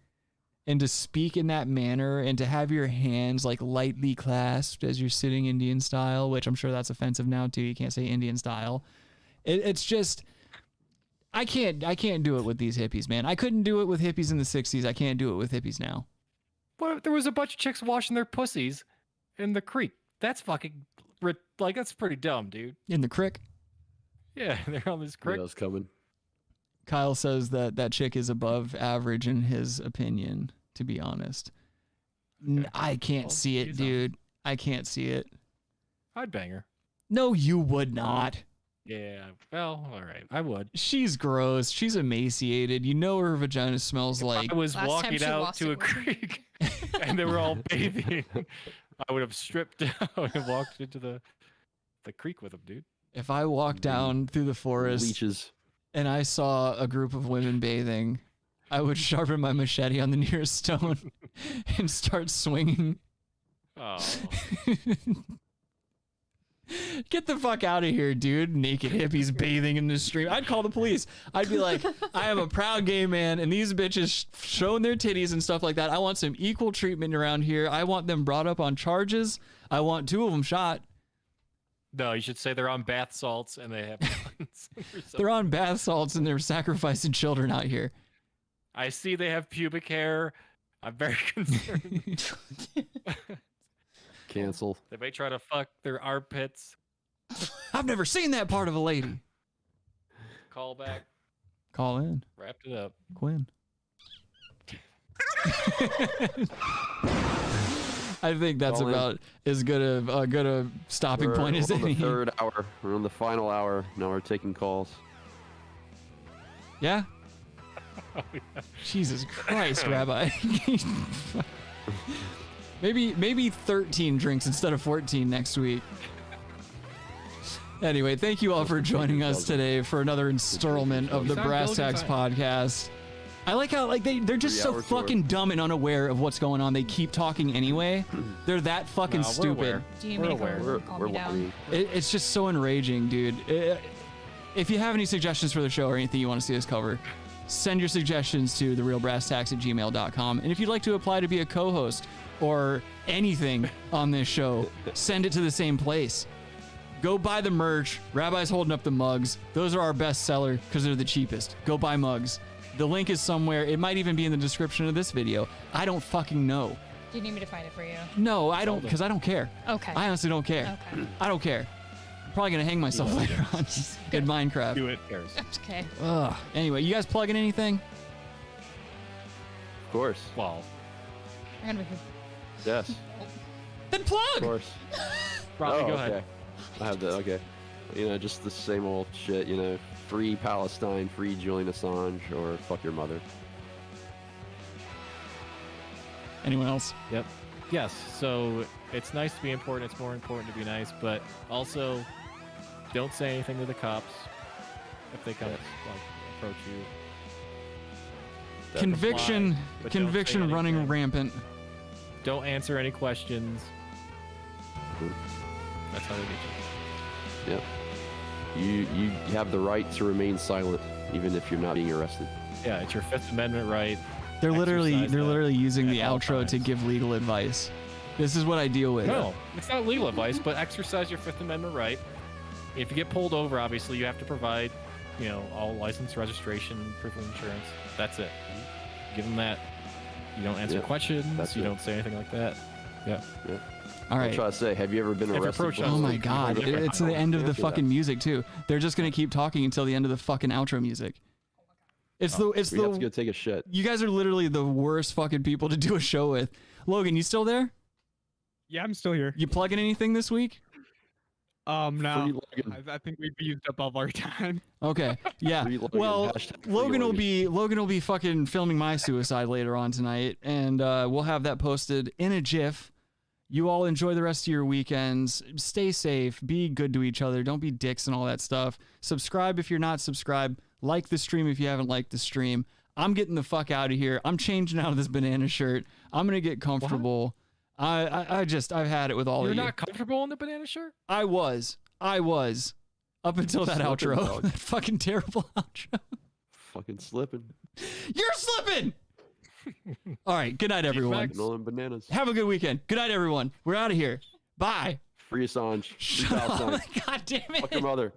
and to speak in that manner and to have your hands like lightly clasped as you're sitting Indian style, which I'm sure that's offensive now too. You can't say Indian style. It's just, I can't do it with these hippies, man. I couldn't do it with hippies in the 60s. I can't do it with hippies now. What? There was a bunch of chicks washing their pussies in the creek. That's fucking, like, that's pretty dumb, dude. In the creek? Yeah, they're on this creek. I was coming. Kyle says that chick is above average in his opinion, to be honest. I can't see it, dude. I can't see it. I'd bang her. No, you would not. Yeah, well, all right. I would. She's gross. She's emaciated. You know her vagina smells like... I was walking out to a creek and they were all bathing. I would have stripped down and walked into the creek with them, dude. If I walked down through the forest Leeches. and I saw a group of women bathing, I would sharpen my machete on the nearest stone and start swinging. Oh. Get the fuck out of here, dude. Naked hippies bathing in the stream. I'd call the police. I'd be like, I am a proud gay man, and these bitches showing their titties and stuff like that. I want some equal treatment around here. I want them brought up on charges. I want 2 of them shot. No, you should say they're on bath salts and they have guns. They're on bath salts and they're sacrificing children out here. I see they have pubic hair. I'm very concerned. Cancel. They may try to fuck their armpits. I've never seen that part of a lady. Call back. Call in. Wrapped it up. Quinn. I think that's about as good a stopping point as any. We're on any. the 3rd hour. We're on the final hour. Now we're taking calls. Yeah? Jesus Christ, Rabbi. maybe 13 drinks instead of 14 next week. Anyway, thank you all for joining us today for another installment of the Brass Tacks podcast. I like how they're just so fucking dumb and unaware of what's going on. They keep talking anyway. They're that fucking stupid. Do you make her calm me down? It's just so enraging, dude. If you have any suggestions for the show or anything you want to see us cover, send your suggestions to therealbrasstacks@gmail.com. And if you'd like to apply to be a co-host or anything on this show, send it to the same place. Go buy the merch. Rabbi's holding up the mugs. Those are our best seller because they're the cheapest. Go buy mugs. The link is somewhere. It might even be in the description of this video. I don't fucking know. Do you need me to find it for you? No, I don't, because I don't care. Okay. I honestly don't care. Okay. I don't care. I'm probably going to hang myself later on in Minecraft. Do it. That's okay. Ugh. Anyway, you guys plugging anything? Of course. Well. I'm gonna be... Yes. Then plug! Of course. Robbie, go ahead. Okay. I have that. Okay. You know, just the same old shit, you know. Free Palestine, free Julian Assange, or fuck your mother. Anyone else? Yep. Yes. So it's nice to be important. It's more important to be nice, but also don't say anything to the cops if they come approach you. Conviction running rampant. Don't answer any questions. That's how they get you. Yep. You have the right to remain silent, even if you're not being arrested. Yeah, it's your Fifth Amendment right. They're literally using the outro to give legal advice. This is what I deal with. No, it's not legal advice, but exercise your Fifth Amendment right. If you get pulled over, obviously you have to provide all license, registration, proof of insurance. That's it. Give them that. You don't answer questions. You don't say anything like that. Yeah. All right. I'm trying to say, have you ever been arrested? Oh my God! It's the end of the fucking music too. They're just gonna keep talking until the end of the fucking outro music. We have to go take a shit. You guys are literally the worst fucking people to do a show with. Logan, you still there? Yeah, I'm still here. You plugging anything this week? No. I think we've used up all of our time. Okay. Yeah. Well, Logan will be fucking filming my suicide later on tonight, and we'll have that posted in a GIF. You all enjoy the rest of your weekends. Stay safe. Be good to each other. Don't be dicks and all that stuff. Subscribe if you're not subscribed. Like the stream if you haven't liked the stream. I'm getting the fuck out of here. I'm changing out of this banana shirt. I'm gonna get comfortable. I've had it with all of you. You're not comfortable in the banana shirt? I was. Up until that outro. Dog. That fucking terrible outro. Fucking slipping. You're slipping! All right. Good night, everyone. Bananas. Have a good weekend. Good night, everyone. We're out of here. Bye. Free Assange. Free Palestine. God damn it. Fuck your mother.